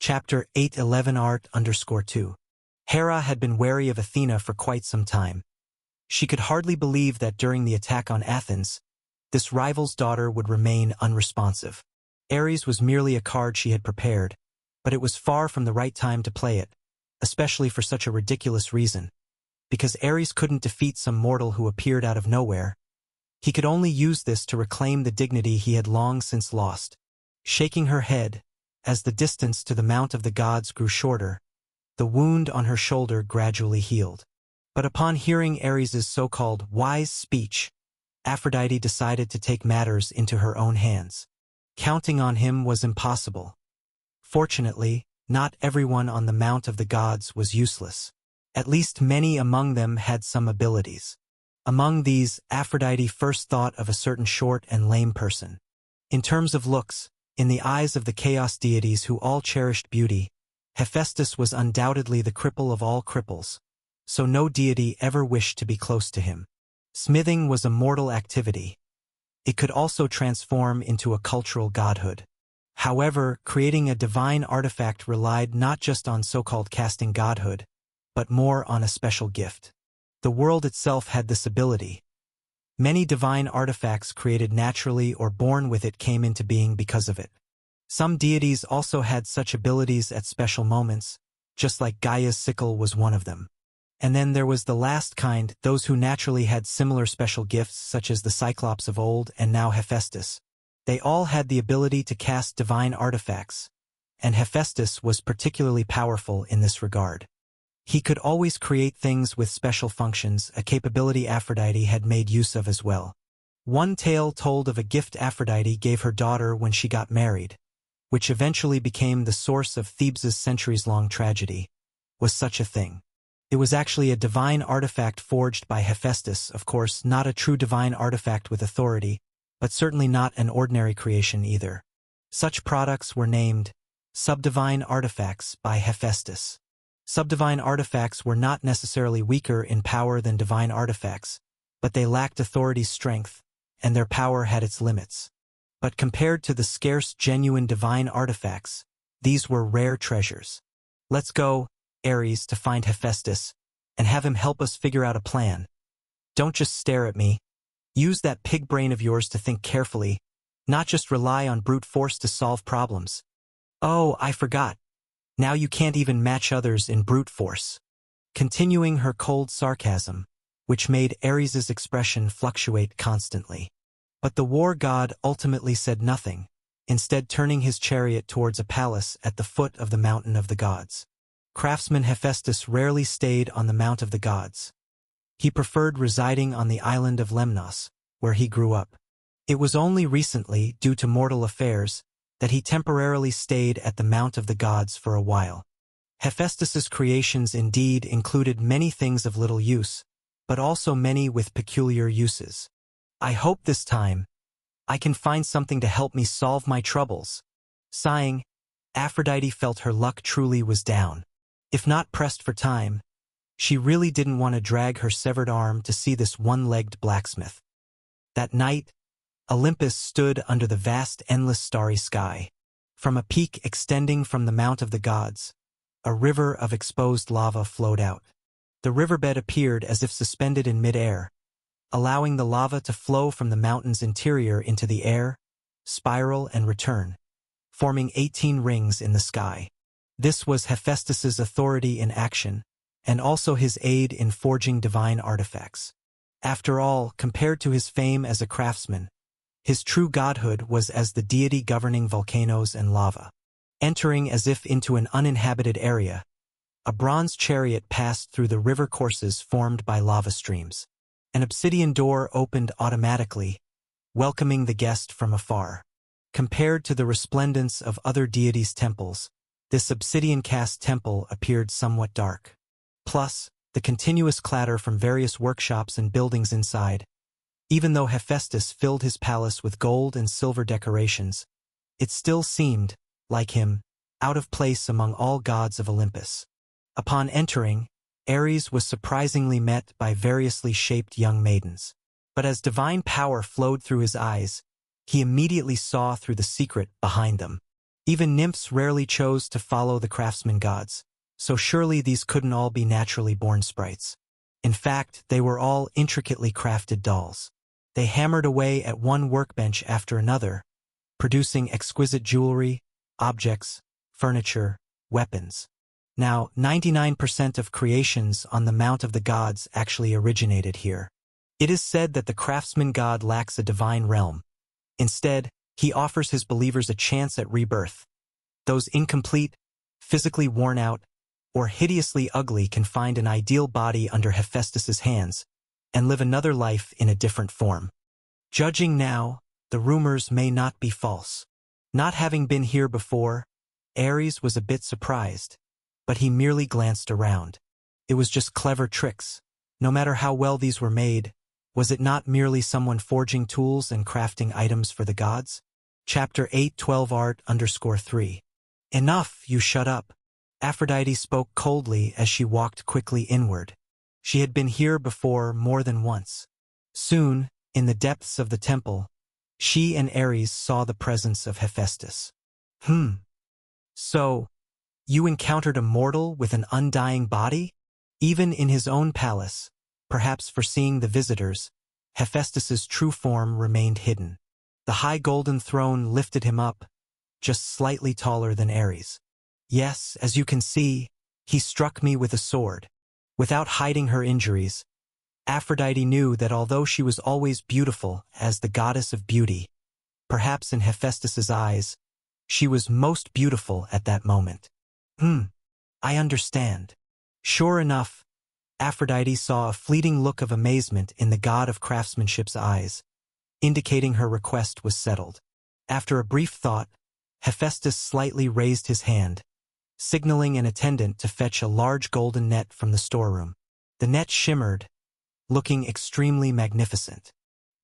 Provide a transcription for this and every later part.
Chapter 811 Art_2. Hera had been wary of Athena for quite some time. She could hardly believe that during the attack on Athens, this rival's daughter would remain unresponsive. Ares was merely a card she had prepared, but it was far from the right time to play it, especially for such a ridiculous reason. Because Ares couldn't defeat some mortal who appeared out of nowhere, he could only use this to reclaim the dignity he had long since lost. Shaking her head, as the distance to the Mount of the Gods grew shorter, the wound on her shoulder gradually healed. But upon hearing Ares's so-called wise speech, Aphrodite decided to take matters into her own hands. Counting on him was impossible. Fortunately, not everyone on the Mount of the Gods was useless. At least many among them had some abilities. Among these, Aphrodite first thought of a certain short and lame person. In terms of looks, in the eyes of the chaos deities who all cherished beauty, Hephaestus was undoubtedly the cripple of all cripples, so no deity ever wished to be close to him. Smithing was a mortal activity. It could also transform into a cultural godhood. However, creating a divine artifact relied not just on so-called casting godhood, but more on a special gift. The world itself had this ability. Many divine artifacts created naturally or born with it came into being because of it. Some deities also had such abilities at special moments, just like Gaia's sickle was one of them. And then there was the last kind, those who naturally had similar special gifts such as the Cyclops of old and now Hephaestus. They all had the ability to cast divine artifacts, and Hephaestus was particularly powerful in this regard. He could always create things with special functions, a capability Aphrodite had made use of as well. One tale told of a gift Aphrodite gave her daughter when she got married, which eventually became the source of Thebes' centuries-long tragedy, was such a thing. It was actually a divine artifact forged by Hephaestus, of course, not a true divine artifact with authority, but certainly not an ordinary creation either. Such products were named subdivine artifacts by Hephaestus. Subdivine artifacts were not necessarily weaker in power than divine artifacts, but they lacked authority's strength, and their power had its limits. But compared to the scarce genuine divine artifacts, these were rare treasures. Let's go, Ares, to find Hephaestus, and have him help us figure out a plan. Don't just stare at me. Use that pig brain of yours to think carefully, not just rely on brute force to solve problems. Oh, I forgot. Now you can't even match others in brute force. Continuing her cold sarcasm, which made Ares's expression fluctuate constantly. But the war god ultimately said nothing, instead turning his chariot towards a palace at the foot of the mountain of the gods. Craftsman Hephaestus rarely stayed on the Mount of the Gods. He preferred residing on the island of Lemnos, where he grew up. It was only recently, due to mortal affairs, that he temporarily stayed at the Mount of the Gods for a while. Hephaestus's creations indeed included many things of little use, but also many with peculiar uses. I hope this time I can find something to help me solve my troubles. Sighing, Aphrodite felt her luck truly was down. If not pressed for time, she really didn't want to drag her severed arm to see this one-legged blacksmith. That night, Olympus stood under the vast endless starry sky. From a peak extending from the Mount of the Gods, a river of exposed lava flowed out. The riverbed appeared as if suspended in mid-air, allowing the lava to flow from the mountain's interior into the air, spiral and return, forming 18 rings in the sky. This was Hephaestus's authority in action, and also his aid in forging divine artifacts. After all, compared to his fame as a craftsman, his true godhood was as the deity governing volcanoes and lava. Entering as if into an uninhabited area, a bronze chariot passed through the river courses formed by lava streams. An obsidian door opened automatically, welcoming the guest from afar. Compared to the resplendence of other deities' temples, this obsidian-cast temple appeared somewhat dark. Plus, the continuous clatter from various workshops and buildings inside. Even though Hephaestus filled his palace with gold and silver decorations, it still seemed, like him, out of place among all gods of Olympus. Upon entering, Ares was surprisingly met by variously shaped young maidens. But as divine power flowed through his eyes, he immediately saw through the secret behind them. Even nymphs rarely chose to follow the craftsman gods, so surely these couldn't all be naturally born sprites. In fact, they were all intricately crafted dolls. They hammered away at one workbench after another, producing exquisite jewelry, objects, furniture, weapons. Now, 99% of creations on the Mount of the Gods actually originated here. It is said that the craftsman god lacks a divine realm. Instead, he offers his believers a chance at rebirth. Those incomplete, physically worn out, or hideously ugly can find an ideal body under Hephaestus's hands and live another life in a different form. Judging now, the rumors may not be false. Not having been here before, Ares was a bit surprised, but he merely glanced around. It was just clever tricks. No matter how well these were made, was it not merely someone forging tools and crafting items for the gods? Chapter 8:12 Art_3. Enough, you shut up. Aphrodite spoke coldly as she walked quickly inward. She had been here before more than once. Soon, in the depths of the temple, she and Ares saw the presence of Hephaestus. So, you encountered a mortal with an undying body? Even in his own palace, perhaps foreseeing the visitors, Hephaestus's true form remained hidden. The high golden throne lifted him up, just slightly taller than Ares. Yes, as you can see, he struck me with a sword. Without hiding her injuries, Aphrodite knew that although she was always beautiful as the goddess of beauty, perhaps in Hephaestus's eyes, she was most beautiful at that moment. I understand. Sure enough, Aphrodite saw a fleeting look of amazement in the god of craftsmanship's eyes, indicating her request was settled. After a brief thought, Hephaestus slightly raised his hand, signaling an attendant to fetch a large golden net from the storeroom. The net shimmered, looking extremely magnificent.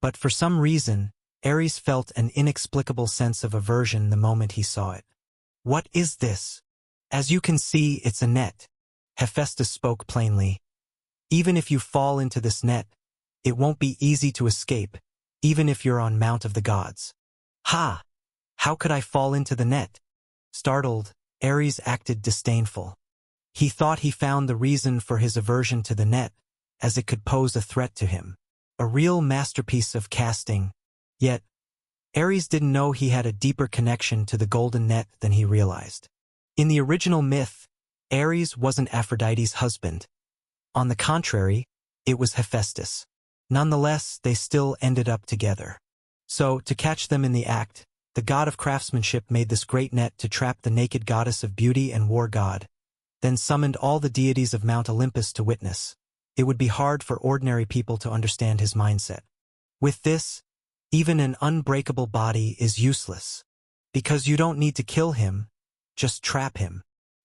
But for some reason, Ares felt an inexplicable sense of aversion the moment he saw it. What is this? As you can see, it's a net. Hephaestus spoke plainly. Even if you fall into this net, it won't be easy to escape, even if you're on Mount of the Gods. Ha! How could I fall into the net? Startled, Ares acted disdainful. He thought he found the reason for his aversion to the net, as it could pose a threat to him. A real masterpiece of casting. Yet, Ares didn't know he had a deeper connection to the golden net than he realized. In the original myth, Ares wasn't Aphrodite's husband. On the contrary, it was Hephaestus. Nonetheless, they still ended up together. So, to catch them in the act, the god of craftsmanship made this great net to trap the naked goddess of beauty and war god, then summoned all the deities of Mount Olympus to witness. It would be hard for ordinary people to understand his mindset. With this, even an unbreakable body is useless. Because you don't need to kill him, just trap him.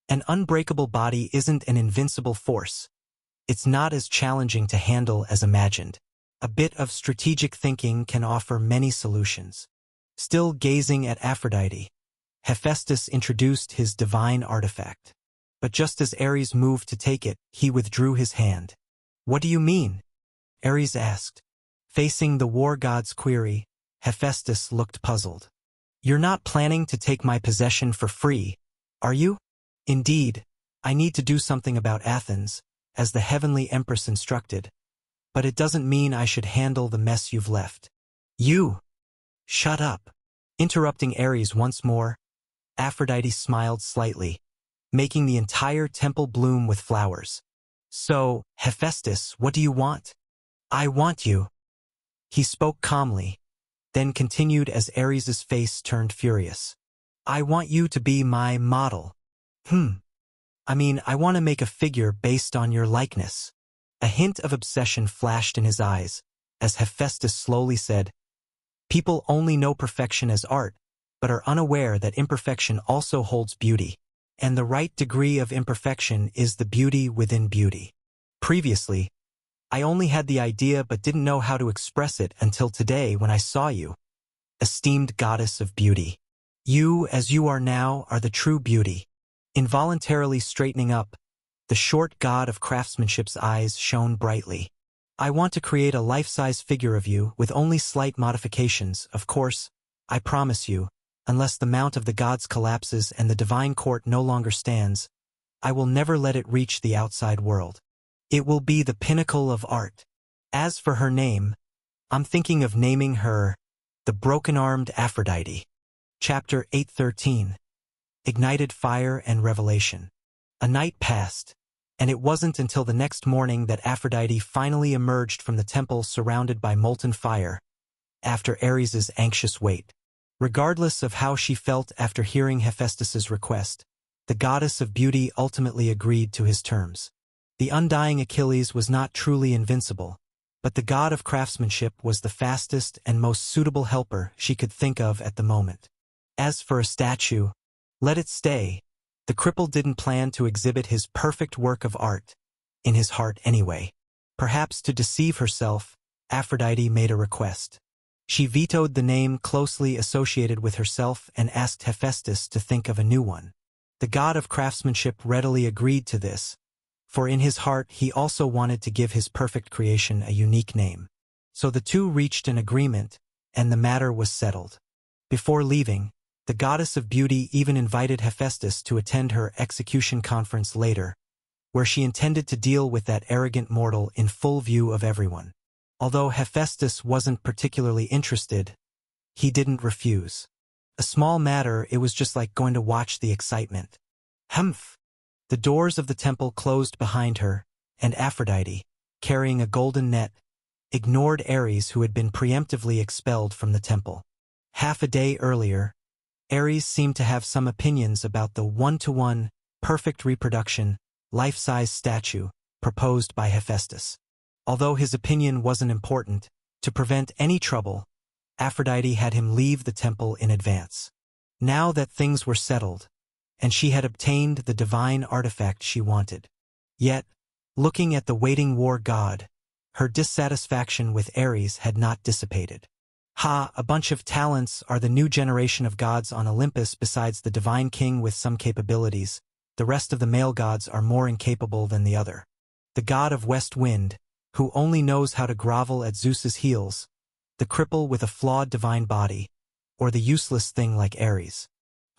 An unbreakable body isn't an invincible force. It's not as challenging to handle as imagined. A bit of strategic thinking can offer many solutions. Still gazing at Aphrodite, Hephaestus introduced his divine artifact. But just as Ares moved to take it, he withdrew his hand. What do you mean? Ares asked. Facing the war god's query, Hephaestus looked puzzled. You're not planning to take my possession for free, are you? Indeed, I need to do something about Athens, as the heavenly empress instructed. But it doesn't mean I should handle the mess you've left. You! Shut up. Interrupting Ares once more, Aphrodite smiled slightly, making the entire temple bloom with flowers. So, Hephaestus, what do you want? I want you. He spoke calmly, then continued as Ares's face turned furious. I want you to be my model. I want to make a figure based on your likeness. A hint of obsession flashed in his eyes, as Hephaestus slowly said, People only know perfection as art, but are unaware that imperfection also holds beauty. And the right degree of imperfection is the beauty within beauty. Previously, I only had the idea but didn't know how to express it until today when I saw you. Esteemed goddess of beauty. You, as you are now, are the true beauty. Involuntarily straightening up, the short god of craftsmanship's eyes shone brightly. I want to create a life-size figure of you with only slight modifications, of course. I promise you, unless the Mount of the Gods collapses and the divine court no longer stands, I will never let it reach the outside world. It will be the pinnacle of art. As for her name, I'm thinking of naming her the Broken-Armed Aphrodite. Chapter 8:13. Ignited Fire and Revelation. A night passed, and it wasn't until the next morning that Aphrodite finally emerged from the temple surrounded by molten fire, after Ares's anxious wait. Regardless of how she felt after hearing Hephaestus's request, the goddess of beauty ultimately agreed to his terms. The undying Achilles was not truly invincible, but the god of craftsmanship was the fastest and most suitable helper she could think of at the moment. As for a statue, let it stay. The cripple didn't plan to exhibit his perfect work of art, in his heart anyway. Perhaps to deceive herself, Aphrodite made a request. She vetoed the name closely associated with herself and asked Hephaestus to think of a new one. The god of craftsmanship readily agreed to this, for in his heart he also wanted to give his perfect creation a unique name. So the two reached an agreement, and the matter was settled. Before leaving, the goddess of beauty even invited Hephaestus to attend her execution conference later, where she intended to deal with that arrogant mortal in full view of everyone. Although Hephaestus wasn't particularly interested, he didn't refuse. A small matter, it was just like going to watch the excitement. Humph! The doors of the temple closed behind her, and Aphrodite, carrying a golden net, ignored Ares, who had been preemptively expelled from the temple. Half a day earlier, Ares seemed to have some opinions about the one-to-one, perfect reproduction, life-size statue proposed by Hephaestus. Although his opinion wasn't important, to prevent any trouble, Aphrodite had him leave the temple in advance. Now that things were settled, and she had obtained the divine artifact she wanted. Yet, looking at the waiting war god, her dissatisfaction with Ares had not dissipated. A bunch of talents are the new generation of gods on Olympus. Besides the divine king with some capabilities, the rest of the male gods are more incapable than the other. The god of west wind, who only knows how to grovel at Zeus's heels, the cripple with a flawed divine body, or the useless thing like Ares.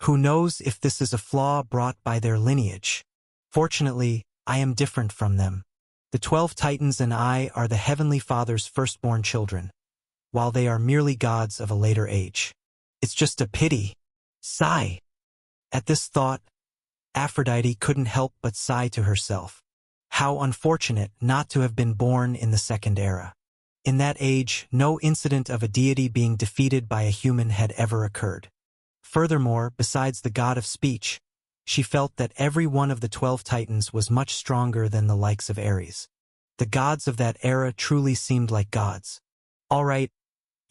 Who knows if this is a flaw brought by their lineage? Fortunately, I am different from them. The 12 Titans and I are the Heavenly Father's firstborn children, while they are merely gods of a later age. It's just a pity. Sigh. At this thought, Aphrodite couldn't help but sigh to herself. How unfortunate not to have been born in the Second Era. In that age, no incident of a deity being defeated by a human had ever occurred. Furthermore, besides the god of speech, she felt that every one of the 12 Titans was much stronger than the likes of Ares. The gods of that era truly seemed like gods. All right,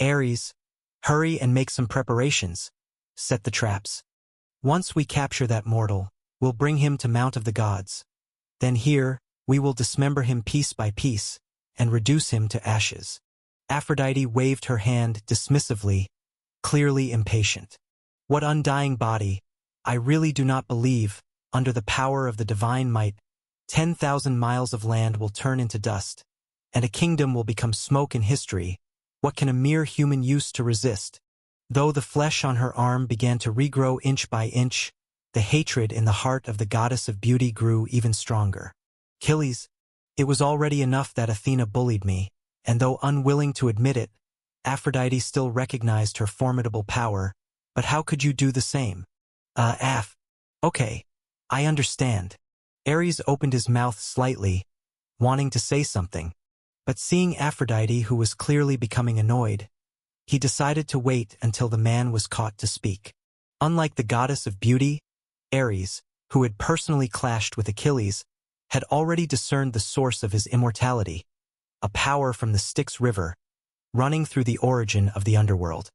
Ares, hurry and make some preparations. Set the traps. Once we capture that mortal, we'll bring him to Mount of the Gods. Then here, we will dismember him piece by piece, and reduce him to ashes. Aphrodite waved her hand dismissively, clearly impatient. What undying body! I really do not believe, under the power of the divine might, 10,000 miles of land will turn into dust, and a kingdom will become smoke in history. What can a mere human use to resist? Though the flesh on her arm began to regrow inch by inch, the hatred in the heart of the goddess of beauty grew even stronger. Achilles, it was already enough that Athena bullied me, and though unwilling to admit it, Aphrodite still recognized her formidable power. But how could you do the same? Okay, I understand. Ares opened his mouth slightly, wanting to say something, but seeing Aphrodite, who was clearly becoming annoyed, he decided to wait until the man was caught to speak. Unlike the goddess of beauty, Ares, who had personally clashed with Achilles, had already discerned the source of his immortality, a power from the Styx River, running through the origin of the underworld.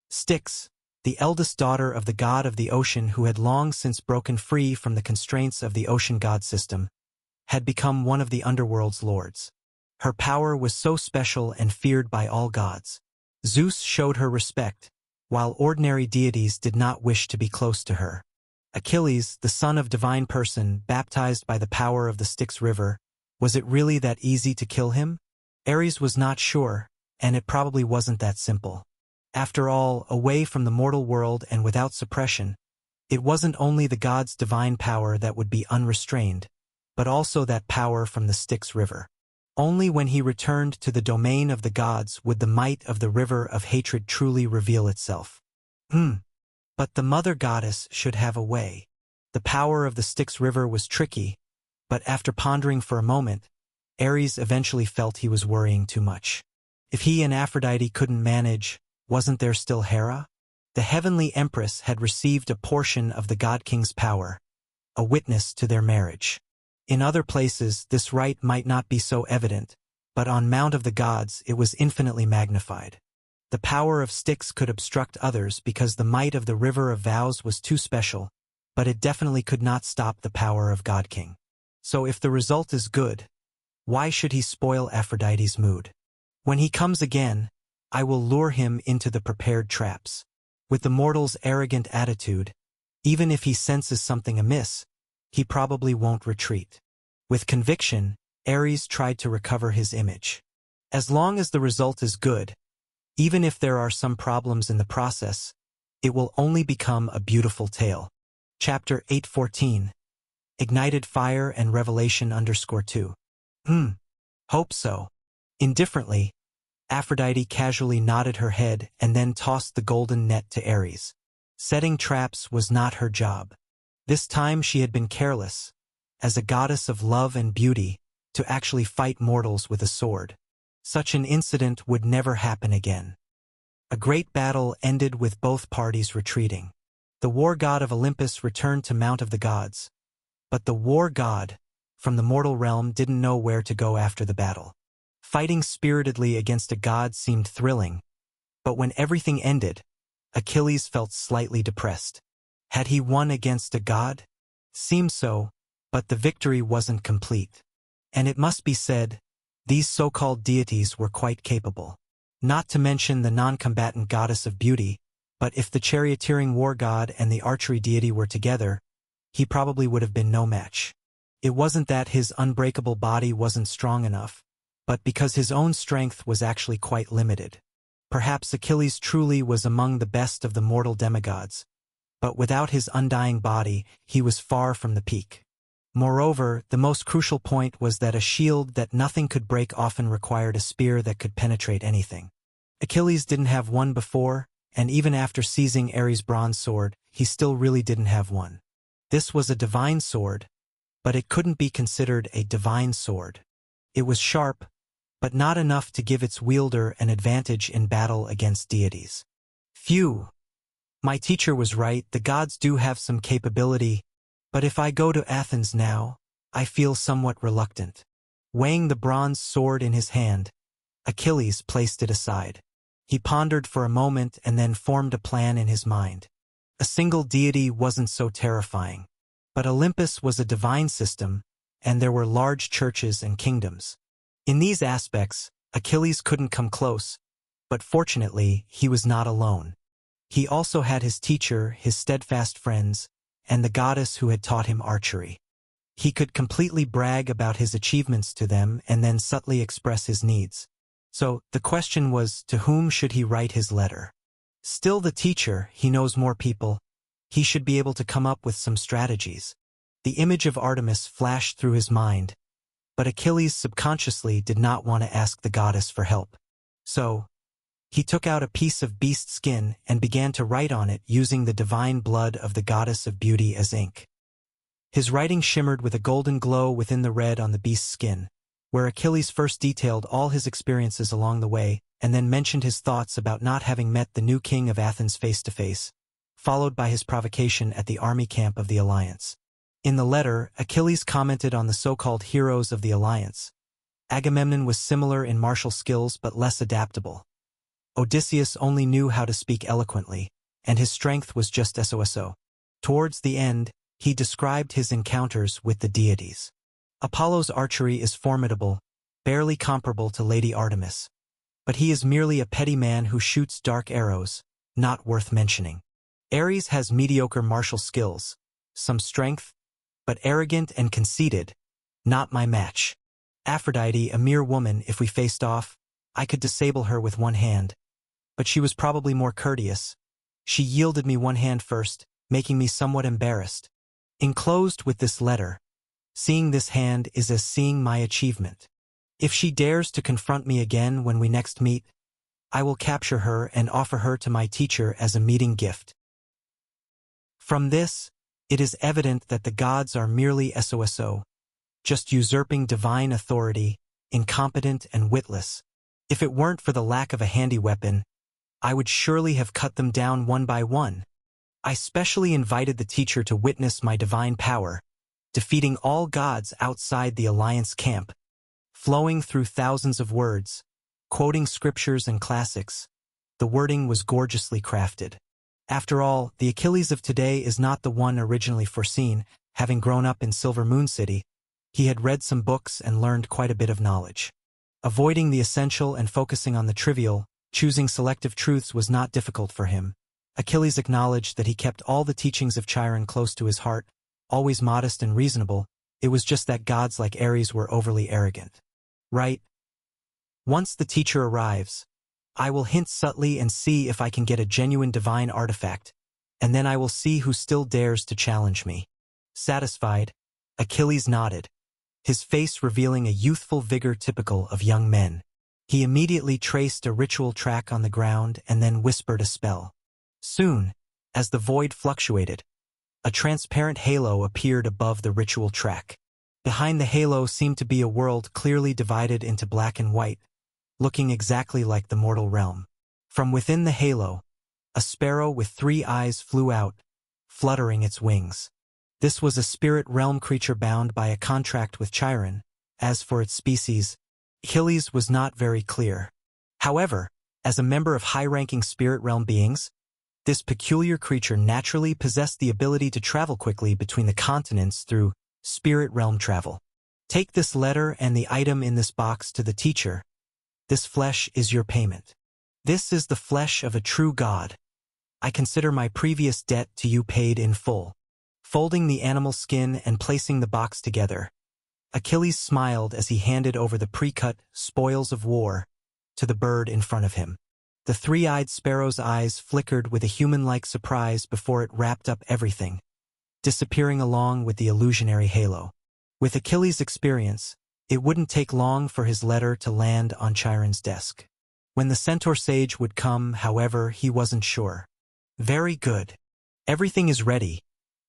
Styx, the eldest daughter of the god of the ocean who had long since broken free from the constraints of the ocean god system, had become one of the underworld's lords. Her power was so special and feared by all gods. Zeus showed her respect, while ordinary deities did not wish to be close to her. Achilles, the son of divine person, baptized by the power of the Styx River, was it really that easy to kill him? Ares was not sure, and it probably wasn't that simple. After all, away from the mortal world and without suppression, it wasn't only the god's divine power that would be unrestrained, but also that power from the Styx River. Only when he returned to the domain of the gods would the might of the river of hatred truly reveal itself. But the mother goddess should have a way. The power of the Styx River was tricky, but after pondering for a moment, Ares eventually felt he was worrying too much. If he and Aphrodite couldn't manage, wasn't there still Hera? The heavenly empress had received a portion of the god king's power, a witness to their marriage. In other places, this right might not be so evident, but on Mount of the Gods it was infinitely magnified. The power of Styx could obstruct others because the might of the River of Vows was too special, but it definitely could not stop the power of God King. So if the result is good, why should he spoil Aphrodite's mood? When he comes again, I will lure him into the prepared traps. With the mortal's arrogant attitude, even if he senses something amiss, he probably won't retreat. With conviction, Ares tried to recover his image. As long as the result is good, even if there are some problems in the process, it will only become a beautiful tale. Chapter 8:14. Ignited Fire and Revelation _2. Hope so. Indifferently, Aphrodite casually nodded her head and then tossed the golden net to Ares. Setting traps was not her job. This time she had been careless, as a goddess of love and beauty, to actually fight mortals with a sword. Such an incident would never happen again. A great battle ended with both parties retreating. The war god of Olympus returned to Mount of the Gods, but the war god from the mortal realm didn't know where to go after the battle. Fighting spiritedly against a god seemed thrilling, but when everything ended, Achilles felt slightly depressed. Had he won against a god? Seemed so, but the victory wasn't complete. And it must be said, these so-called deities were quite capable. Not to mention the non-combatant goddess of beauty, but if the charioteering war god and the archery deity were together, he probably would have been no match. It wasn't that his unbreakable body wasn't strong enough, but because his own strength was actually quite limited. Perhaps Achilles truly was among the best of the mortal demigods, but without his undying body, he was far from the peak. Moreover, the most crucial point was that a shield that nothing could break often required a spear that could penetrate anything. Achilles didn't have one before, and even after seizing Ares' bronze sword, he still really didn't have one. This was a divine sword, but it couldn't be considered a divine sword. It was sharp, but not enough to give its wielder an advantage in battle against deities. Phew! My teacher was right, the gods do have some capability, but if I go to Athens now, I feel somewhat reluctant. Weighing the bronze sword in his hand, Achilles placed it aside. He pondered for a moment and then formed a plan in his mind. A single deity wasn't so terrifying, but Olympus was a divine system, and there were large churches and kingdoms. In these aspects, Achilles couldn't come close, but fortunately, he was not alone. He also had his teacher, his steadfast friends, and the goddess who had taught him archery. He could completely brag about his achievements to them and then subtly express his needs. So, the question was, to whom should he write his letter? Still the teacher, he knows more people. He should be able to come up with some strategies. The image of Artemis flashed through his mind, but Achilles subconsciously did not want to ask the goddess for help. So, he took out a piece of beast skin and began to write on it using the divine blood of the goddess of beauty as ink. His writing shimmered with a golden glow within the red on the beast's skin, where Achilles first detailed all his experiences along the way and then mentioned his thoughts about not having met the new king of Athens face to face, followed by his provocation at the army camp of the Alliance. In the letter, Achilles commented on the so-called heroes of the Alliance. Agamemnon was similar in martial skills but less adaptable. Odysseus only knew how to speak eloquently, and his strength was just so. Towards the end, he described his encounters with the deities. Apollo's archery is formidable, barely comparable to Lady Artemis. But he is merely a petty man who shoots dark arrows, not worth mentioning. Ares has mediocre martial skills, some strength, but arrogant and conceited, not my match. Aphrodite, a mere woman, if we faced off, I could disable her with one hand. but she was probably more courteous. She yielded me one hand first, making me somewhat embarrassed. Enclosed with this letter, seeing this hand is as seeing my achievement. If she dares to confront me again when we next meet, I will capture her and offer her to my teacher as a meeting gift. From this, it is evident that the gods are merely SOSO, just usurping divine authority, incompetent and witless. If it weren't for the lack of a handy weapon, I would surely have cut them down one by one. I specially invited the teacher to witness my divine power, defeating all gods outside the Alliance camp, flowing through thousands of words, quoting scriptures and classics. The wording was gorgeously crafted. After all, the Achilles of today is not the one originally foreseen. Having grown up in Silver Moon City, he had read some books and learned quite a bit of knowledge. Avoiding the essential and focusing on the trivial, choosing selective truths was not difficult for him. Achilles acknowledged that he kept all the teachings of Chiron close to his heart, always modest and reasonable. It was just that gods like Ares were overly arrogant. Right? Once the teacher arrives, I will hint subtly and see if I can get a genuine divine artifact, and then I will see who still dares to challenge me. Satisfied, Achilles nodded, his face revealing a youthful vigor typical of young men. He immediately traced a ritual track on the ground and then whispered a spell. Soon, as the void fluctuated, a transparent halo appeared above the ritual track. Behind the halo seemed to be a world clearly divided into black and white, looking exactly like the mortal realm. From within the halo, a sparrow with 3 eyes flew out, fluttering its wings. This was a spirit realm creature bound by a contract with Chiron. As for its species, Achilles was not very clear. However, as a member of high-ranking spirit realm beings, this peculiar creature naturally possessed the ability to travel quickly between the continents through spirit realm travel. Take this letter and the item in this box to the teacher. This flesh is your payment. This is the flesh of a true god. I consider my previous debt to you paid in full. Folding the animal skin and placing the box together, Achilles smiled as he handed over the pre-cut spoils of war to the bird in front of him. The 3-eyed sparrow's eyes flickered with a human-like surprise before it wrapped up everything, disappearing along with the illusionary halo. With Achilles' experience, it wouldn't take long for his letter to land on Chiron's desk. When the centaur sage would come, however, he wasn't sure. Very good. Everything is ready,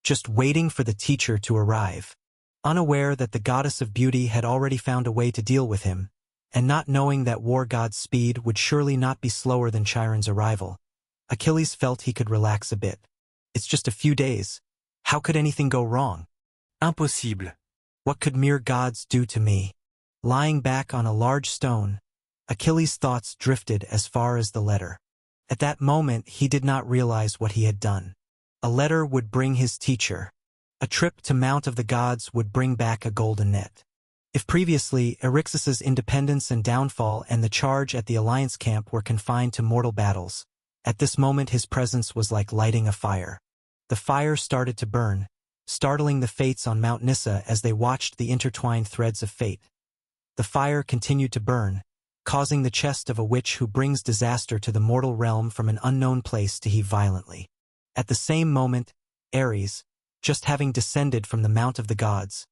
just waiting for the teacher to arrive. Unaware that the goddess of beauty had already found a way to deal with him, and not knowing that war god's speed would surely not be slower than Chiron's arrival, Achilles felt he could relax a bit. It's just a few days. How could anything go wrong? Impossible. What could mere gods do to me? Lying back on a large stone, Achilles' thoughts drifted as far as the letter. At that moment, he did not realize what he had done. A letter would bring his teacher. A trip to Mount of the Gods would bring back a golden net. If previously, Eryxis' independence and downfall and the charge at the Alliance camp were confined to mortal battles, at this moment his presence was like lighting a fire. The fire started to burn, startling the fates on Mount Nyssa as they watched the intertwined threads of fate. The fire continued to burn, causing the chest of a witch who brings disaster to the mortal realm from an unknown place to heave violently. At the same moment, Ares, just having descended from the Mount of the Gods,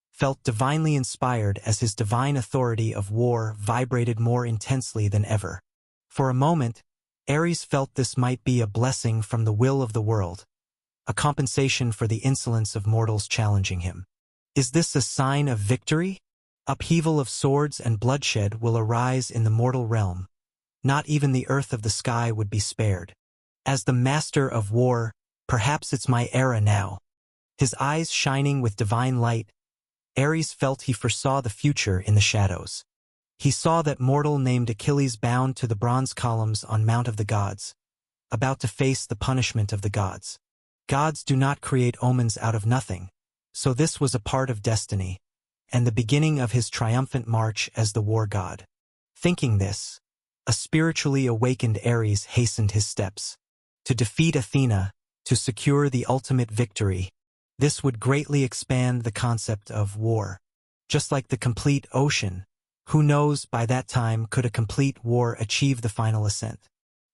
felt divinely inspired as his divine authority of war vibrated more intensely than ever. For a moment, Ares felt this might be a blessing from the will of the world, a compensation for the insolence of mortals challenging him. Is this a sign of victory? Upheaval of swords and bloodshed will arise in the mortal realm. Not even the earth of the sky would be spared. As the master of war, perhaps it's my era now. His eyes shining with divine light, Ares felt he foresaw the future in the shadows. He saw that mortal named Achilles bound to the bronze columns on Mount of the Gods, about to face the punishment of the gods. Gods do not create omens out of nothing, so this was a part of destiny, and the beginning of his triumphant march as the war god. Thinking this, a spiritually awakened Ares hastened his steps. To defeat Athena, to secure the ultimate victory, this would greatly expand the concept of war. Just like the complete ocean, who knows by that time could a complete war achieve the final ascent?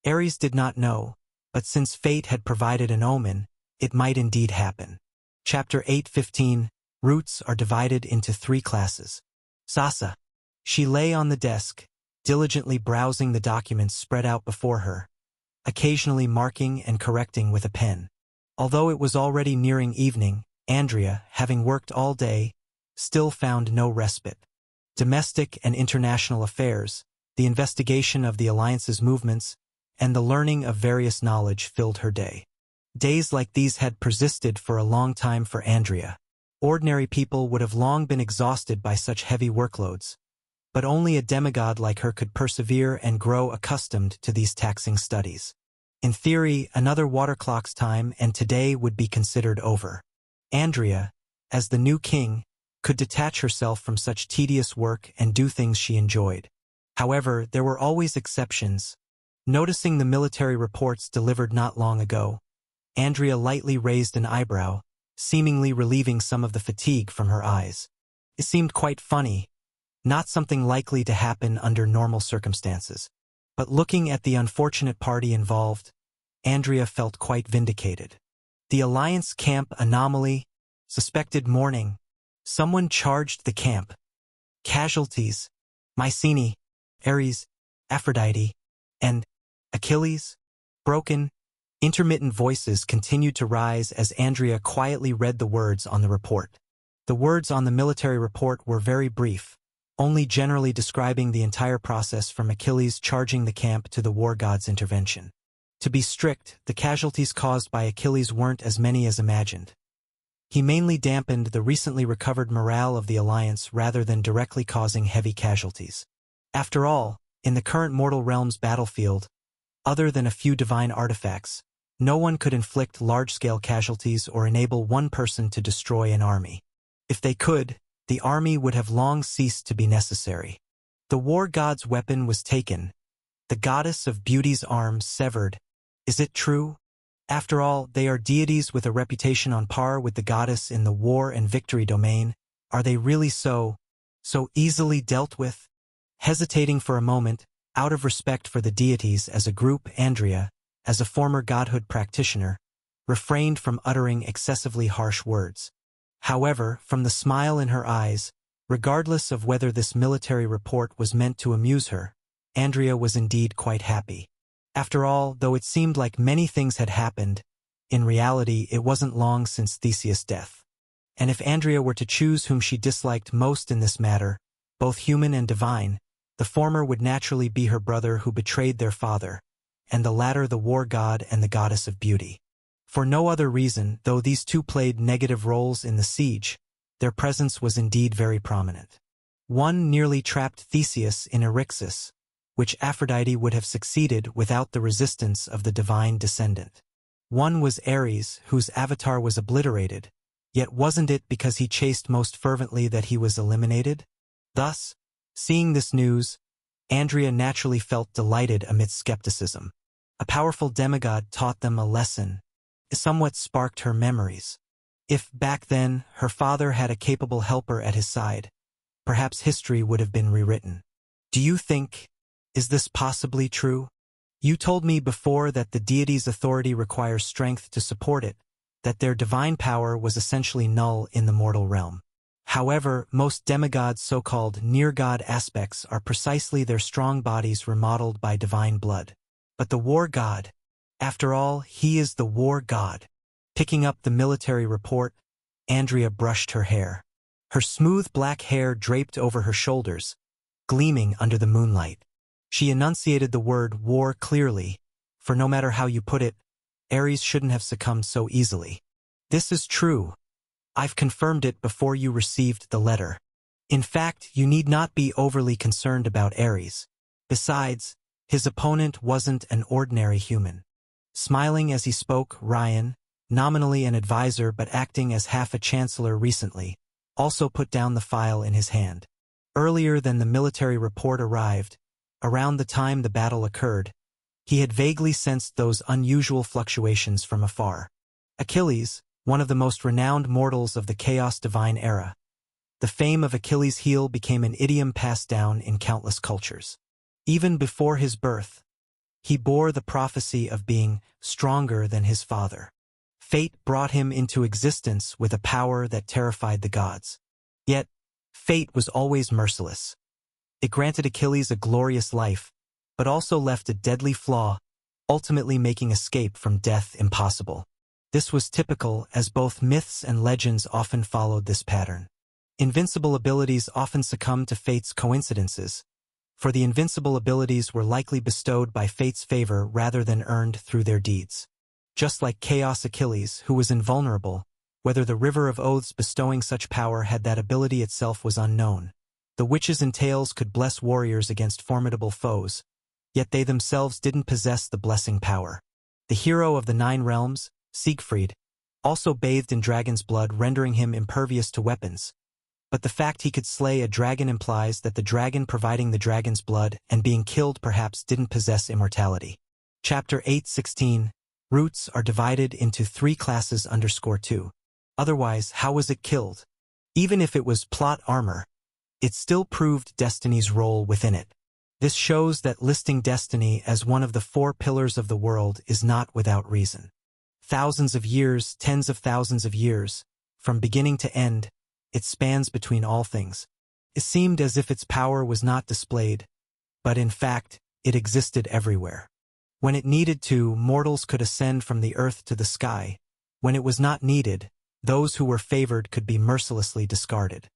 Ares did not know, but since fate had provided an omen, it might indeed happen. Chapter 8:15. Roots are divided into 3 classes. Sasa. She lay on the desk, diligently browsing the documents spread out before her, occasionally marking and correcting with a pen. Although it was already nearing evening, Andrea, having worked all day, still found no respite. Domestic and international affairs, the investigation of the Alliance's movements, and the learning of various knowledge filled her day. Days like these had persisted for a long time for Andrea. Ordinary people would have long been exhausted by such heavy workloads, but only a demigod like her could persevere and grow accustomed to these taxing studies. In theory, another water clock's time and today would be considered over. Andrea, as the new king, could detach herself from such tedious work and do things she enjoyed. However, there were always exceptions. Noticing the military reports delivered not long ago, Andrea lightly raised an eyebrow, seemingly relieving some of the fatigue from her eyes. It seemed quite funny, not something likely to happen under normal circumstances. But looking at the unfortunate party involved, Andrea felt quite vindicated. The Alliance camp anomaly, suspected mourning. Someone charged the camp. Casualties: Mycenae, Ares, Aphrodite, and Achilles. Broken, intermittent voices continued to rise as Andrea quietly read the words on the report. The words on the military report were very brief, only generally describing the entire process from Achilles charging the camp to the war god's intervention. To be strict, the casualties caused by Achilles weren't as many as imagined. He mainly dampened the recently recovered morale of the Alliance rather than directly causing heavy casualties. After all, in the current mortal realm's battlefield, other than a few divine artifacts, no one could inflict large-scale casualties or enable one person to destroy an army. If they could, the army would have long ceased to be necessary. The war god's weapon was taken, the goddess of beauty's arm severed. Is it true? After all, they are deities with a reputation on par with the goddess in the war and victory domain. Are they really so easily dealt with? Hesitating for a moment, out of respect for the deities as a group, Andrea, as a former godhood practitioner, refrained from uttering excessively harsh words. However, from the smile in her eyes, regardless of whether this military report was meant to amuse her, Andrea was indeed quite happy. After all, though it seemed like many things had happened, in reality it wasn't long since Theseus' death. And if Andrea were to choose whom she disliked most in this matter, both human and divine, the former would naturally be her brother who betrayed their father, and the latter the war god and the goddess of beauty. For no other reason, though these two played negative roles in the siege, their presence was indeed very prominent. One nearly trapped Theseus in Eryxis, which Aphrodite would have succeeded without the resistance of the divine descendant. One was Ares, whose avatar was obliterated, yet wasn't it because he chased most fervently that he was eliminated? Thus, seeing this news, Andrea naturally felt delighted amidst skepticism. A powerful demigod taught them a lesson. It somewhat sparked her memories. If, back then, her father had a capable helper at his side, perhaps history would have been rewritten. Do you think, is this possibly true? You told me before that the deity's authority requires strength to support it, that their divine power was essentially null in the mortal realm. However, most demigods' so-called near-god aspects are precisely their strong bodies remodeled by divine blood. But the war god, after all, he is the war god. Picking up the military report, Andrea brushed her hair. Her smooth black hair draped over her shoulders, gleaming under the moonlight. She enunciated the word war clearly, for no matter how you put it, Ares shouldn't have succumbed so easily. This is true. I've confirmed it before you received the letter. In fact, you need not be overly concerned about Ares. Besides, his opponent wasn't an ordinary human. Smiling as he spoke, Ryan, nominally an advisor but acting as half a chancellor recently, also put down the file in his hand. Earlier than the military report arrived, around the time the battle occurred, he had vaguely sensed those unusual fluctuations from afar. Achilles, one of the most renowned mortals of the Chaos Divine era. The fame of Achilles' heel became an idiom passed down in countless cultures. Even before his birth, He bore the prophecy of being stronger than his father. Fate brought him into existence with a power that terrified the gods. Yet, fate was always merciless. It granted Achilles a glorious life, but also left a deadly flaw, ultimately making escape from death impossible. This was typical, as both myths and legends often followed this pattern. Invincible abilities often succumb to fate's coincidences, for the invincible abilities were likely bestowed by fate's favor rather than earned through their deeds. Just like Chaos Achilles, who was invulnerable, whether the River of Oaths bestowing such power had that ability itself was unknown. The witches in tales could bless warriors against formidable foes, yet they themselves didn't possess the blessing power. The hero of the Nine Realms, Siegfried, also bathed in dragon's blood, rendering him impervious to weapons. But the fact he could slay a dragon implies that the dragon providing the dragon's blood and being killed perhaps didn't possess immortality. Chapter 8:16. Roots are divided into 3 classes _2. Otherwise, how was it killed? Even if it was plot armor, it still proved destiny's role within it. This shows that listing destiny as one of the 4 pillars of the world is not without reason. Thousands of years, tens of thousands of years, from beginning to end, it spans between all things. It seemed as if its power was not displayed, but in fact, it existed everywhere. When it needed to, mortals could ascend from the earth to the sky. When it was not needed, those who were favored could be mercilessly discarded.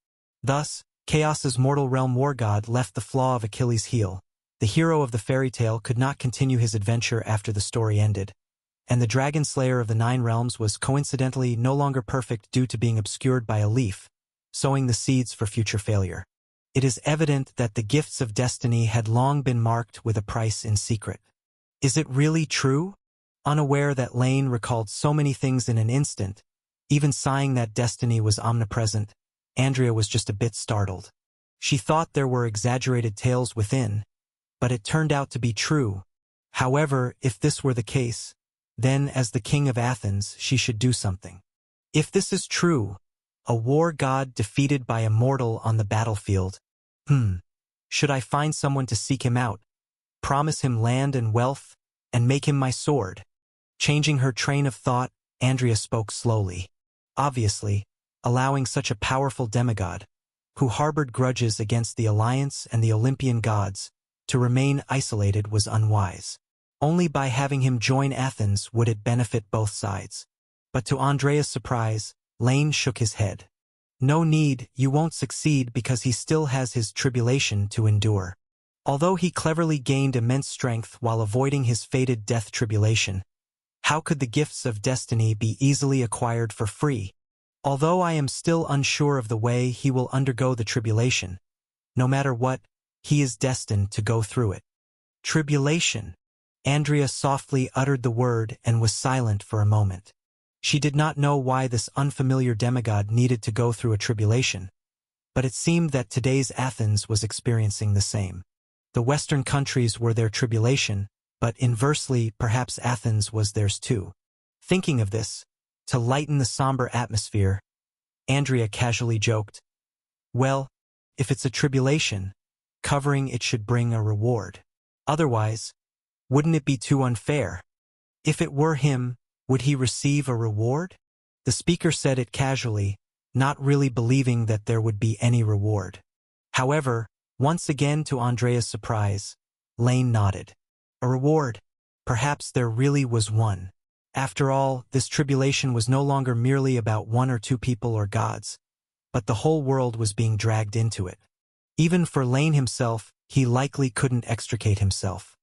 Thus, Chaos's mortal realm war god left the flaw of Achilles' heel. The hero of the fairy tale could not continue his adventure after the story ended, and the dragon slayer of the 9 realms was coincidentally no longer perfect due to being obscured by a leaf, sowing the seeds for future failure. It is evident that the gifts of destiny had long been marked with a price in secret. Is it really true? Unaware that Lane recalled so many things in an instant, even sighing that destiny was omnipresent, Andrea was just a bit startled. She thought there were exaggerated tales within, but it turned out to be true. However, if this were the case, then as the king of Athens, she should do something. If this is true, a war god defeated by a mortal on the battlefield, should I find someone to seek him out, promise him land and wealth, and make him my sword? Changing her train of thought, Andrea spoke slowly. Obviously, allowing such a powerful demigod, who harbored grudges against the Alliance and the Olympian gods, to remain isolated was unwise. Only by having him join Athens would it benefit both sides. But to Andrea's surprise, Lane shook his head. No need, you won't succeed because he still has his tribulation to endure. Although he cleverly gained immense strength while avoiding his fated death tribulation, how could the gifts of destiny be easily acquired for free? Although I am still unsure of the way he will undergo the tribulation, no matter what, he is destined to go through it. Tribulation. Andrea softly uttered the word and was silent for a moment. She did not know why this unfamiliar demigod needed to go through a tribulation, but it seemed that today's Athens was experiencing the same. The Western countries were their tribulation, but inversely, perhaps Athens was theirs too. Thinking of this, to lighten the somber atmosphere, Andrea casually joked, "Well, if it's a tribulation, covering it should bring a reward. Otherwise, wouldn't it be too unfair? If it were him, would he receive a reward?" The speaker said it casually, not really believing that there would be any reward. However, once again to Andrea's surprise, Lane nodded. A reward. Perhaps there really was one. After all, this tribulation was no longer merely about 1 or 2 people or gods, but the whole world was being dragged into it. Even for Lane himself, he likely couldn't extricate himself.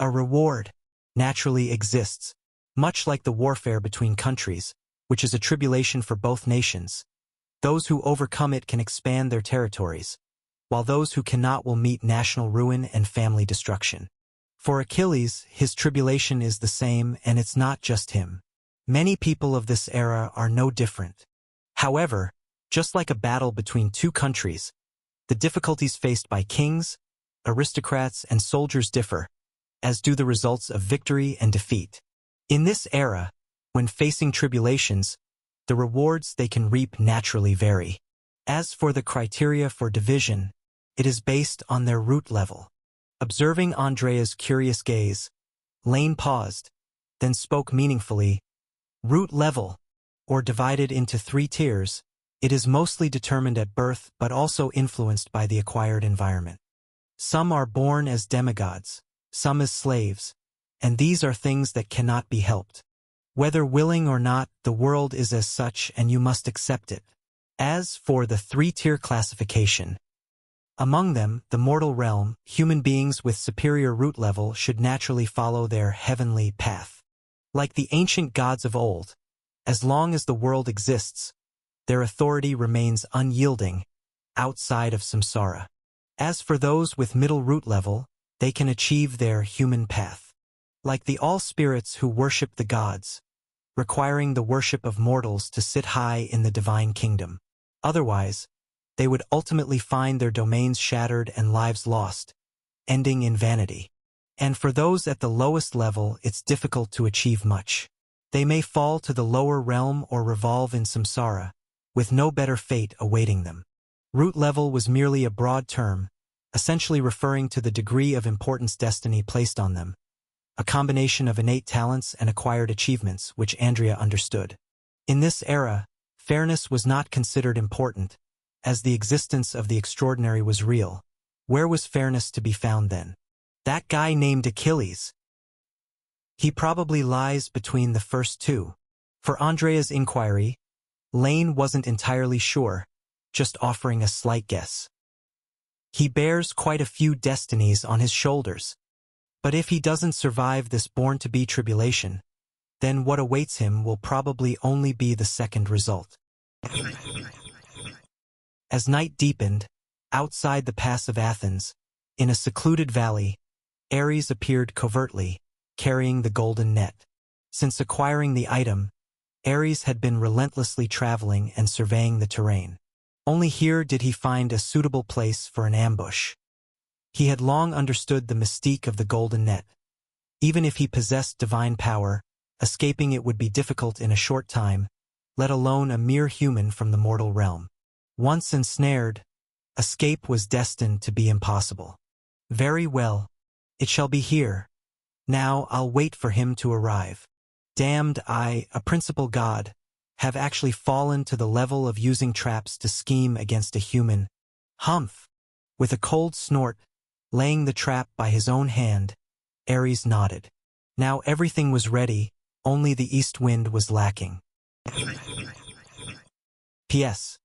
A reward naturally exists, much like the warfare between countries, which is a tribulation for both nations. Those who overcome it can expand their territories, while those who cannot will meet national ruin and family destruction. For Achilles, his tribulation is the same, and it's not just him. Many people of this era are no different. However, just like a battle between 2 countries, the difficulties faced by kings, aristocrats, and soldiers differ, as do the results of victory and defeat. In this era, when facing tribulations, the rewards they can reap naturally vary. As for the criteria for division, it is based on their root level. Observing Andrea's curious gaze, Lane paused, then spoke meaningfully. Root level, or divided into 3 tiers, it is mostly determined at birth but also influenced by the acquired environment. Some are born as demigods, some as slaves, and these are things that cannot be helped. Whether willing or not, the world is as such and you must accept it. As for the 3-tier classification, among them, the mortal realm, human beings with superior root level should naturally follow their heavenly path. Like the ancient gods of old, as long as the world exists, their authority remains unyielding, outside of samsara. As for those with middle root level, they can achieve their human path. Like the all-spirits who worship the gods, requiring the worship of mortals to sit high in the divine kingdom. Otherwise, they would ultimately find their domains shattered and lives lost, ending in vanity. And for those at the lowest level, it's difficult to achieve much. They may fall to the lower realm or revolve in samsara, with no better fate awaiting them. Root level was merely a broad term, essentially referring to the degree of importance destiny placed on them, a combination of innate talents and acquired achievements which Andrea understood. In this era, fairness was not considered important, as the existence of the extraordinary was real. Where was fairness to be found then? That guy named Achilles. He probably lies between the first two. For Andrea's inquiry, Lane wasn't entirely sure, just offering a slight guess. He bears quite a few destinies on his shoulders. But if he doesn't survive this born-to-be tribulation, then what awaits him will probably only be the second result. As night deepened, outside the pass of Athens, in a secluded valley, Ares appeared covertly, carrying the golden net. Since acquiring the item, Ares had been relentlessly traveling and surveying the terrain. Only here did he find a suitable place for an ambush. He had long understood the mystique of the golden net. Even if he possessed divine power, escaping it would be difficult in a short time, let alone a mere human from the mortal realm. Once ensnared, escape was destined to be impossible. Very well, it shall be here. Now I'll wait for him to arrive. Damned I, a principal god, have actually fallen to the level of using traps to scheme against a human. Humph! With a cold snort, laying the trap by his own hand, Ares nodded. Now everything was ready, only the east wind was lacking. P.S.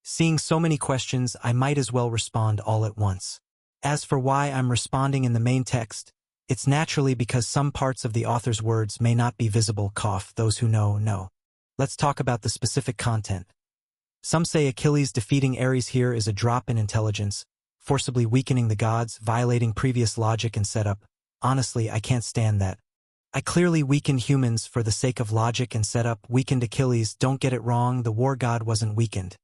Seeing so many questions, I might as well respond all at once. As for why I'm responding in the main text, it's naturally because some parts of the author's words may not be visible. Those who know. Let's talk about the specific content. Some say Achilles defeating Ares here is a drop in intelligence, forcibly weakening the gods, violating previous logic and setup. Honestly, I can't stand that. I clearly weakened humans for the sake of logic and setup. Weakened Achilles, don't get it wrong, the war god wasn't weakened.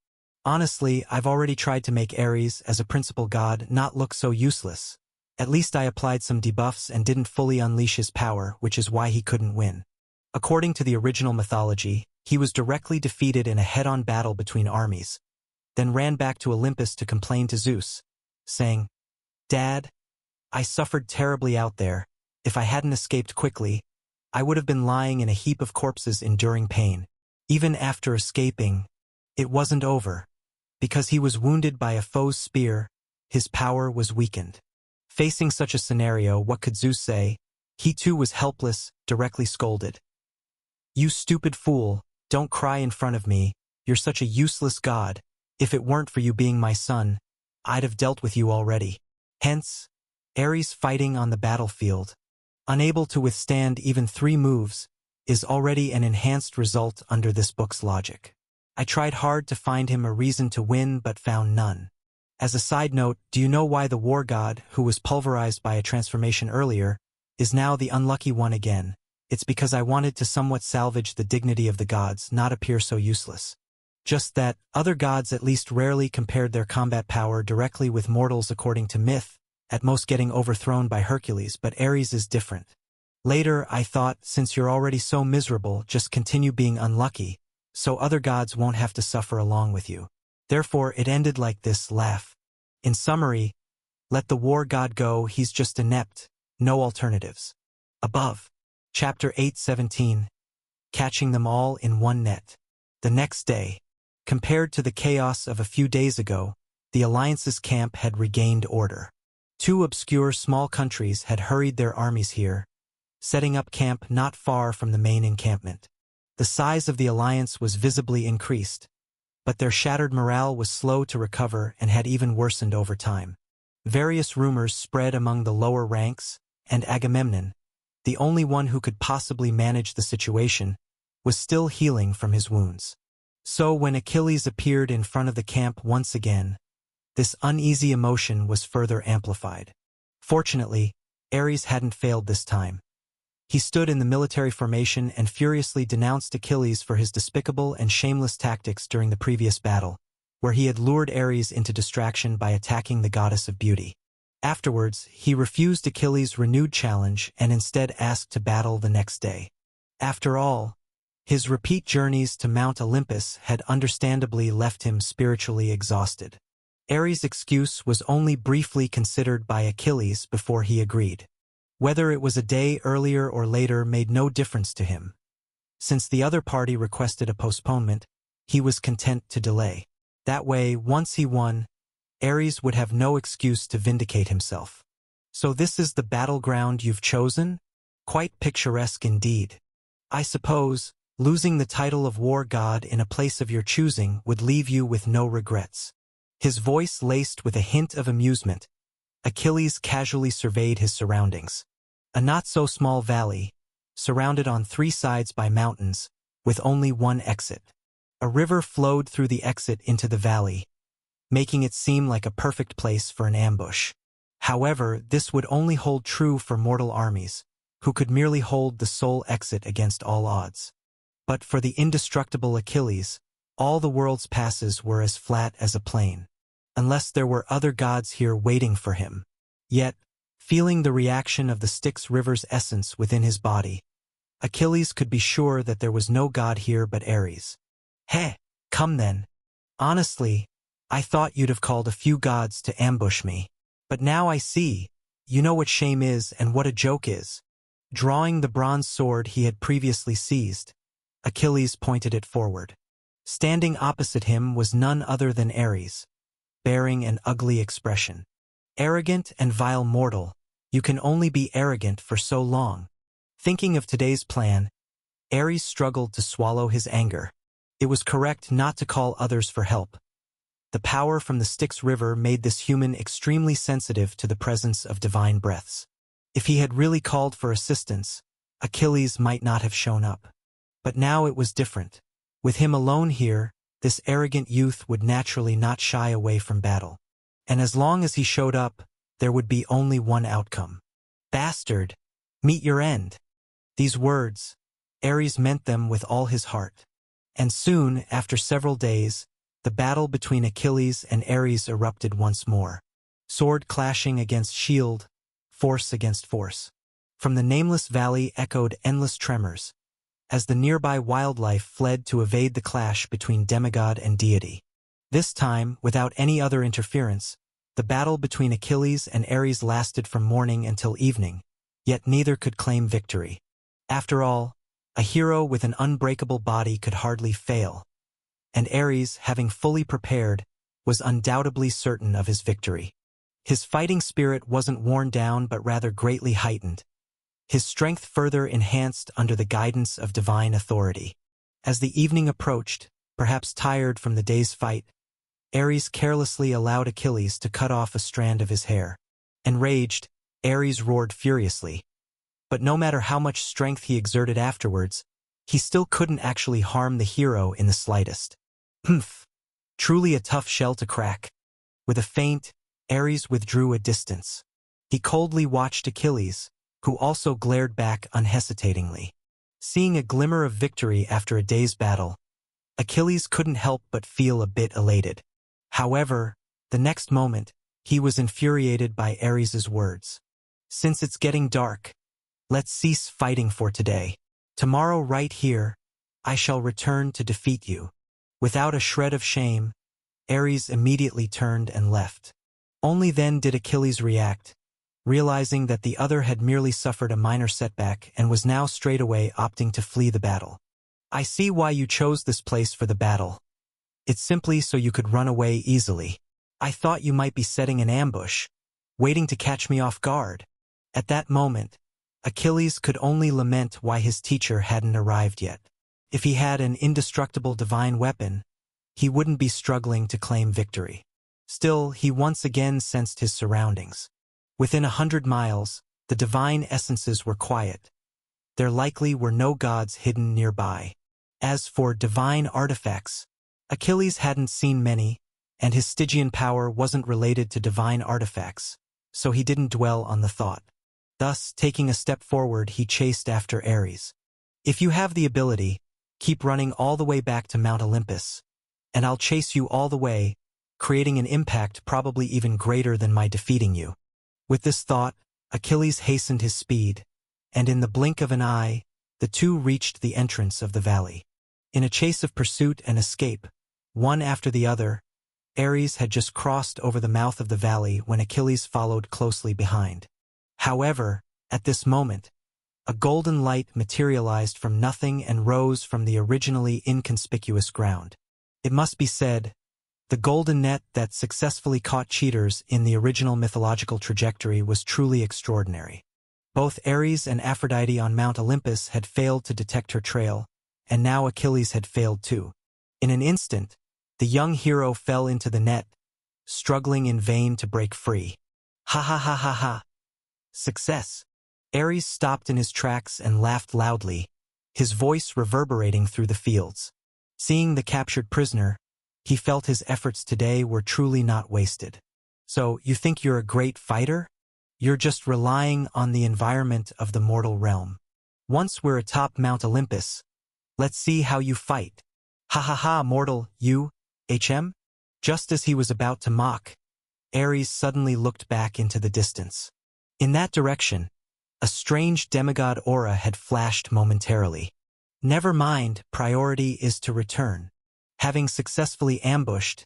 Honestly, I've already tried to make Ares, as a principal god, not look so useless. At least I applied some debuffs and didn't fully unleash his power, which is why he couldn't win. According to the original mythology, he was directly defeated in a head-on battle between armies, then ran back to Olympus to complain to Zeus, saying, "Dad, I suffered terribly out there. If I hadn't escaped quickly, I would have been lying in a heap of corpses enduring pain. Even after escaping, it wasn't over. Because he was wounded by a foe's spear, his power was weakened." Facing such a scenario, what could Zeus say? He too was helpless, directly scolded. "You stupid fool, don't cry in front of me, you're such a useless god. If it weren't for you being my son, I'd have dealt with you already." Hence, Ares fighting on the battlefield, unable to withstand even 3 moves, is already an enhanced result under this book's logic. I tried hard to find him a reason to win but found none. As a side note, do you know why the war god, who was pulverized by a transformation earlier, is now the unlucky one again? It's because I wanted to somewhat salvage the dignity of the gods, not appear so useless. Just that, other gods at least rarely compared their combat power directly with mortals according to myth, at most getting overthrown by Hercules, but Ares is different. Later, I thought, since you're already so miserable, just continue being unlucky, so other gods won't have to suffer along with you. Therefore, it ended like this, laugh. In summary, let the war god go, he's just inept, no alternatives. Above. Chapter 8:17. Catching them all in one net. The next day, compared to the chaos of a few days ago, the Alliance's camp had regained order. Two obscure small countries had hurried their armies here, setting up camp not far from the main encampment. The size of the Alliance was visibly increased, but their shattered morale was slow to recover and had even worsened over time. Various rumors spread among the lower ranks, and Agamemnon, the only one who could possibly manage the situation, was still healing from his wounds. So when Achilles appeared in front of the camp once again, this uneasy emotion was further amplified. Fortunately, Ares hadn't failed this time. He stood in the military formation and furiously denounced Achilles for his despicable and shameless tactics during the previous battle, where he had lured Ares into distraction by attacking the goddess of beauty. Afterwards, he refused Achilles' renewed challenge and instead asked to battle the next day. After all, his repeat journeys to Mount Olympus had understandably left him spiritually exhausted. Ares' excuse was only briefly considered by Achilles before he agreed. Whether it was a day earlier or later made no difference to him. Since the other party requested a postponement, he was content to delay. That way, once he won, Ares would have no excuse to vindicate himself. So this is the battleground you've chosen? Quite picturesque indeed. I suppose, losing the title of war god in a place of your choosing would leave you with no regrets. His voice laced with a hint of amusement, Achilles casually surveyed his surroundings. A not-so-small valley, surrounded on three sides by mountains, with only one exit. A river flowed through the exit into the valley, making it seem like a perfect place for an ambush. However, this would only hold true for mortal armies, who could merely hold the sole exit against all odds. But for the indestructible Achilles, all the world's passes were as flat as a plain. Unless there were other gods here waiting for him. Yet, feeling the reaction of the Styx River's essence within his body, Achilles could be sure that there was no god here but Ares. Heh, come then. Honestly, I thought you'd have called a few gods to ambush me. But now I see, you know what shame is and what a joke is. Drawing the bronze sword he had previously seized, Achilles pointed it forward. Standing opposite him was none other than Ares, bearing an ugly expression. Arrogant and vile mortal, you can only be arrogant for so long. Thinking of today's plan, Ares struggled to swallow his anger. It was correct not to call others for help. The power from the Styx River made this human extremely sensitive to the presence of divine breaths. If he had really called for assistance, Achilles might not have shown up. But now it was different. With him alone here, this arrogant youth would naturally not shy away from battle. And as long as he showed up, there would be only one outcome. Bastard! Meet your end! These words, Ares meant them with all his heart. And soon, after several days, the battle between Achilles and Ares erupted once more. Sword clashing against shield, force against force. From the nameless valley echoed endless tremors, as the nearby wildlife fled to evade the clash between demigod and deity. This time, without any other interference, the battle between Achilles and Ares lasted from morning until evening, yet neither could claim victory. After all, a hero with an unbreakable body could hardly fail, and Ares, having fully prepared, was undoubtedly certain of his victory. His fighting spirit wasn't worn down but rather greatly heightened, his strength further enhanced under the guidance of divine authority. As the evening approached, perhaps tired from the day's fight, Ares carelessly allowed Achilles to cut off a strand of his hair. Enraged, Ares roared furiously. But no matter how much strength he exerted afterwards, he still couldn't actually harm the hero in the slightest. Humph! Truly a tough shell to crack. With a feint, Ares withdrew a distance. He coldly watched Achilles, who also glared back unhesitatingly. Seeing a glimmer of victory after a day's battle, Achilles couldn't help but feel a bit elated. However, the next moment, he was infuriated by Ares's words. Since it's getting dark, let's cease fighting for today. Tomorrow right here, I shall return to defeat you. Without a shred of shame, Ares immediately turned and left. Only then did Achilles react, realizing that the other had merely suffered a minor setback and was now straightaway opting to flee the battle. I see why you chose this place for the battle. It's simply so you could run away easily. I thought you might be setting an ambush, waiting to catch me off guard. At that moment, Achilles could only lament why his teacher hadn't arrived yet. If he had an indestructible divine weapon, he wouldn't be struggling to claim victory. Still, he once again sensed his surroundings. Within 100 miles, the divine essences were quiet. There likely were no gods hidden nearby. As for divine artifacts, Achilles hadn't seen many, and his Stygian power wasn't related to divine artifacts, so he didn't dwell on the thought. Thus, taking a step forward, he chased after Ares. If you have the ability, keep running all the way back to Mount Olympus, and I'll chase you all the way, creating an impact probably even greater than my defeating you. With this thought, Achilles hastened his speed, and in the blink of an eye, the two reached the entrance of the valley. In a chase of pursuit and escape, one after the other, Ares had just crossed over the mouth of the valley when Achilles followed closely behind. However, at this moment, a golden light materialized from nothing and rose from the originally inconspicuous ground. It must be said, the golden net that successfully caught cheaters in the original mythological trajectory was truly extraordinary. Both Ares and Aphrodite on Mount Olympus had failed to detect her trail, and now Achilles had failed too. In an instant, the young hero fell into the net, struggling in vain to break free. Ha ha ha ha ha! Success! Ares stopped in his tracks and laughed loudly, his voice reverberating through the fields. Seeing the captured prisoner, he felt his efforts today were truly not wasted. So, you think you're a great fighter? You're just relying on the environment of the mortal realm. Once we're atop Mount Olympus, let's see how you fight. Ha ha ha, mortal, you, HM? Just as he was about to mock, Ares suddenly looked back into the distance. In that direction, a strange demigod aura had flashed momentarily. Never mind, priority is to return. Having successfully ambushed,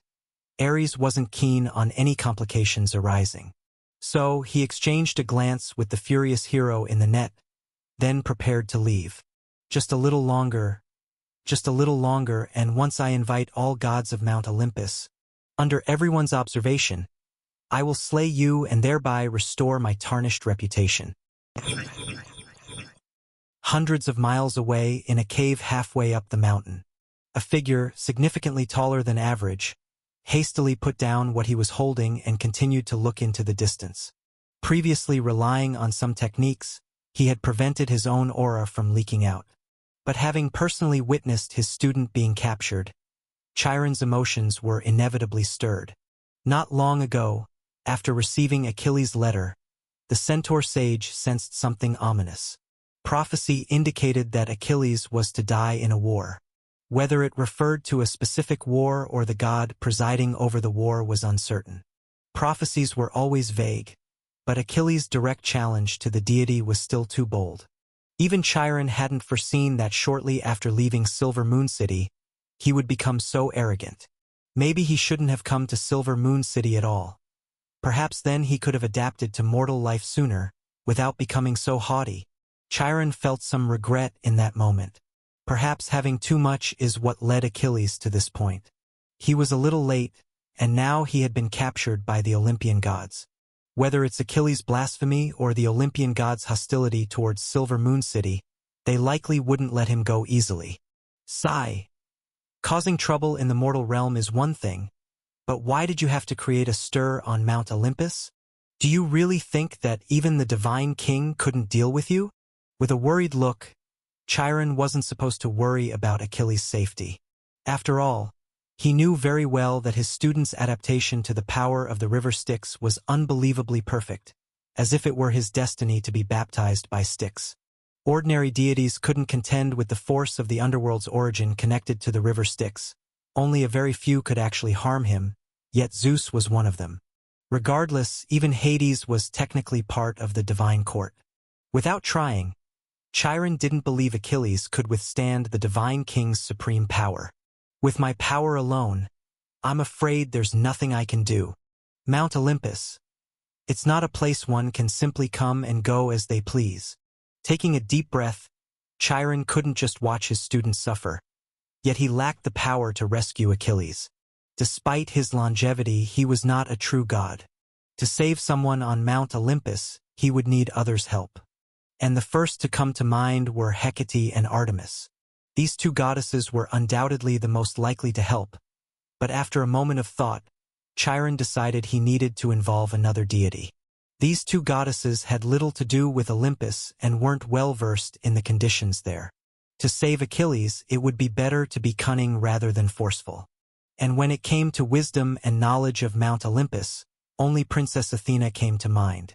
Ares wasn't keen on any complications arising. So he exchanged a glance with the furious hero in the net, then prepared to leave. Just a little longer, and once I invite all gods of Mount Olympus, under everyone's observation, I will slay you and thereby restore my tarnished reputation. Hundreds of miles away, in a cave halfway up the mountain, a figure, significantly taller than average, hastily put down what he was holding and continued to look into the distance. Previously relying on some techniques, he had prevented his own aura from leaking out. But having personally witnessed his student being captured, Chiron's emotions were inevitably stirred. Not long ago, after receiving Achilles' letter, the centaur sage sensed something ominous. Prophecy indicated that Achilles was to die in a war. Whether it referred to a specific war or the god presiding over the war was uncertain. Prophecies were always vague, but Achilles' direct challenge to the deity was still too bold. Even Chiron hadn't foreseen that shortly after leaving Silver Moon City, he would become so arrogant. Maybe he shouldn't have come to Silver Moon City at all. Perhaps then he could have adapted to mortal life sooner, without becoming so haughty. Chiron felt some regret in that moment. Perhaps having too much is what led Achilles to this point. He was a little late, and now he had been captured by the Olympian gods. Whether it's Achilles' blasphemy or the Olympian gods' hostility towards Silver Moon City, they likely wouldn't let him go easily. Sigh. Causing trouble in the mortal realm is one thing, but why did you have to create a stir on Mount Olympus? Do you really think that even the divine king couldn't deal with you? With a worried look, Chiron wasn't supposed to worry about Achilles' safety. After all, he knew very well that his student's adaptation to the power of the river Styx was unbelievably perfect, as if it were his destiny to be baptized by Styx. Ordinary deities couldn't contend with the force of the underworld's origin connected to the river Styx. Only a very few could actually harm him, yet Zeus was one of them. Regardless, even Hades was technically part of the divine court. Without trying, Chiron didn't believe Achilles could withstand the divine king's supreme power. With my power alone, I'm afraid there's nothing I can do. Mount Olympus. It's not a place one can simply come and go as they please. Taking a deep breath, Chiron couldn't just watch his students suffer. Yet he lacked the power to rescue Achilles. Despite his longevity, he was not a true god. To save someone on Mount Olympus, he would need others' help. And the first to come to mind were Hecate and Artemis. These two goddesses were undoubtedly the most likely to help, but after a moment of thought, Chiron decided he needed to involve another deity. These two goddesses had little to do with Olympus and weren't well versed in the conditions there. To save Achilles, it would be better to be cunning rather than forceful. And when it came to wisdom and knowledge of Mount Olympus, only Princess Athena came to mind.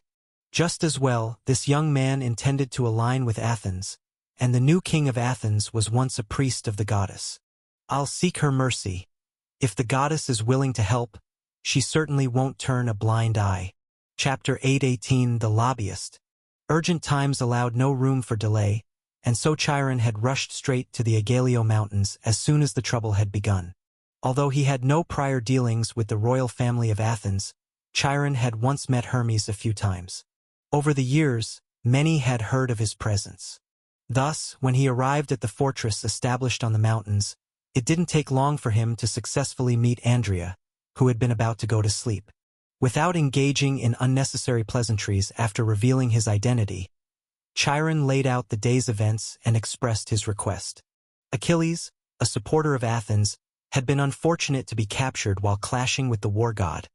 Just as well, this young man intended to align with Athens, and the new king of Athens was once a priest of the goddess. I'll seek her mercy. If the goddess is willing to help, she certainly won't turn a blind eye. Chapter 8:18 The Lobbyist. Urgent times allowed no room for delay, and so Chiron had rushed straight to the Aigaleo Mountains as soon as the trouble had begun. Although he had no prior dealings with the royal family of Athens, Chiron had once met Hermes a few times. Over the years, many had heard of his presence. Thus, when he arrived at the fortress established on the mountains, it didn't take long for him to successfully meet Andrea, who had been about to go to sleep. Without engaging in unnecessary pleasantries after revealing his identity, Chiron laid out the day's events and expressed his request. Achilles, a supporter of Athens, had been unfortunate to be captured while clashing with the war god,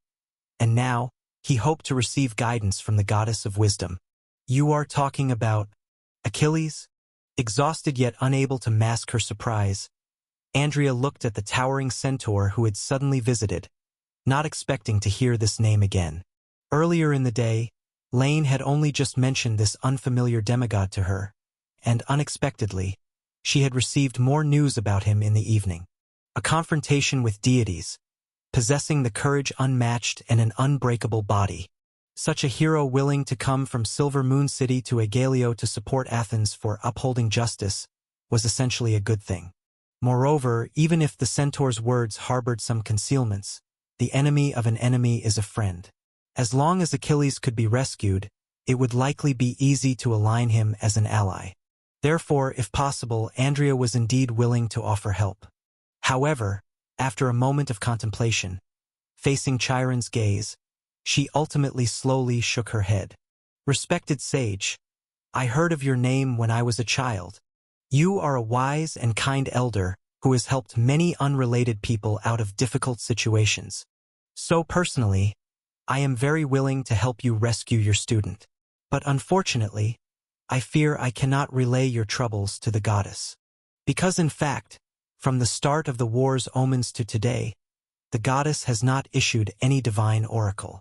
and now he hoped to receive guidance from the goddess of wisdom. You are talking about Achilles? Exhausted yet unable to mask her surprise, Andrea looked at the towering centaur who had suddenly visited, not expecting to hear this name again. Earlier in the day, Lane had only just mentioned this unfamiliar demigod to her, and unexpectedly, she had received more news about him in the evening. A confrontation with deities, possessing the courage unmatched and an unbreakable body. Such a hero willing to come from Silver Moon City to Aigaleo to support Athens for upholding justice was essentially a good thing. Moreover, even if the centaur's words harbored some concealments, the enemy of an enemy is a friend. As long as Achilles could be rescued, it would likely be easy to align him as an ally. Therefore, if possible, Andrea was indeed willing to offer help. However, after a moment of contemplation, facing Chiron's gaze, she ultimately slowly shook her head. Respected sage, I heard of your name when I was a child. You are a wise and kind elder who has helped many unrelated people out of difficult situations. So personally, I am very willing to help you rescue your student. But unfortunately, I fear I cannot relay your troubles to the goddess. Because in fact, from the start of the war's omens to today, the goddess has not issued any divine oracle.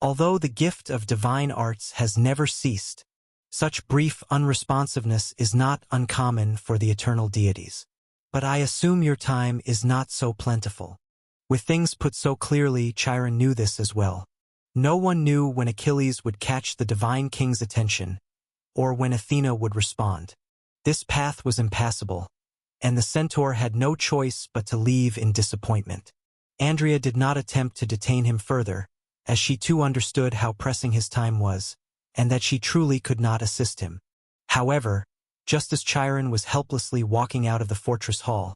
Although the gift of divine arts has never ceased, such brief unresponsiveness is not uncommon for the eternal deities. But I assume your time is not so plentiful. With things put so clearly, Chiron knew this as well. No one knew when Achilles would catch the divine king's attention, or when Athena would respond. This path was impassable, and the centaur had no choice but to leave in disappointment. Andrea did not attempt to detain him further, as she too understood how pressing his time was, and that she truly could not assist him. However, just as Chiron was helplessly walking out of the fortress hall,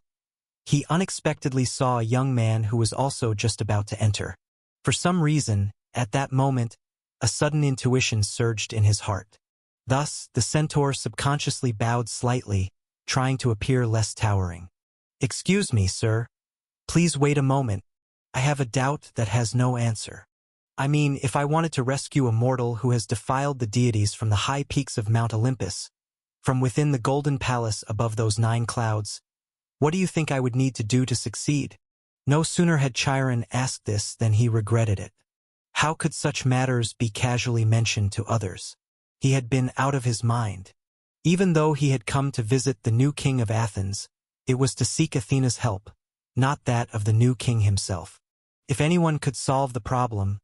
he unexpectedly saw a young man who was also just about to enter. For some reason, at that moment, a sudden intuition surged in his heart. Thus, the centaur subconsciously bowed slightly, trying to appear less towering. Excuse me, sir. Please wait a moment. I have a doubt that has no answer. I mean, if I wanted to rescue a mortal who has defiled the deities from the high peaks of Mount Olympus, from within the golden palace above those 9 clouds, what do you think I would need to do to succeed? No sooner had Chiron asked this than he regretted it. How could such matters be casually mentioned to others? He had been out of his mind. Even though he had come to visit the new king of Athens, it was to seek Athena's help, not that of the new king himself. If anyone could solve the problem,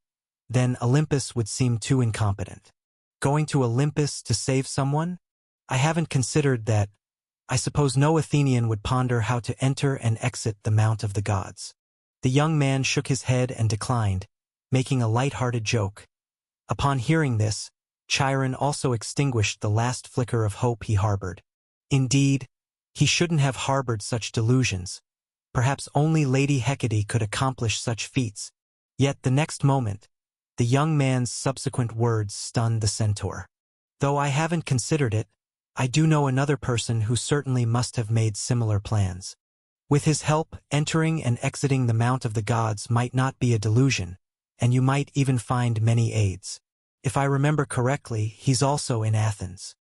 then Olympus would seem too incompetent. Going to Olympus to save someone? I haven't considered that. I suppose no Athenian would ponder how to enter and exit the Mount of the Gods. The young man shook his head and declined, making a light-hearted joke. Upon hearing this, Chiron also extinguished the last flicker of hope he harbored. Indeed, he shouldn't have harbored such delusions. Perhaps only Lady Hecate could accomplish such feats. Yet the next moment, the young man's subsequent words stunned the centaur. Though I haven't considered it, I do know another person who certainly must have made similar plans. With his help, entering and exiting the Mount of the Gods might not be a delusion, and you might even find many aids. If I remember correctly, he's also in Athens.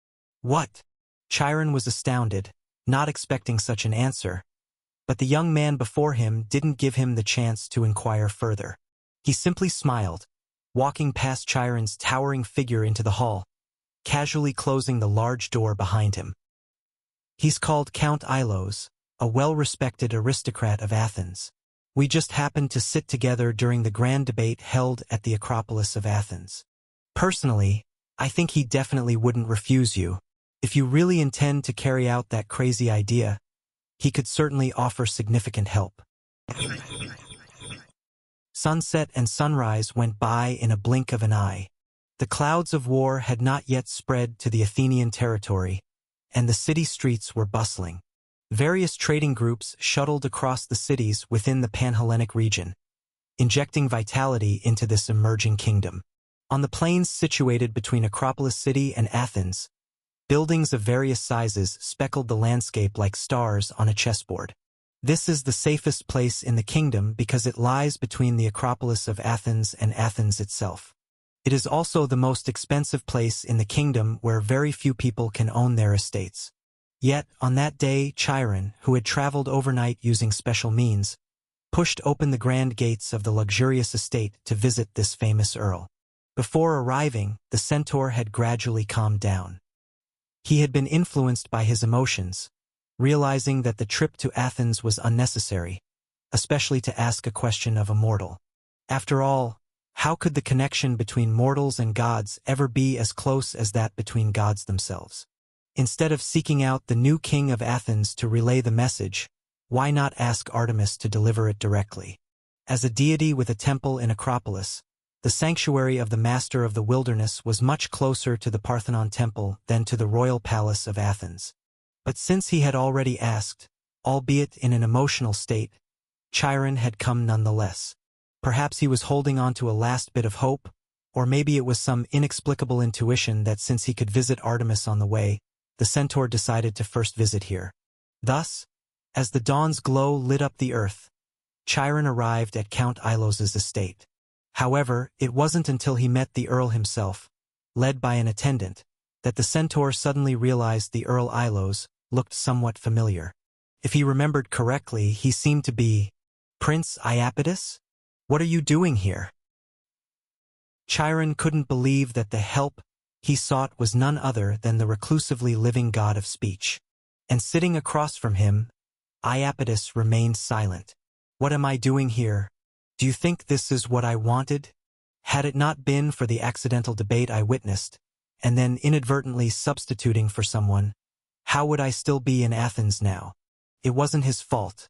What? Chiron was astounded, not expecting such an answer. But the young man before him didn't give him the chance to inquire further. He simply smiled, walking past Chiron's towering figure into the hall, casually closing the large door behind him. He's called Count Ilos, a well-respected aristocrat of Athens. We just happened to sit together during the grand debate held at the Acropolis of Athens. Personally, I think he definitely wouldn't refuse you. If you really intend to carry out that crazy idea, he could certainly offer significant help. Sunset and sunrise went by in a blink of an eye. The clouds of war had not yet spread to the Athenian territory, and the city streets were bustling. Various trading groups shuttled across the cities within the Panhellenic region, injecting vitality into this emerging kingdom. On the plains situated between Acropolis City and Athens, buildings of various sizes speckled the landscape like stars on a chessboard. This is the safest place in the kingdom because it lies between the Acropolis of Athens and Athens itself. It is also the most expensive place in the kingdom where very few people can own their estates. Yet, on that day, Chiron, who had traveled overnight using special means, pushed open the grand gates of the luxurious estate to visit this famous earl. Before arriving, the centaur had gradually calmed down. He had been influenced by his emotions, realizing that the trip to Athens was unnecessary, especially to ask a question of a mortal. After all, how could the connection between mortals and gods ever be as close as that between gods themselves? Instead of seeking out the new king of Athens to relay the message, why not ask Artemis to deliver it directly? As a deity with a temple in Acropolis, the sanctuary of the Master of the Wilderness was much closer to the Parthenon temple than to the royal palace of Athens. But since he had already asked, albeit in an emotional state, Chiron had come nonetheless. Perhaps he was holding on to a last bit of hope, or maybe it was some inexplicable intuition that since he could visit Artemis on the way, the centaur decided to first visit here. Thus, as the dawn's glow lit up the earth, Chiron arrived at Count Ilos's estate. However, it wasn't until he met the Earl himself, led by an attendant, that the centaur suddenly realized the Earl Ilos looked somewhat familiar. If he remembered correctly, he seemed to be Prince Iapetus? What are you doing here? Chiron couldn't believe that the help he sought was none other than the reclusively living god of speech. And sitting across from him, Iapetus remained silent. What am I doing here? Do you think this is what I wanted? Had it not been for the accidental debate I witnessed, and then inadvertently substituting for someone, how would I still be in Athens now? It wasn't his fault.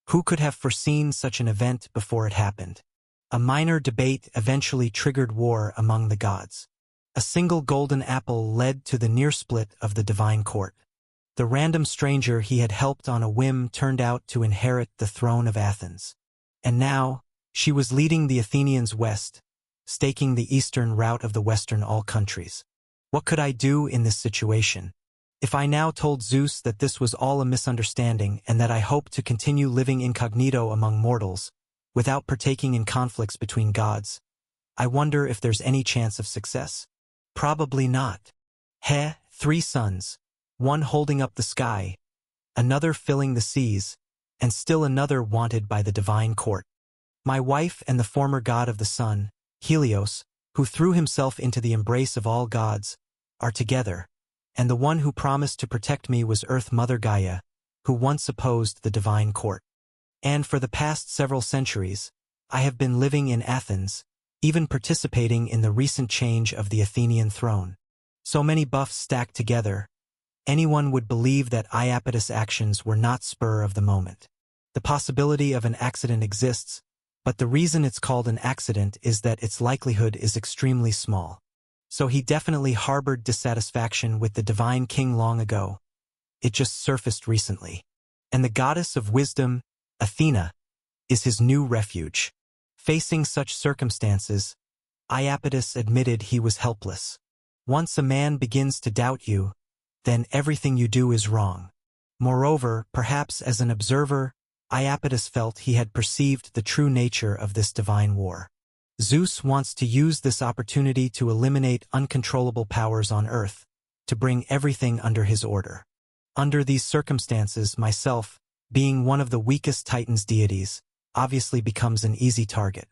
Who could have foreseen such an event before it happened? A minor debate eventually triggered war among the gods. A single golden apple led to the near split of the divine court. The random stranger he had helped on a whim turned out to inherit the throne of Athens. And now, she was leading the Athenians west, staking the eastern route of the western all countries. What could I do in this situation? If I now told Zeus that this was all a misunderstanding and that I hoped to continue living incognito among mortals, without partaking in conflicts between gods, I wonder if there's any chance of success. Probably not. 3 suns, one holding up the sky, another filling the seas, and still another wanted by the divine court. My wife and the former god of the sun, Helios, who threw himself into the embrace of all gods, are together, and the one who promised to protect me was Earth Mother Gaia, who once opposed the divine court. And for the past several centuries, I have been living in Athens, even participating in the recent change of the Athenian throne. So many buffs stacked together, anyone would believe that Iapetus' actions were not spur of the moment. The possibility of an accident exists, but the reason it's called an accident is that its likelihood is extremely small. So he definitely harbored dissatisfaction with the divine king long ago. It just surfaced recently. And the goddess of wisdom, Athena, is his new refuge. Facing such circumstances, Iapetus admitted he was helpless. Once a man begins to doubt you, then everything you do is wrong. Moreover, perhaps as an observer, Iapetus felt he had perceived the true nature of this divine war. Zeus wants to use this opportunity to eliminate uncontrollable powers on earth, to bring everything under his order. Under these circumstances, myself, being one of the weakest Titan's deities, obviously becomes an easy target.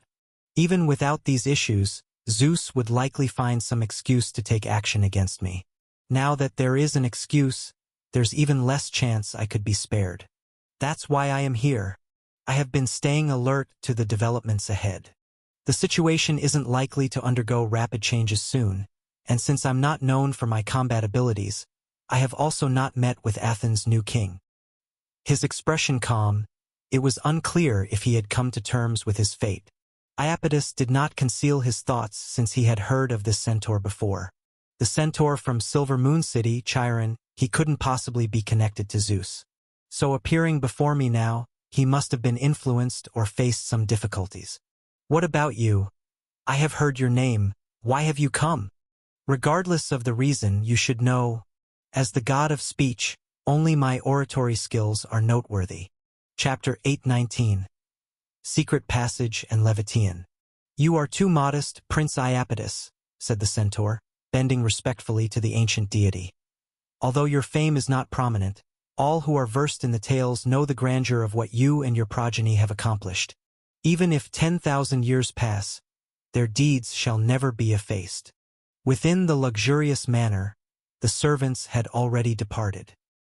Even without these issues, Zeus would likely find some excuse to take action against me. Now that there is an excuse, there's even less chance I could be spared. That's why I am here. I have been staying alert to the developments ahead. The situation isn't likely to undergo rapid changes soon, and since I'm not known for my combat abilities, I have also not met with Athens' new king. His expression calm, it was unclear if he had come to terms with his fate. Iapetus did not conceal his thoughts since he had heard of this centaur before. The centaur from Silver Moon City, Chiron, he couldn't possibly be connected to Zeus. So appearing before me now, he must have been influenced or faced some difficulties. What about you? I have heard your name. Why have you come? Regardless of the reason, you should know, as the god of speech, only my oratory skills are noteworthy. Chapter 8:19. Secret Passage and Levitian. You are too modest, Prince Iapetus, said the centaur, bending respectfully to the ancient deity. Although your fame is not prominent, all who are versed in the tales know the grandeur of what you and your progeny have accomplished. Even if 10,000 years pass, their deeds shall never be effaced. Within the luxurious manor, the servants had already departed.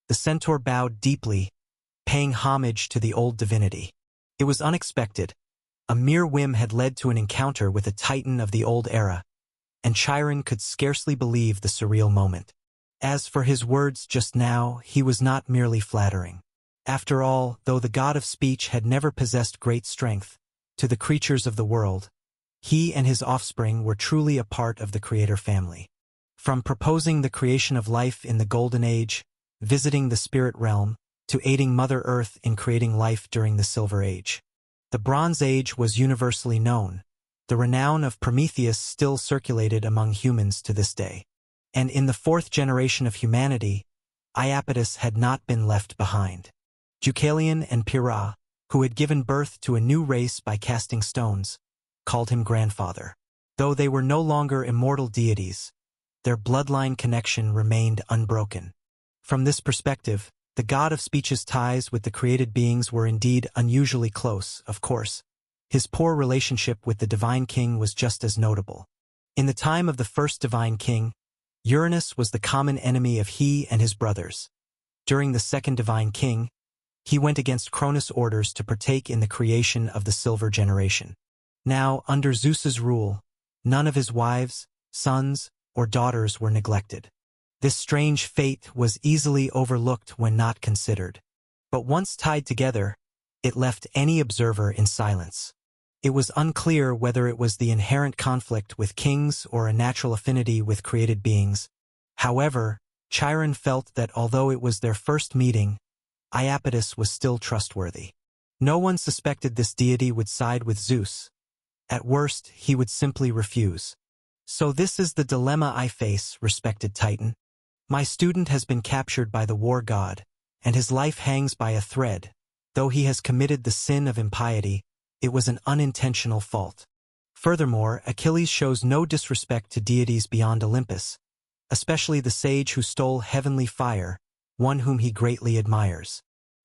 The centaur bowed deeply, paying homage to the old divinity. It was unexpected. A mere whim had led to an encounter with a titan of the old era, and Chiron could scarcely believe the surreal moment. As for his words just now, he was not merely flattering. After all, though the god of speech had never possessed great strength, to the creatures of the world, he and his offspring were truly a part of the Creator family. From proposing the creation of life in the Golden Age, visiting the spirit realm, to aiding Mother Earth in creating life during the Silver Age. The Bronze Age was universally known. The renown of Prometheus still circulated among humans to this day. And in the fourth generation of humanity, Iapetus had not been left behind. Deucalion and Pyrrha, who had given birth to a new race by casting stones, called him grandfather. Though they were no longer immortal deities, their bloodline connection remained unbroken. From this perspective, the god of speech's ties with the created beings were indeed unusually close, of course. His poor relationship with the divine king was just as notable. In the time of the first divine king, Uranus was the common enemy of he and his brothers. During the second divine king, he went against Cronus' orders to partake in the creation of the Silver Generation. Now, under Zeus's rule, none of his wives, sons, or daughters were neglected. This strange fate was easily overlooked when not considered. But once tied together, it left any observer in silence. It was unclear whether it was the inherent conflict with kings or a natural affinity with created beings. However, Chiron felt that although it was their first meeting, Iapetus was still trustworthy. No one suspected this deity would side with Zeus. At worst, he would simply refuse. So this is the dilemma I face, respected Titan. My student has been captured by the war god, and his life hangs by a thread. Though he has committed the sin of impiety, it was an unintentional fault. Furthermore, Achilles shows no disrespect to deities beyond Olympus, especially the sage who stole heavenly fire, one whom he greatly admires.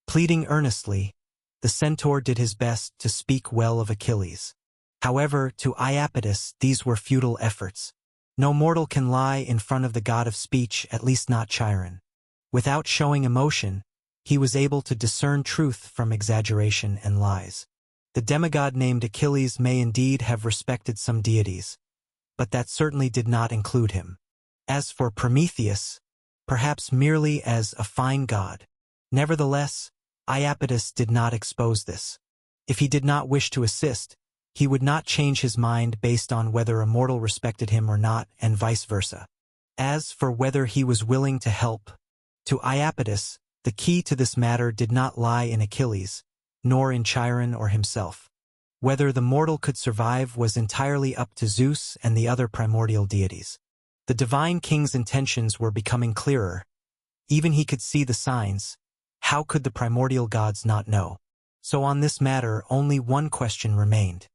Pleading earnestly, the centaur did his best to speak well of Achilles. However, to Iapetus these were futile efforts. No mortal can lie in front of the god of speech, at least not Chiron. Without showing emotion, he was able to discern truth from exaggeration and lies. The demigod named Achilles may indeed have respected some deities, but that certainly did not include him. As for Prometheus, perhaps merely as a fine god. Nevertheless, Iapetus did not expose this. If he did not wish to assist, He would not change his mind based on whether a mortal respected him or not, and vice versa. As for whether he was willing to help, to Iapetus, the key to this matter did not lie in Achilles, nor in Chiron or himself. Whether the mortal could survive was entirely up to Zeus and the other primordial deities. The divine king's intentions were becoming clearer. Even he could see the signs. How could the primordial gods not know? So on this matter, only one question remained.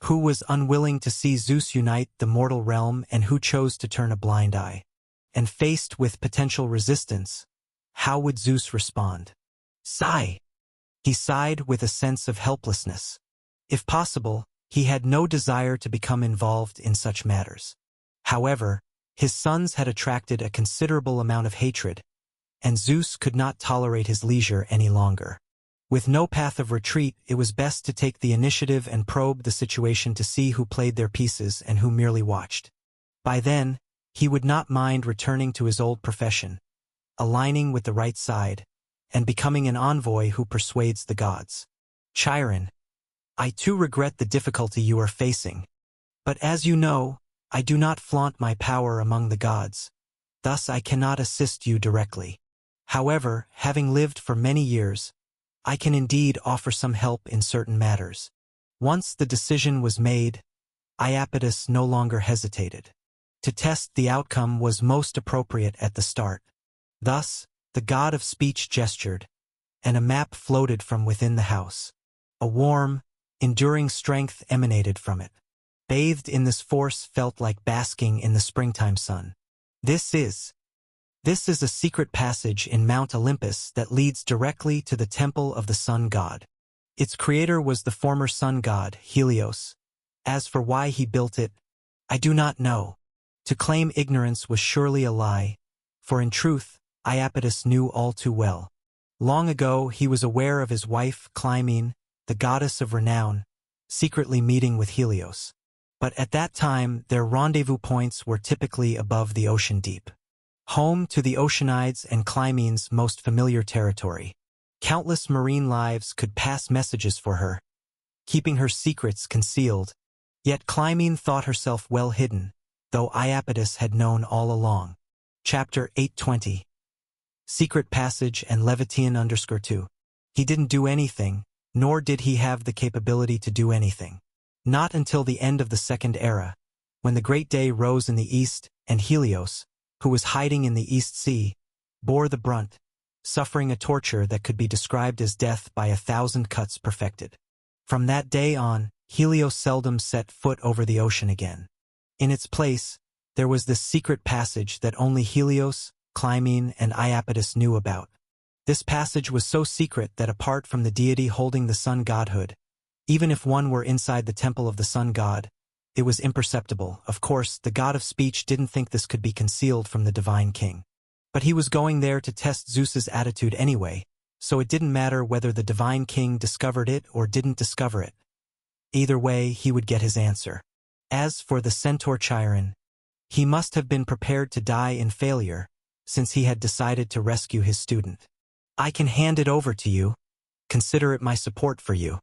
Who was unwilling to see Zeus unite the mortal realm, and who chose to turn a blind eye? And faced with potential resistance, how would Zeus respond? Sigh. He sighed with a sense of helplessness. If possible, he had no desire to become involved in such matters. However, his sons had attracted a considerable amount of hatred, and Zeus could not tolerate his leisure any longer. With no path of retreat, it was best to take the initiative and probe the situation to see who played their pieces and who merely watched. By then, he would not mind returning to his old profession, aligning with the right side, and becoming an envoy who persuades the gods. Chiron, I too regret the difficulty you are facing. But as you know, I do not flaunt my power among the gods. Thus I cannot assist you directly. However, having lived for many years, I can indeed offer some help in certain matters. Once the decision was made, Iapetus no longer hesitated. To test the outcome was most appropriate at the start. Thus, the god of speech gestured, and a map floated from within the house. A warm, enduring strength emanated from it. Bathed in this force felt like basking in the springtime sun. This is a secret passage in Mount Olympus that leads directly to the temple of the sun god. Its creator was the former sun god, Helios. As for why he built it, I do not know. To claim ignorance was surely a lie, for in truth, Iapetus knew all too well. Long ago he was aware of his wife, Clymene, the goddess of renown, secretly meeting with Helios. But at that time their rendezvous points were typically above the ocean deep. Home to the Oceanides and Clymene's most familiar territory. Countless marine lives could pass messages for her, keeping her secrets concealed. Yet Clymene thought herself well hidden, though Iapetus had known all along. Chapter 820. Secret Passage and Levitian_2. He didn't do anything, nor did he have the capability to do anything. Not until the end of the Second Era, when the great day rose in the east, and Helios, who was hiding in the East Sea, bore the brunt, suffering a torture that could be described as death by 1,000 cuts perfected. From that day on, Helios seldom set foot over the ocean again. In its place, there was this secret passage that only Helios, Clymene, and Iapetus knew about. This passage was so secret that apart from the deity holding the sun godhood, even if one were inside the temple of the sun god, it was imperceptible. Of course, the god of speech didn't think this could be concealed from the divine king. But he was going there to test Zeus's attitude anyway, so it didn't matter whether the divine king discovered it or didn't discover it. Either way, he would get his answer. As for the centaur Chiron, he must have been prepared to die in failure, since he had decided to rescue his student. I can hand it over to you. Consider it my support for you.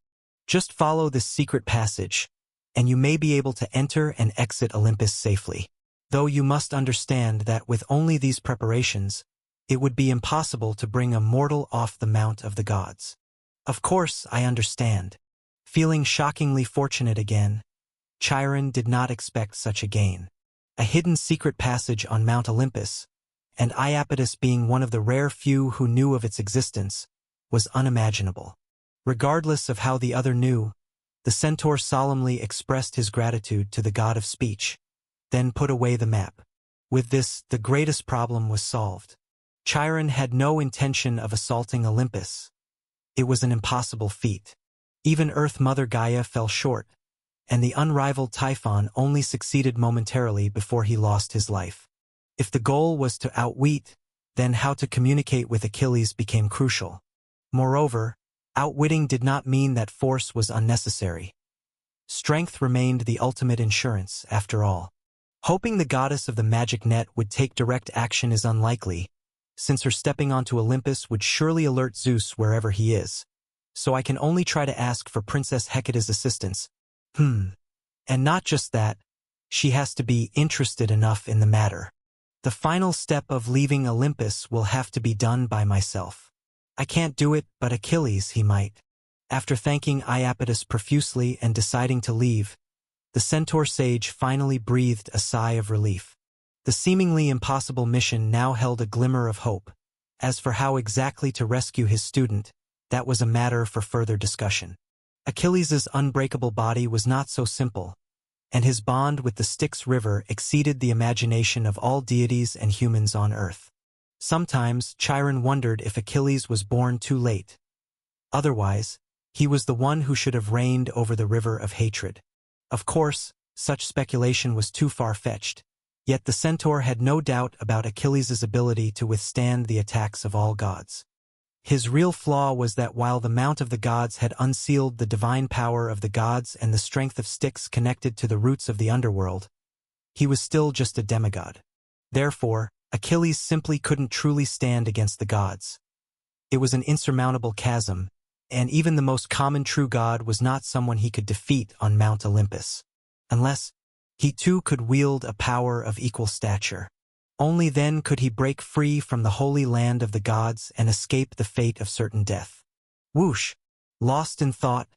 Just follow this secret passage, and you may be able to enter and exit Olympus safely. Though you must understand that with only these preparations, it would be impossible to bring a mortal off the Mount of the Gods. Of course, I understand. Feeling shockingly fortunate again, Chiron did not expect such a gain. A hidden secret passage on Mount Olympus, and Iapetus being one of the rare few who knew of its existence, was unimaginable. Regardless of how the other knew, the centaur solemnly expressed his gratitude to the god of speech, then put away the map. With this, the greatest problem was solved. Chiron had no intention of assaulting Olympus. It was an impossible feat. Even Earth Mother Gaia fell short, and the unrivaled Typhon only succeeded momentarily before he lost his life. If the goal was to outwit, then how to communicate with Achilles became crucial. Moreover, outwitting did not mean that force was unnecessary. Strength remained the ultimate insurance, after all. Hoping the goddess of the magic net would take direct action is unlikely, since her stepping onto Olympus would surely alert Zeus wherever he is. So I can only try to ask for Princess Hecate's assistance, And not just that, she has to be interested enough in the matter. The final step of leaving Olympus will have to be done by myself. I can't do it, but Achilles, he might. After thanking Iapetus profusely and deciding to leave, the centaur sage finally breathed a sigh of relief. The seemingly impossible mission now held a glimmer of hope. As for how exactly to rescue his student, that was a matter for further discussion. Achilles' unbreakable body was not so simple, and his bond with the Styx River exceeded the imagination of all deities and humans on earth. Sometimes Chiron wondered if Achilles was born too late. Otherwise, he was the one who should have reigned over the river of hatred. Of course, such speculation was too far-fetched, yet the centaur had no doubt about Achilles' ability to withstand the attacks of all gods. His real flaw was that while the Mount of the Gods had unsealed the divine power of the gods and the strength of Styx connected to the roots of the underworld, he was still just a demigod. Therefore, Achilles simply couldn't truly stand against the gods. It was an insurmountable chasm, and even the most common true god was not someone he could defeat on Mount Olympus. Unless he too could wield a power of equal stature. Only then could he break free from the holy land of the gods and escape the fate of certain death. Whoosh! Lost in thought,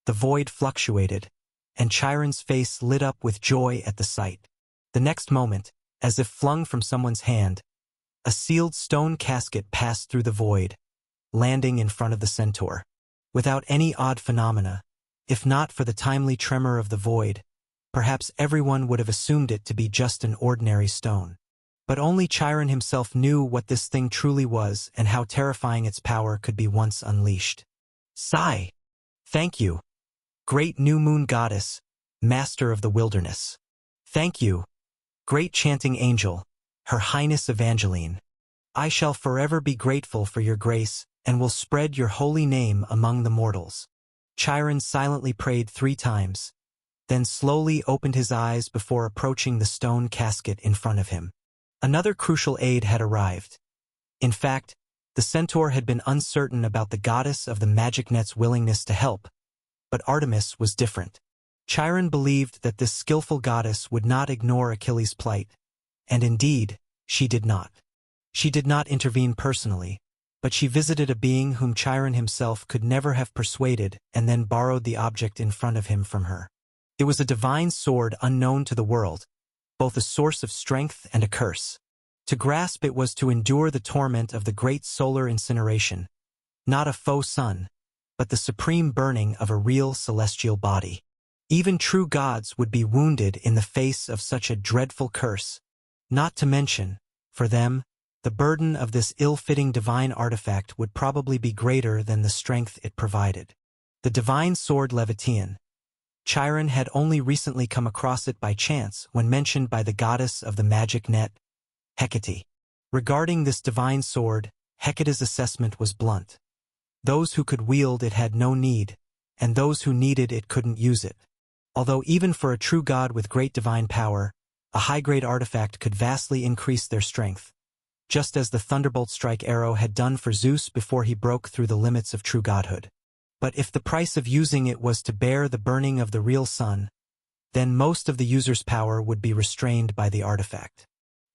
the void fluctuated, and Chiron's face lit up with joy at the sight. The next moment, as if flung from someone's hand, a sealed stone casket passed through the void, landing in front of the centaur. Without any odd phenomena, if not for the timely tremor of the void, perhaps everyone would have assumed it to be just an ordinary stone. But only Chiron himself knew what this thing truly was and how terrifying its power could be once unleashed. Sigh! Thank you, great new moon goddess, master of the wilderness. Thank you, great chanting angel, Her Highness Evangeline. I shall forever be grateful for your grace and will spread your holy name among the mortals. Chiron silently prayed 3 times, then slowly opened his eyes before approaching the stone casket in front of him. Another crucial aid had arrived. In fact, the centaur had been uncertain about the goddess of the magic net's willingness to help, but Artemis was different. Chiron believed that this skillful goddess would not ignore Achilles' plight, and indeed, she did not. She did not intervene personally, but she visited a being whom Chiron himself could never have persuaded and then borrowed the object in front of him from her. It was a divine sword unknown to the world, both a source of strength and a curse. To grasp it was to endure the torment of the great solar incineration, not a faux sun, but the supreme burning of a real celestial body. Even true gods would be wounded in the face of such a dreadful curse, not to mention, for them, the burden of this ill-fitting divine artifact would probably be greater than the strength it provided. The divine sword Levitian. Chiron had only recently come across it by chance when mentioned by the goddess of the magic net, Hecate. Regarding this divine sword, Hecate's assessment was blunt. Those who could wield it had no need, and those who needed it couldn't use it. Although even for a true god with great divine power, a high-grade artifact could vastly increase their strength, just as the thunderbolt strike arrow had done for Zeus before he broke through the limits of true godhood. But if the price of using it was to bear the burning of the real sun, then most of the user's power would be restrained by the artifact.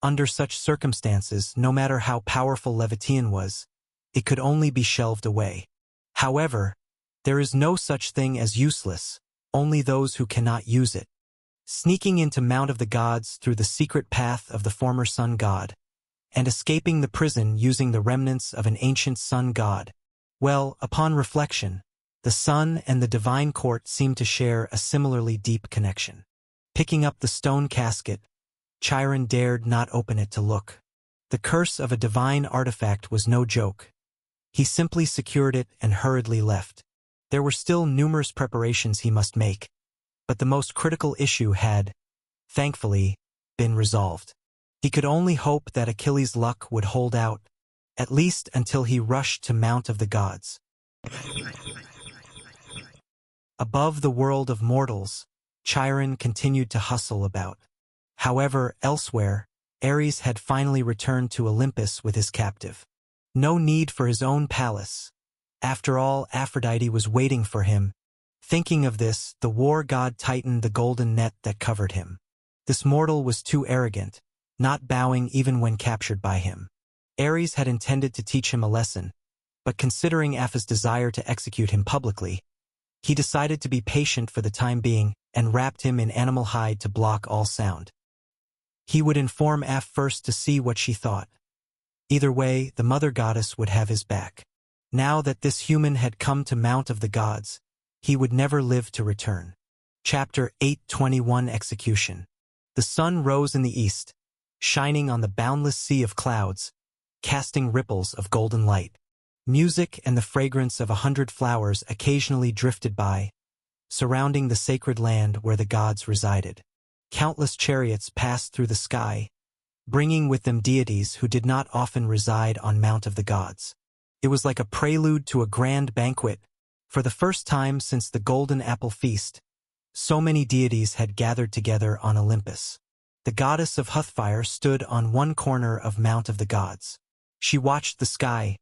Under such circumstances, no matter how powerful Levitian was, it could only be shelved away. However, there is no such thing as useless, only those who cannot use it. Sneaking into Mount of the Gods through the secret path of the former sun god, and escaping the prison using the remnants of an ancient sun god. Well, upon reflection, the sun and the divine court seemed to share a similarly deep connection. Picking up the stone casket, Chiron dared not open it to look. The curse of a divine artifact was no joke. He simply secured it and hurriedly left. There were still numerous preparations he must make, but the most critical issue had, thankfully, been resolved. He could only hope that Achilles' luck would hold out, at least until he rushed to Mount of the Gods. Above the world of mortals, Chiron continued to hustle about. However, elsewhere, Ares had finally returned to Olympus with his captive. No need for his own palace. After all, Aphrodite was waiting for him, Thinking of this, the war god tightened the golden net that covered him. This mortal was too arrogant, not bowing even when captured by him. Ares had intended to teach him a lesson, but considering Apha's desire to execute him publicly, he decided to be patient for the time being and wrapped him in animal hide to block all sound. He would inform Aph first to see what she thought. Either way, the mother goddess would have his back. Now that this human had come to Mount of the Gods, he would never live to return. Chapter 8:21 Execution. The sun rose in the east, shining on the boundless sea of clouds, casting ripples of golden light. Music and the fragrance of 100 flowers occasionally drifted by, surrounding the sacred land where the gods resided. Countless chariots passed through the sky, bringing with them deities who did not often reside on Mount of the Gods. It was like a prelude to a grand banquet. For the first time since the Golden Apple Feast, so many deities had gathered together on Olympus. The goddess of Hearthfire stood on one corner of Mount of the Gods. She watched the sky,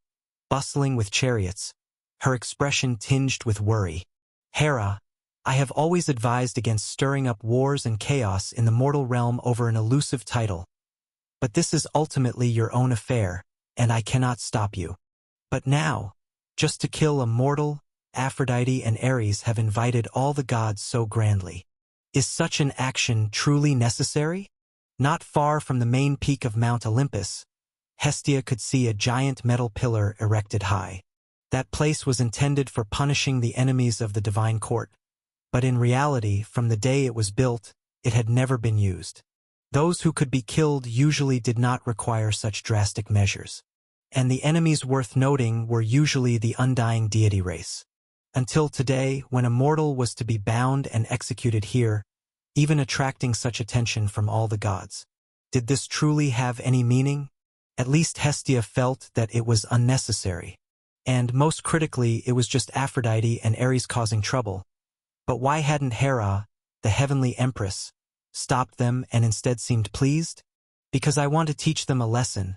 bustling with chariots, her expression tinged with worry. Hera, I have always advised against stirring up wars and chaos in the mortal realm over an elusive title. But this is ultimately your own affair, and I cannot stop you. But now, just to kill a mortal, Aphrodite and Ares have invited all the gods so grandly. Is such an action truly necessary? Not far from the main peak of Mount Olympus, Hestia could see a giant metal pillar erected high. That place was intended for punishing the enemies of the divine court, but in reality, from the day it was built, it had never been used. Those who could be killed usually did not require such drastic measures. And the enemies worth noting were usually the undying deity race. Until today, when a mortal was to be bound and executed here, even attracting such attention from all the gods. Did this truly have any meaning? At least Hestia felt that it was unnecessary. And most critically, it was just Aphrodite and Ares causing trouble. But why hadn't Hera, the heavenly empress, stopped them and instead seemed pleased? Because I want to teach them a lesson.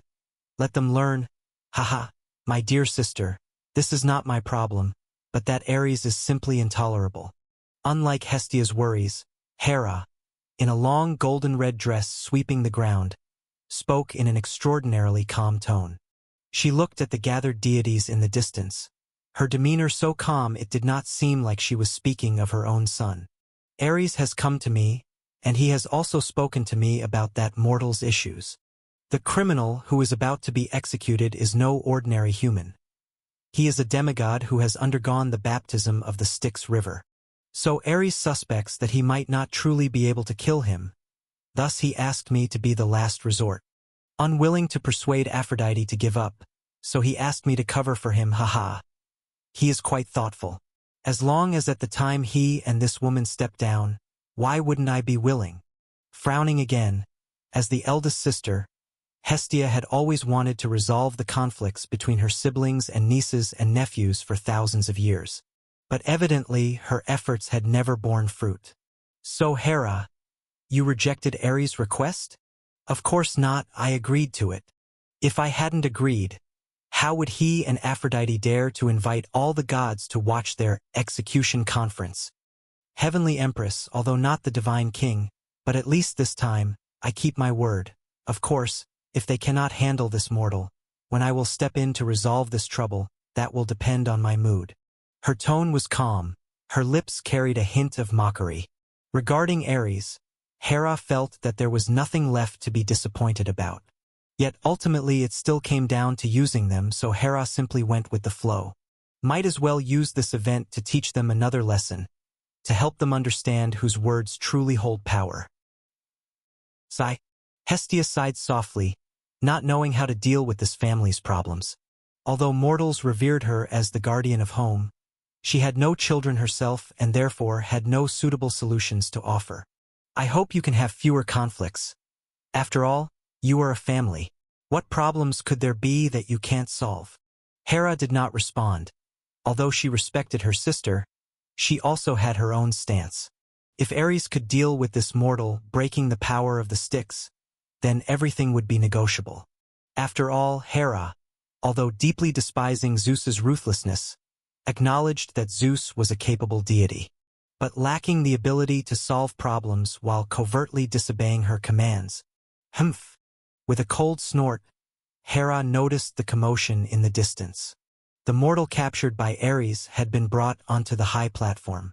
Let them learn. Haha, my dear sister, this is not my problem, but that Ares is simply intolerable. Unlike Hestia's worries, Hera, in a long golden-red dress sweeping the ground, spoke in an extraordinarily calm tone. She looked at the gathered deities in the distance, her demeanor so calm it did not seem like she was speaking of her own son. Ares has come to me, and he has also spoken to me about that mortal's issues. The criminal who is about to be executed is no ordinary human. He is a demigod who has undergone the baptism of the Styx River. So Ares suspects that he might not truly be able to kill him. Thus he asked me to be the last resort. Unwilling to persuade Aphrodite to give up, so he asked me to cover for him, haha. He is quite thoughtful. As long as at the time he and this woman step down, why wouldn't I be willing? Frowning again, as the eldest sister, Hestia had always wanted to resolve the conflicts between her siblings and nieces and nephews for thousands of years. But evidently, her efforts had never borne fruit. So Hera, you rejected Ares' request? Of course not, I agreed to it. If I hadn't agreed, how would he and Aphrodite dare to invite all the gods to watch their execution conference? Heavenly Empress, although not the divine king, but at least this time, I keep my word. Of course, if they cannot handle this mortal, when I will step in to resolve this trouble, that will depend on my mood. Her tone was calm, her lips carried a hint of mockery. Regarding Ares, Hera felt that there was nothing left to be disappointed about. Yet ultimately it still came down to using them, so Hera simply went with the flow. Might as well use this event to teach them another lesson, to help them understand whose words truly hold power. Sigh. Hestia sighed softly, not knowing how to deal with this family's problems. Although mortals revered her as the guardian of home, she had no children herself and therefore had no suitable solutions to offer. I hope you can have fewer conflicts. After all, you are a family. What problems could there be that you can't solve? Hera did not respond. Although she respected her sister, she also had her own stance. If Ares could deal with this mortal breaking the power of the Styx, then everything would be negotiable. After all, Hera, although deeply despising Zeus's ruthlessness, acknowledged that Zeus was a capable deity. but lacking the ability to solve problems while covertly disobeying her commands. Humph! With a cold snort, Hera noticed the commotion in the distance. The mortal captured by Ares had been brought onto the high platform.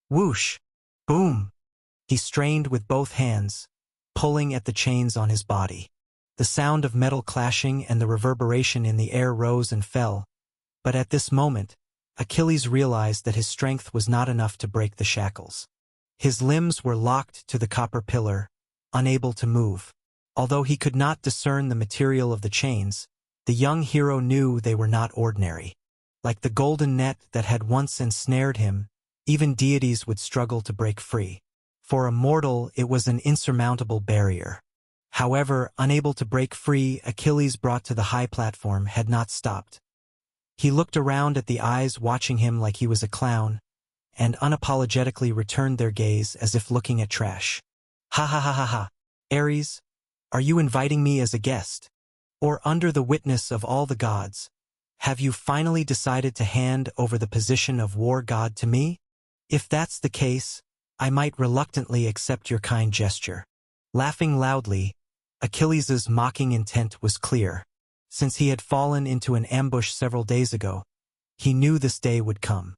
Whoosh! Boom! He strained with both hands, pulling at the chains on his body. The sound of metal clashing and the reverberation in the air rose and fell, but at this moment, Achilles realized that his strength was not enough to break the shackles. His limbs were locked to the copper pillar, unable to move. Although he could not discern the material of the chains, the young hero knew they were not ordinary. Like the golden net that had once ensnared him, even deities would struggle to break free. For a mortal, it was an insurmountable barrier. However, unable to break free, Achilles brought to the high platform had not stopped. He looked around at the eyes watching him like he was a clown, and unapologetically returned their gaze as if looking at trash. Ha ha ha ha ha. Ares, are you inviting me as a guest? Or under the witness of all the gods, have you finally decided to hand over the position of war god to me? If that's the case, I might reluctantly accept your kind gesture. Laughing loudly, Achilles' mocking intent was clear. Since he had fallen into an ambush several days ago, he knew this day would come.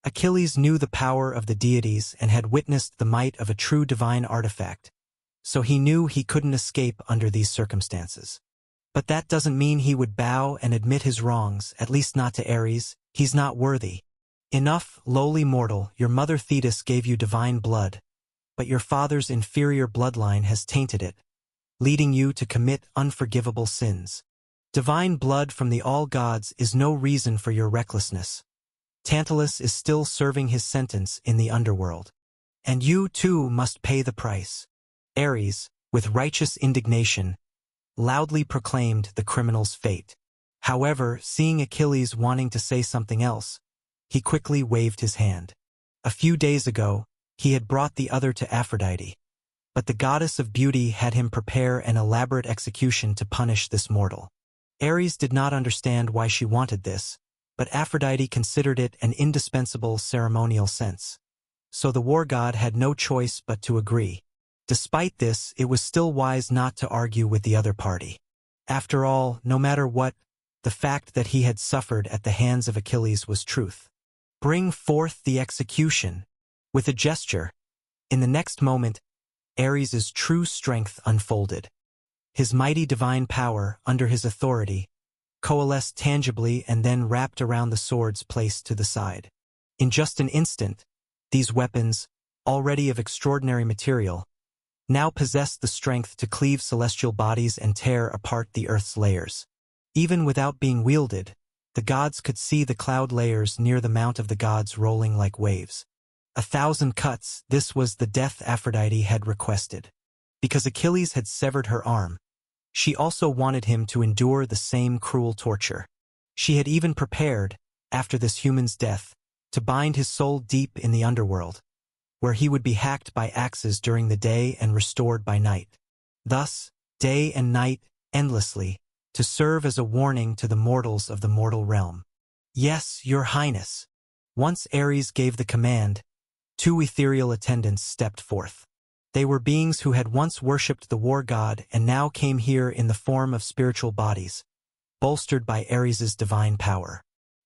Achilles knew the power of the deities and had witnessed the might of a true divine artifact, so he knew he couldn't escape under these circumstances. But that doesn't mean he would bow and admit his wrongs, at least not to Ares. He's not worthy. Enough, lowly mortal, your mother Thetis gave you divine blood, but your father's inferior bloodline has tainted it, leading you to commit unforgivable sins. Divine blood from the all-gods is no reason for your recklessness. Tantalus is still serving his sentence in the underworld. And you, too, must pay the price. Ares, with righteous indignation, loudly proclaimed the criminal's fate. However, seeing Achilles wanting to say something else, he quickly waved his hand. A few days ago, he had brought the other to Aphrodite, but the goddess of beauty had him prepare an elaborate execution to punish this mortal. Ares did not understand why she wanted this, but Aphrodite considered it an indispensable ceremonial sense. So the war god had no choice but to agree. Despite this, it was still wise not to argue with the other party. After all, no matter what, the fact that he had suffered at the hands of Achilles was truth. Bring forth the execution. With a gesture, in the next moment, Ares' true strength unfolded. His mighty divine power, under his authority, coalesced tangibly and then wrapped around the swords placed to the side. In just an instant, these weapons, already of extraordinary material, now possessed the strength to cleave celestial bodies and tear apart the earth's layers. Even without being wielded, the gods could see the cloud layers near the mount of the gods rolling like waves. 1,000 cuts, this was the death Aphrodite had requested. Because Achilles had severed her arm, she also wanted him to endure the same cruel torture. She had even prepared, after this human's death, to bind his soul deep in the underworld, where he would be hacked by axes during the day and restored by night. Thus, day and night, endlessly, to serve as a warning to the mortals of the mortal realm. Yes, your highness. Once Ares gave the command, 2 ethereal attendants stepped forth. They were beings who had once worshipped the war god and now came here in the form of spiritual bodies, bolstered by Ares' divine power.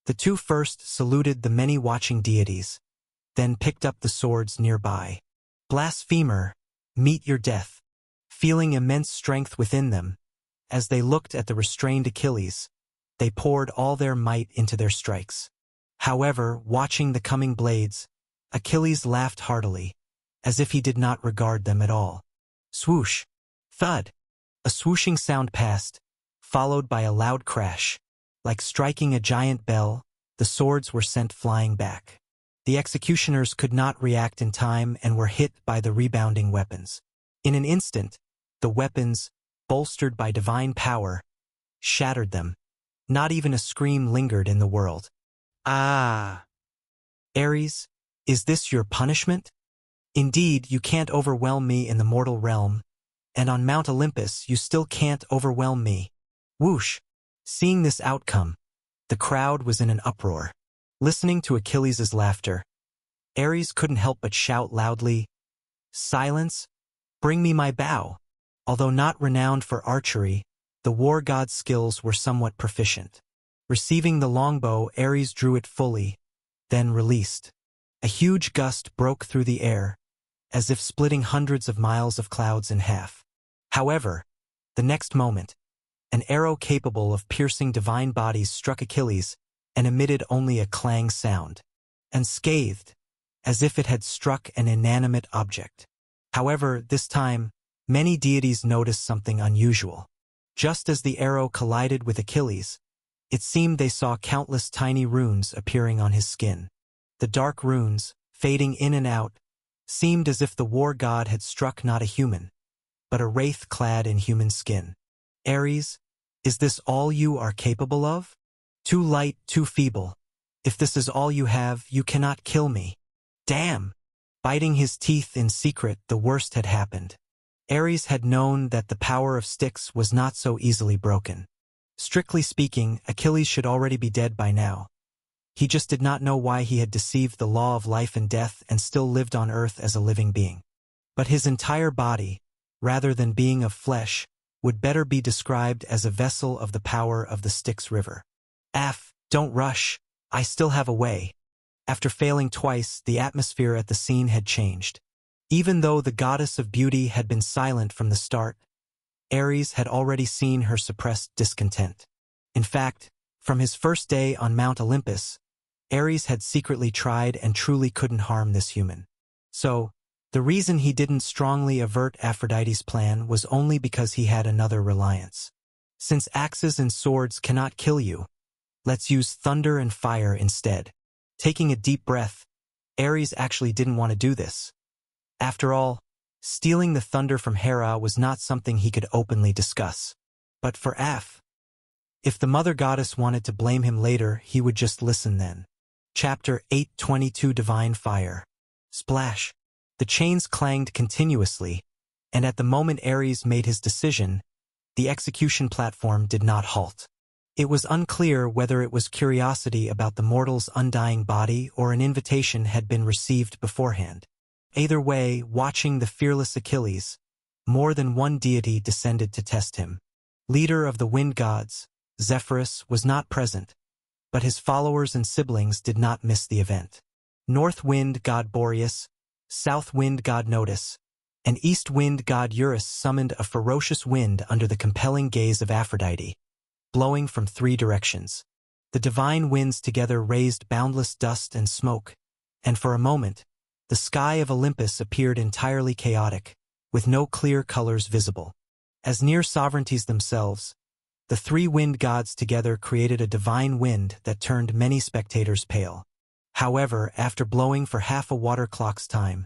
The 2 first saluted the many watching deities, then picked up the swords nearby. Blasphemer, meet your death. Feeling immense strength within them, as they looked at the restrained Achilles, they poured all their might into their strikes. However, watching the coming blades, Achilles laughed heartily, as if he did not regard them at all. Swoosh! Thud! A swooshing sound passed, followed by a loud crash. Like striking a giant bell, the swords were sent flying back. The executioners could not react in time and were hit by the rebounding weapons. In an instant, the weapons, bolstered by divine power, shattered them. Not even a scream lingered in the world. Ah! Ares, is this your punishment? Indeed, you can't overwhelm me in the mortal realm, and on Mount Olympus you still can't overwhelm me. Whoosh! Seeing this outcome, the crowd was in an uproar. Listening to Achilles' laughter, Ares couldn't help but shout loudly, "Silence! Bring me my bow!" Although not renowned for archery, the war god's skills were somewhat proficient. Receiving the longbow, Ares drew it fully, then released. A huge gust broke through the air, as if splitting hundreds of miles of clouds in half. However, the next moment, an arrow capable of piercing divine bodies struck Achilles and emitted only a clang sound, unscathed, as if it had struck an inanimate object. However, this time, many deities noticed something unusual. Just as the arrow collided with Achilles, it seemed they saw countless tiny runes appearing on his skin. The dark runes, fading in and out, seemed as if the war god had struck not a human, but a wraith clad in human skin. Ares, is this all you are capable of? Too light, too feeble. If this is all you have, you cannot kill me. Damn! Biting his teeth in secret, the worst had happened. Ares had known that the power of Styx was not so easily broken. Strictly speaking, Achilles should already be dead by now. He just did not know why he had deceived the law of life and death and still lived on Earth as a living being. But his entire body, rather than being of flesh, would better be described as a vessel of the power of the Styx River. Don't rush, I still have a way. After failing twice, the atmosphere at the scene had changed. Even though the goddess of beauty had been silent from the start, Ares had already seen her suppressed discontent. In fact, from his first day on Mount Olympus, Ares had secretly tried and truly couldn't harm this human. So, the reason he didn't strongly avert Aphrodite's plan was only because he had another reliance. Since axes and swords cannot kill you, let's use thunder and fire instead. Taking a deep breath, Ares actually didn't want to do this. After all, stealing the thunder from Hera was not something he could openly discuss. But for Aph, if the mother goddess wanted to blame him later, he would just listen then. Chapter 8:22 Divine Fire. Splash. The chains clanged continuously, and at the moment Ares made his decision, the execution platform did not halt. It was unclear whether it was curiosity about the mortal's undying body or an invitation had been received beforehand. Either way, watching the fearless Achilles, more than one deity descended to test him. Leader of the wind gods, Zephyrus, was not present, but his followers and siblings did not miss the event. North wind god Boreas, south wind god Notus, and east wind god Eurus summoned a ferocious wind under the compelling gaze of Aphrodite, blowing from 3 directions. The divine winds together raised boundless dust and smoke, and for a moment, the sky of Olympus appeared entirely chaotic, with no clear colors visible. As near sovereignties themselves, the 3 wind gods together created a divine wind that turned many spectators pale. However, after blowing for half a water clock's time,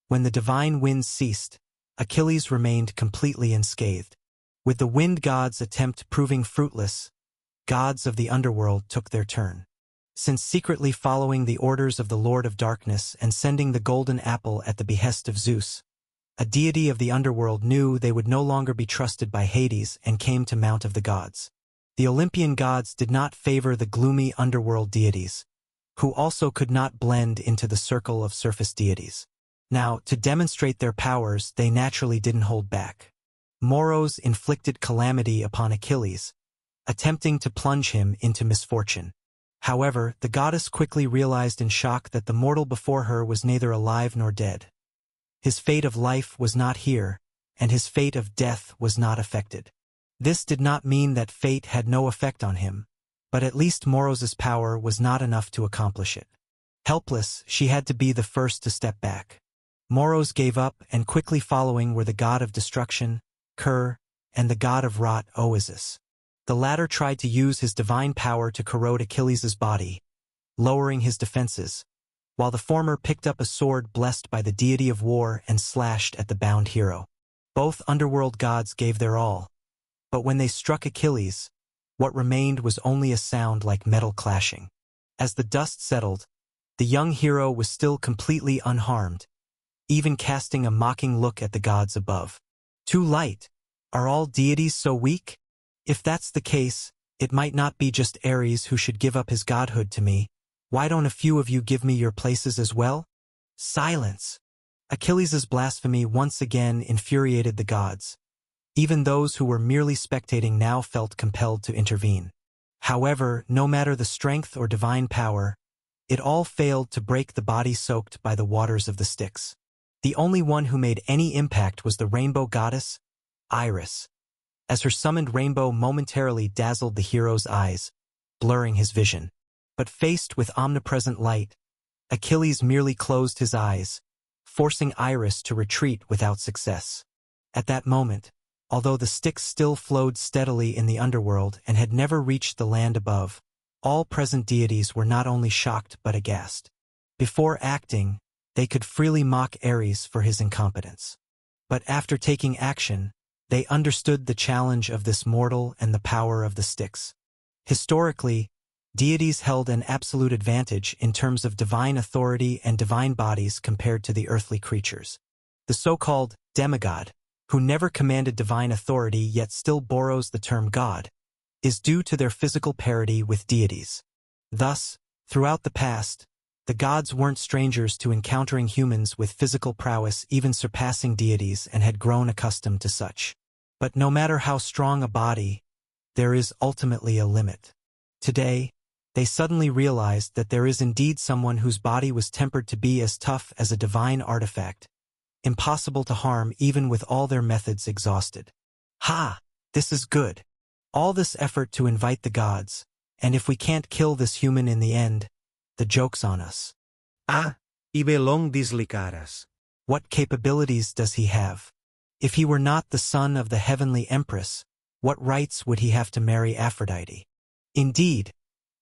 when the divine winds ceased, Achilles remained completely unscathed. With the wind gods' attempt proving fruitless, gods of the underworld took their turn. Since secretly following the orders of the Lord of Darkness and sending the golden apple at the behest of Zeus, a deity of the underworld knew they would no longer be trusted by Hades and came to Mount of the Gods. The Olympian gods did not favor the gloomy underworld deities, who also could not blend into the circle of surface deities. Now, to demonstrate their powers, they naturally didn't hold back. Moros inflicted calamity upon Achilles, attempting to plunge him into misfortune. However, the goddess quickly realized in shock that the mortal before her was neither alive nor dead. His fate of life was not here, and his fate of death was not affected. This did not mean that fate had no effect on him, but at least Moros's power was not enough to accomplish it. Helpless, she had to be the first to step back. Moros gave up, and quickly following were the god of destruction, Ker, and the god of rot, Oasis. The latter tried to use his divine power to corrode Achilles' body, lowering his defenses, while the former picked up a sword blessed by the deity of war and slashed at the bound hero. Both underworld gods gave their all, but when they struck Achilles, what remained was only a sound like metal clashing. As the dust settled, the young hero was still completely unharmed, even casting a mocking look at the gods above. Too light? Are all deities so weak? If that's the case, it might not be just Ares who should give up his godhood to me. Why don't a few of you give me your places as well? Silence! Achilles' blasphemy once again infuriated the gods. Even those who were merely spectating now felt compelled to intervene. However, no matter the strength or divine power, it all failed to break the body soaked by the waters of the Styx. The only one who made any impact was the rainbow goddess, Iris, as her summoned rainbow momentarily dazzled the hero's eyes, blurring his vision. But faced with omnipresent light, Achilles merely closed his eyes, forcing Iris to retreat without success. At that moment, although the Styx still flowed steadily in the underworld and had never reached the land above, all present deities were not only shocked but aghast. Before acting, they could freely mock Ares for his incompetence. But after taking action, they understood the challenge of this mortal and the power of the Styx. Historically, deities held an absolute advantage in terms of divine authority and divine bodies compared to the earthly creatures. The so-called demigod, who never commanded divine authority yet still borrows the term god, is due to their physical parity with deities. Thus, throughout the past, the gods weren't strangers to encountering humans with physical prowess even surpassing deities and had grown accustomed to such. But no matter how strong a body, there is ultimately a limit. Today, they suddenly realized that there is indeed someone whose body was tempered to be as tough as a divine artifact, impossible to harm even with all their methods exhausted. Ha! This is good. All this effort to invite the gods, and if we can't kill this human in the end, the joke's on us. Ah, ibelong dislicaras. What capabilities does he have? If he were not the son of the heavenly empress, what rights would he have to marry Aphrodite? Indeed,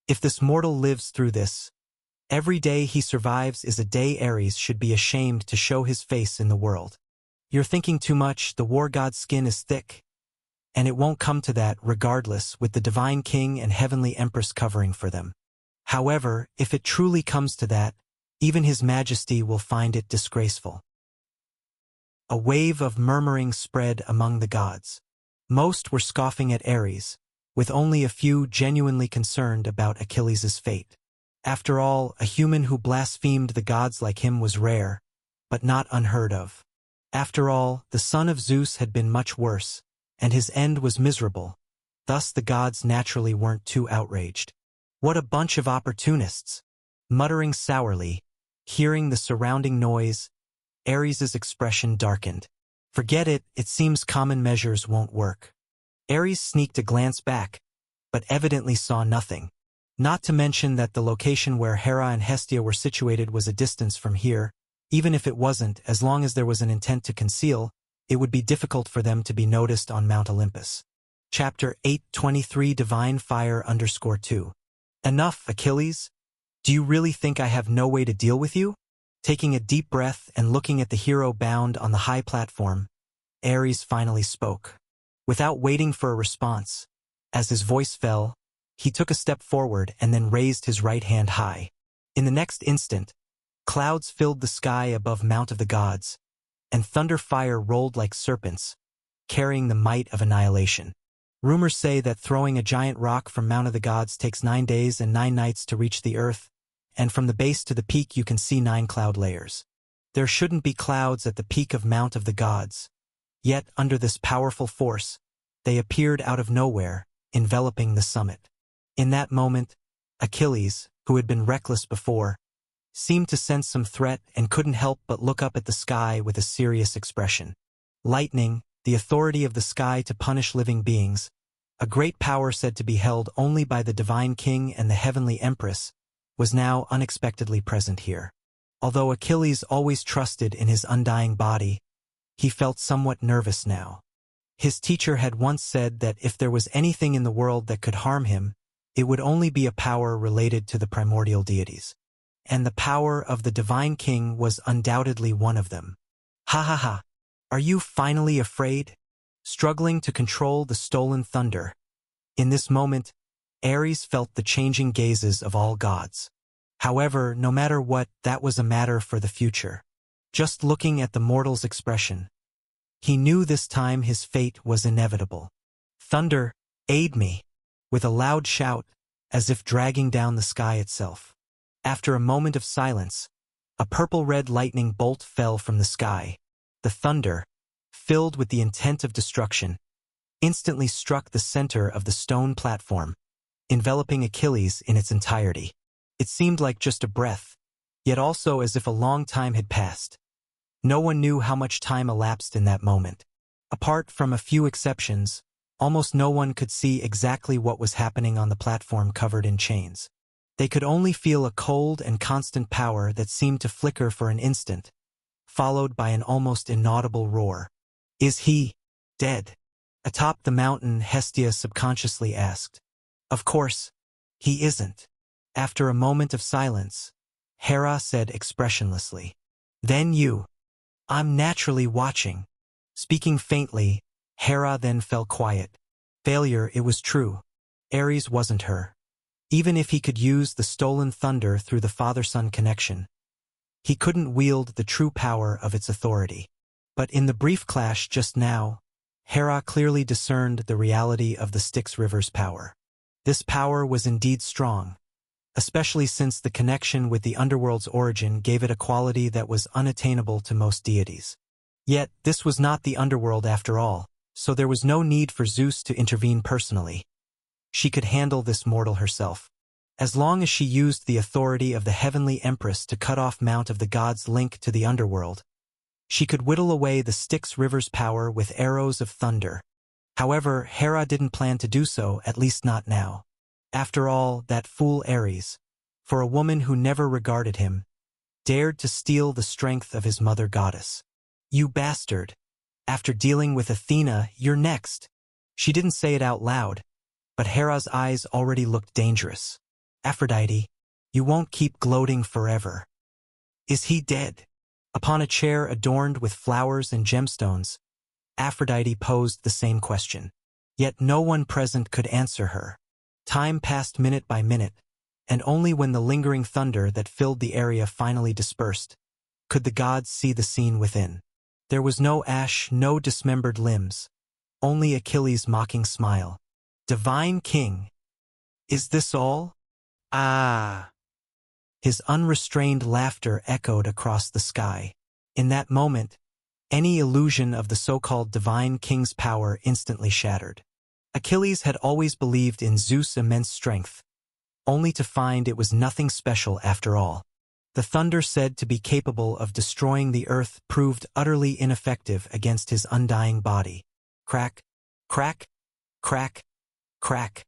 if this mortal lives through this, every day he survives is a day Ares should be ashamed to show his face in the world. You're thinking too much, the war god's skin is thick. And it won't come to that regardless with the divine king and heavenly empress covering for them. However, if it truly comes to that, even his majesty will find it disgraceful. A wave of murmuring spread among the gods. Most were scoffing at Ares, with only a few genuinely concerned about Achilles' fate. After all, a human who blasphemed the gods like him was rare, but not unheard of. After all, the son of Zeus had been much worse, and his end was miserable. Thus the gods naturally weren't too outraged. What a bunch of opportunists! Muttering sourly, hearing the surrounding noise, Ares' expression darkened. Forget it, it seems common measures won't work. Ares sneaked a glance back, but evidently saw nothing. Not to mention that the location where Hera and Hestia were situated was a distance from here. Even if it wasn't, as long as there was an intent to conceal, it would be difficult for them to be noticed on Mount Olympus. Chapter 8:23 Divine Fire _2. Enough, Achilles. Do you really think I have no way to deal with you? Taking a deep breath and looking at the hero bound on the high platform, Ares finally spoke. Without waiting for a response, as his voice fell, he took a step forward and then raised his right hand high. In the next instant, clouds filled the sky above Mount of the Gods, and thunder fire rolled like serpents, carrying the might of annihilation. Rumors say that throwing a giant rock from Mount of the Gods takes 9 days and 9 nights to reach the earth, and from the base to the peak you can see 9 cloud layers. There shouldn't be clouds at the peak of Mount of the Gods. Yet, under this powerful force, they appeared out of nowhere, enveloping the summit. In that moment, Achilles, who had been reckless before, seemed to sense some threat and couldn't help but look up at the sky with a serious expression. Lightning, the authority of the sky to punish living beings, a great power said to be held only by the divine king and the heavenly empress, was now unexpectedly present here. Although Achilles always trusted in his undying body, he felt somewhat nervous now. His teacher had once said that if there was anything in the world that could harm him, it would only be a power related to the primordial deities. And the power of the divine king was undoubtedly one of them. Ha ha ha! Are you finally afraid? Struggling to control the stolen thunder. In this moment, Ares felt the changing gazes of all gods. However, no matter what, that was a matter for the future. Just looking at the mortal's expression, he knew this time his fate was inevitable. Thunder, aid me! With a loud shout, as if dragging down the sky itself. After a moment of silence, a purple-red lightning bolt fell from the sky. The thunder, filled with the intent of destruction, instantly struck the center of the stone platform, enveloping Achilles in its entirety. It seemed like just a breath, yet also as if a long time had passed. No one knew how much time elapsed in that moment. Apart from a few exceptions, almost no one could see exactly what was happening on the platform covered in chains. They could only feel a cold and constant power that seemed to flicker for an instant, followed by an almost inaudible roar. "Is he dead?" Atop the mountain, Hestia subconsciously asked. "Of course, he isn't." After a moment of silence, Hera said expressionlessly, "Then you." "I'm naturally watching." Speaking faintly, Hera then fell quiet. Failure, it was true. Ares wasn't her. Even if he could use the stolen thunder through the father-son connection, he couldn't wield the true power of its authority. But in the brief clash just now, Hera clearly discerned the reality of the Styx River's power. This power was indeed strong, especially since the connection with the underworld's origin gave it a quality that was unattainable to most deities. Yet, this was not the underworld after all, so there was no need for Zeus to intervene personally. She could handle this mortal herself. As long as she used the authority of the heavenly empress to cut off Mount of the Gods' link to the underworld, she could whittle away the Styx River's power with arrows of thunder. However, Hera didn't plan to do so, at least not now. After all, that fool Ares, for a woman who never regarded him, dared to steal the strength of his mother goddess. "You bastard! After dealing with Athena, you're next." She didn't say it out loud, but Hera's eyes already looked dangerous. "Aphrodite, you won't keep gloating forever. Is he dead?" Upon a chair adorned with flowers and gemstones, Aphrodite posed the same question. Yet no one present could answer her. Time passed minute by minute, and only when the lingering thunder that filled the area finally dispersed, could the gods see the scene within. There was no ash, no dismembered limbs, only Achilles' mocking smile. "Divine King, is this all?" "Ah!" His unrestrained laughter echoed across the sky. In that moment, any illusion of the so-called Divine King's power instantly shattered. Achilles had always believed in Zeus' immense strength, only to find it was nothing special after all. The thunder said to be capable of destroying the earth proved utterly ineffective against his undying body. Crack, crack, crack, crack.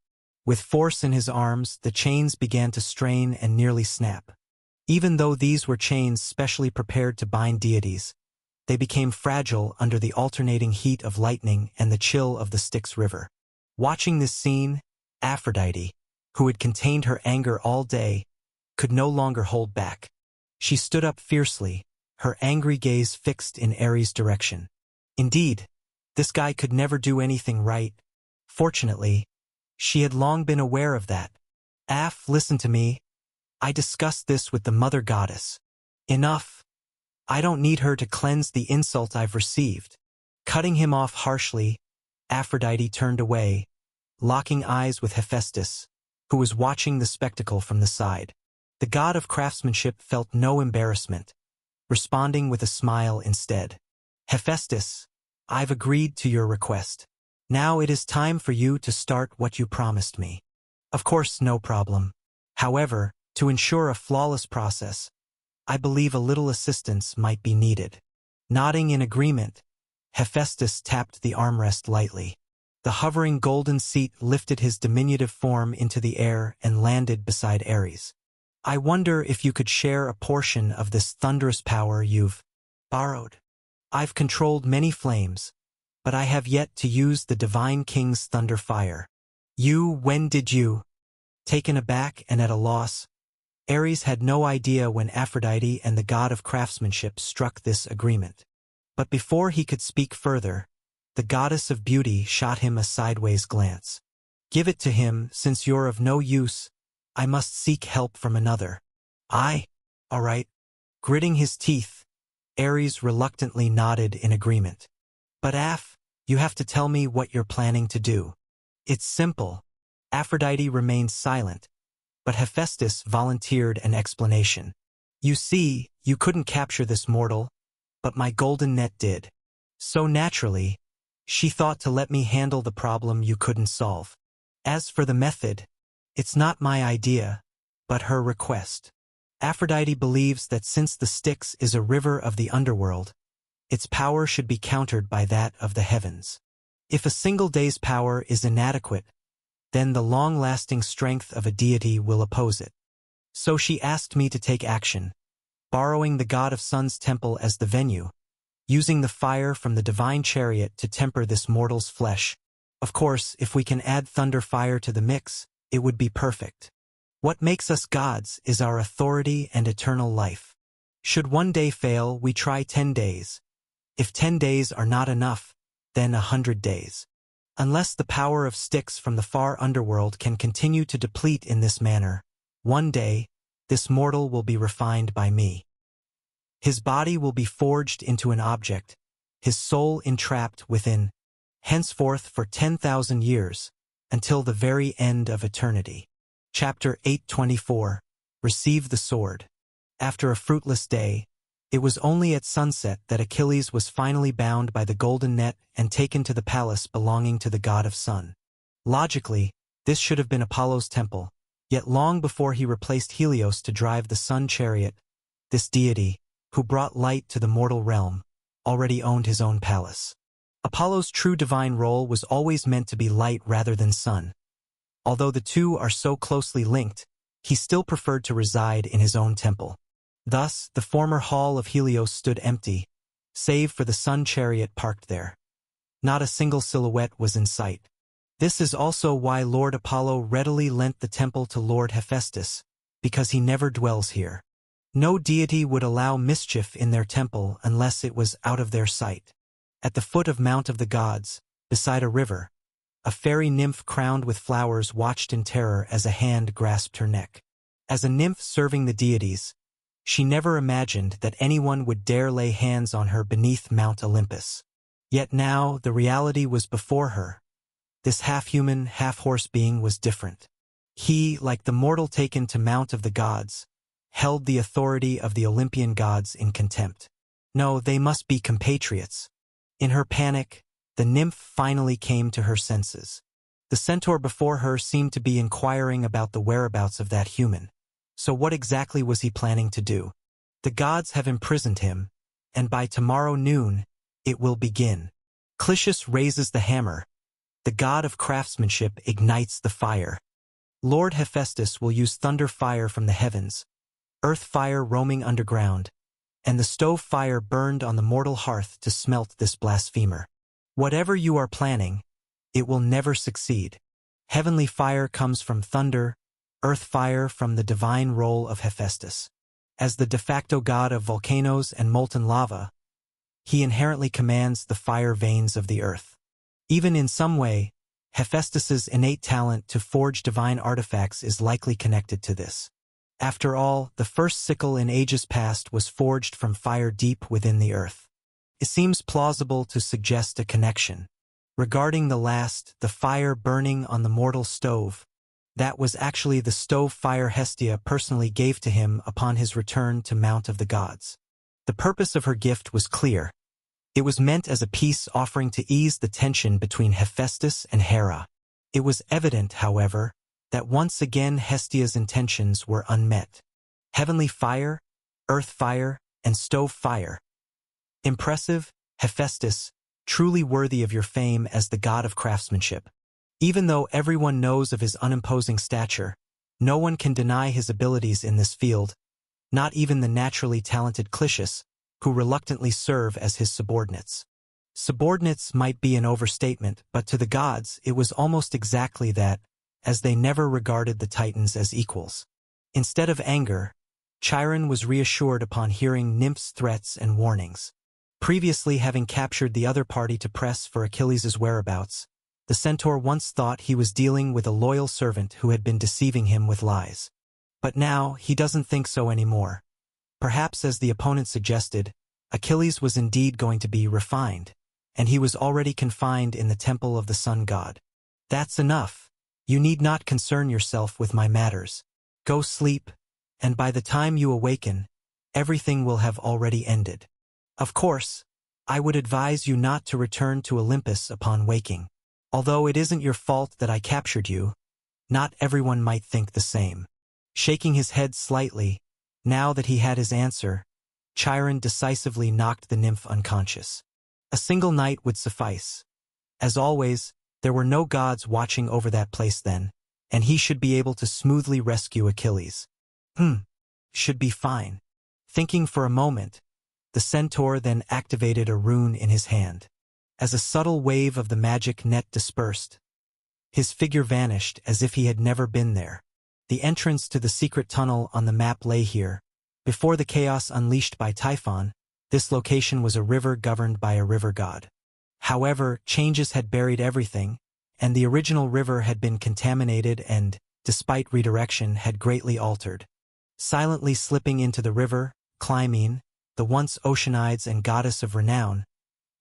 With force in his arms, the chains began to strain and nearly snap. Even though these were chains specially prepared to bind deities, they became fragile under the alternating heat of lightning and the chill of the Styx River. Watching this scene, Aphrodite, who had contained her anger all day, could no longer hold back. She stood up fiercely, her angry gaze fixed in Ares' direction. Indeed, this guy could never do anything right. Fortunately, she had long been aware of that. "Aph, listen to me. I discussed this with the mother goddess. Enough. I don't need her to cleanse the insult I've received." Cutting him off harshly, Aphrodite turned away, locking eyes with Hephaestus, who was watching the spectacle from the side. The god of craftsmanship felt no embarrassment, responding with a smile instead. "Hephaestus, I've agreed to your request. Now it is time for you to start what you promised me." "Of course, no problem. However, to ensure a flawless process, I believe a little assistance might be needed." Nodding in agreement, Hephaestus tapped the armrest lightly. The hovering golden seat lifted his diminutive form into the air and landed beside Ares. "I wonder if you could share a portion of this thunderous power you've borrowed. I've controlled many flames, but I have yet to use the Divine King's thunder fire." When did you?" Taken aback and at a loss, Ares had no idea when Aphrodite and the god of craftsmanship struck this agreement. But before he could speak further, the goddess of beauty shot him a sideways glance. "Give it to him, since you're of no use. I must seek help from another." All right." Gritting his teeth, Ares reluctantly nodded in agreement. "But Aph, you have to tell me what you're planning to do." "It's simple." Aphrodite remained silent, But Hephaestus volunteered an explanation. You see, you couldn't capture this mortal, but my golden net did. So naturally, she thought to let me handle the problem you couldn't solve. As for the method, it's not my idea, but her request. Aphrodite believes that since the Styx is a river of the underworld, its power should be countered by that of the heavens. If a single day's power is inadequate, then the long-lasting strength of a deity will oppose it. So she asked me to take action, borrowing the god of sun's temple as the venue, using the fire from the divine chariot to temper this mortal's flesh. Of course, if we can add thunder fire to the mix, it would be perfect. What makes us gods is our authority and eternal life. Should one day fail, we try 10 days. If 10 days are not enough, then 100 days. Unless the power of Styx from the far underworld can continue to deplete in this manner, one day, this mortal will be refined by me. His body will be forged into an object, his soul entrapped within, henceforth for 10,000 years, until the very end of eternity. Chapter 8:24. Receive the sword. After a fruitless day, it was only at sunset that Achilles was finally bound by the golden net and taken to the palace belonging to the god of sun. Logically, this should have been Apollo's temple, yet long before he replaced Helios to drive the sun chariot, this deity, who brought light to the mortal realm, already owned his own palace. Apollo's true divine role was always meant to be light rather than sun. Although the two are so closely linked, he still preferred to reside in his own temple. Thus, the former hall of Helios stood empty, save for the sun chariot parked there. Not a single silhouette was in sight. This is also why Lord Apollo readily lent the temple to Lord Hephaestus, because he never dwells here. No deity would allow mischief in their temple unless it was out of their sight. At the foot of Mount of the Gods, beside a river, a fairy nymph crowned with flowers watched in terror as a hand grasped her neck. As a nymph serving the deities, she never imagined that anyone would dare lay hands on her beneath Mount Olympus. Yet now the reality was before her. This half-human, half-horse being was different. He, like the mortal taken to Mount of the Gods, held the authority of the Olympian gods in contempt. No, they must be compatriots. In her panic, the nymph finally came to her senses. The centaur before her seemed to be inquiring about the whereabouts of that human. So what exactly was he planning to do? The gods have imprisoned him, and by tomorrow noon, it will begin. Clitius raises the hammer. The god of craftsmanship ignites the fire. Lord Hephaestus will use thunder fire from the heavens, earth fire roaming underground, and the stove fire burned on the mortal hearth to smelt this blasphemer. Whatever you are planning, it will never succeed. Heavenly fire comes from thunder, earth fire from the divine role of Hephaestus. As the de facto god of volcanoes and molten lava, he inherently commands the fire veins of the earth. Even in some way, Hephaestus's innate talent to forge divine artifacts is likely connected to this. After all, the first sickle in ages past was forged from fire deep within the earth. It seems plausible to suggest a connection. Regarding the last, the fire burning on the mortal stove, that was actually the stove fire Hestia personally gave to him upon his return to Mount of the Gods. The purpose of her gift was clear. It was meant as a peace offering to ease the tension between Hephaestus and Hera. It was evident, however, that once again Hestia's intentions were unmet. Heavenly fire, earth fire, and stove fire. Impressive, Hephaestus, truly worthy of your fame as the god of craftsmanship. Even though everyone knows of his unimposing stature, no one can deny his abilities in this field, not even the naturally talented Clitius, who reluctantly serve as his subordinates. Subordinates might be an overstatement, but to the gods it was almost exactly that, as they never regarded the Titans as equals. Instead of anger, Chiron was reassured upon hearing Nymph's threats and warnings. Previously having captured the other party to press for Achilles' whereabouts, the centaur once thought he was dealing with a loyal servant who had been deceiving him with lies. But now, he doesn't think so anymore. Perhaps, as the opponent suggested, Achilles was indeed going to be refined, and he was already confined in the temple of the sun god. That's enough. You need not concern yourself with my matters. Go sleep, and by the time you awaken, everything will have already ended. Of course, I would advise you not to return to Olympus upon waking. Although it isn't your fault that I captured you, not everyone might think the same. Shaking his head slightly, now that he had his answer, Chiron decisively knocked the nymph unconscious. A single night would suffice. As always, there were no gods watching over that place then, and he should be able to smoothly rescue Achilles. Should be fine. Thinking for a moment, the centaur then activated a rune in his hand. As a subtle wave of the magic net dispersed, his figure vanished as if he had never been there. The entrance to the secret tunnel on the map lay here. Before the chaos unleashed by Typhon, this location was a river governed by a river god. However, changes had buried everything, and the original river had been contaminated and, despite redirection, had greatly altered. Silently slipping into the river, Clymene, the once Oceanides and goddess of renown,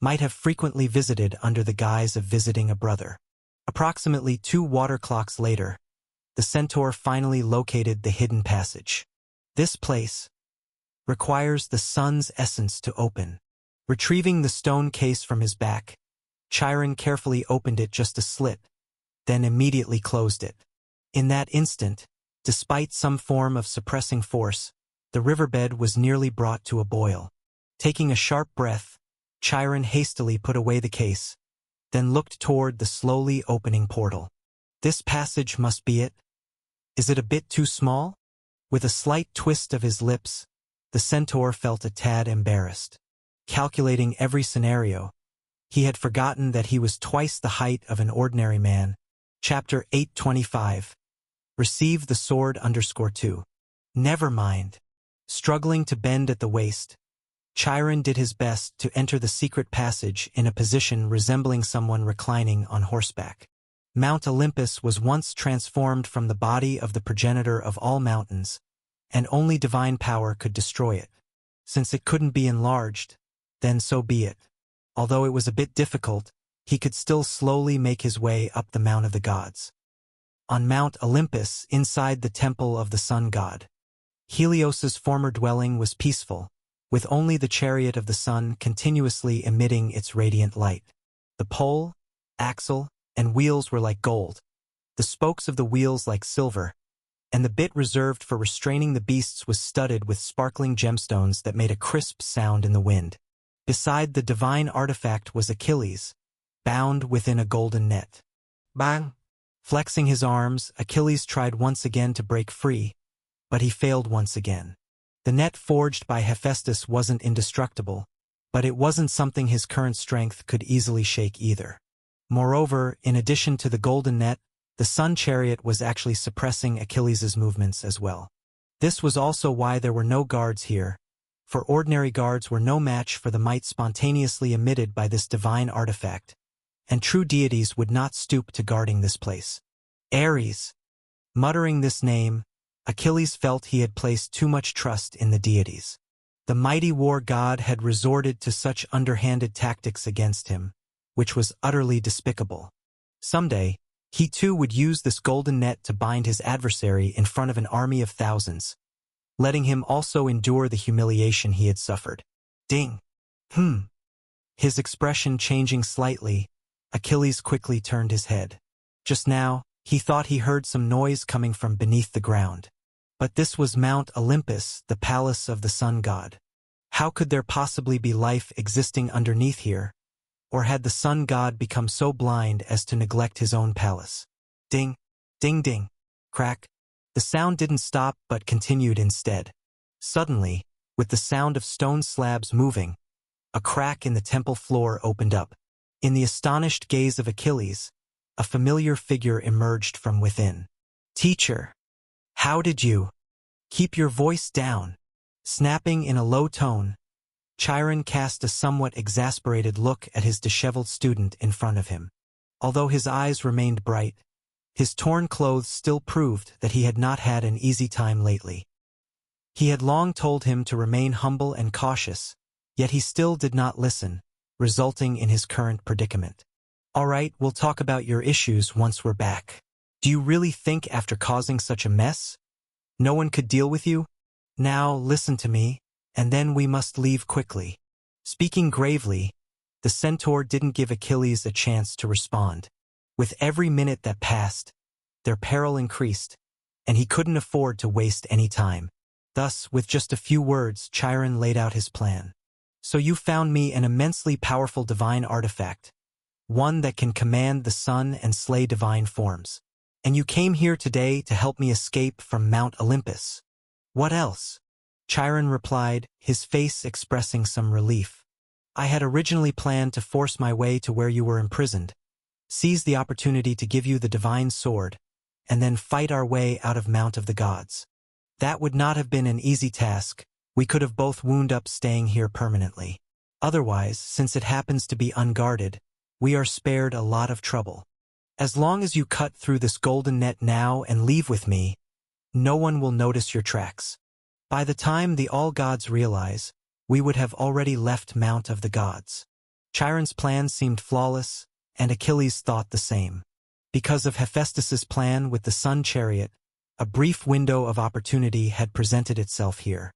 might have frequently visited under the guise of visiting a brother. Approximately 2 water clocks later, the centaur finally located the hidden passage. This place requires the sun's essence to open. Retrieving the stone case from his back, Chiron carefully opened it just a slit, then immediately closed it. In that instant, despite some form of suppressing force, the riverbed was nearly brought to a boil. Taking a sharp breath, Chiron hastily put away the case, then looked toward the slowly opening portal. This passage must be it. Is it a bit too small? With a slight twist of his lips, the centaur felt a tad embarrassed. Calculating every scenario, he had forgotten that he was twice the height of an ordinary man. Chapter 825. Receive the sword _2. Never mind. Struggling to bend at the waist, Chiron did his best to enter the secret passage in a position resembling someone reclining on horseback. Mount Olympus was once transformed from the body of the progenitor of all mountains, and only divine power could destroy it. Since it couldn't be enlarged, then so be it. Although it was a bit difficult, he could still slowly make his way up the Mount of the Gods. On Mount Olympus, inside the temple of the sun god, Helios's former dwelling was peaceful, with only the chariot of the sun continuously emitting its radiant light. The pole, axle, and wheels were like gold, the spokes of the wheels like silver, and the bit reserved for restraining the beasts was studded with sparkling gemstones that made a crisp sound in the wind. Beside the divine artifact was Achilles, bound within a golden net. Bang! Flexing his arms, Achilles tried once again to break free, but he failed once again. The net forged by Hephaestus wasn't indestructible, but it wasn't something his current strength could easily shake either. Moreover, in addition to the golden net, the sun chariot was actually suppressing Achilles' movements as well. This was also why there were no guards here, for ordinary guards were no match for the might spontaneously emitted by this divine artifact, and true deities would not stoop to guarding this place. Ares. Muttering this name, Achilles felt he had placed too much trust in the deities. The mighty war god had resorted to such underhanded tactics against him, which was utterly despicable. Someday, he too would use this golden net to bind his adversary in front of an army of thousands, letting him also endure the humiliation he had suffered. Ding! His expression changing slightly, Achilles quickly turned his head. Just now, he thought he heard some noise coming from beneath the ground. But this was Mount Olympus, the palace of the sun god. How could there possibly be life existing underneath here? Or had the sun god become so blind as to neglect his own palace? Ding, ding ding, crack. The sound didn't stop but continued instead. Suddenly, with the sound of stone slabs moving, a crack in the temple floor opened up. In the astonished gaze of Achilles, a familiar figure emerged from within. Teacher, how did you? Keep your voice down. Snapping in a low tone, Chiron cast a somewhat exasperated look at his disheveled student in front of him. Although his eyes remained bright, his torn clothes still proved that he had not had an easy time lately. He had long told him to remain humble and cautious, yet he still did not listen, resulting in his current predicament. All right, we'll talk about your issues once we're back. Do you really think after causing such a mess, No one could deal with you? Now listen to me, and then we must leave quickly." Speaking gravely, the centaur didn't give Achilles a chance to respond. With every minute that passed, their peril increased, and he couldn't afford to waste any time. Thus, with just a few words, Chiron laid out his plan. "So you found me an immensely powerful divine artifact, one that can command the sun and slay divine forms. And you came here today to help me escape from Mount Olympus. What else?" Chiron replied, his face expressing some relief. "I had originally planned to force my way to where you were imprisoned, seize the opportunity to give you the divine sword, and then fight our way out of Mount of the Gods. That would not have been an easy task. We could have both wound up staying here permanently. Otherwise, since it happens to be unguarded, we are spared a lot of trouble. As long as you cut through this golden net now and leave with me, no one will notice your tracks. By the time the all-gods realize, we would have already left Mount of the Gods." Chiron's plan seemed flawless, and Achilles thought the same. Because of Hephaestus's plan with the sun chariot, a brief window of opportunity had presented itself here.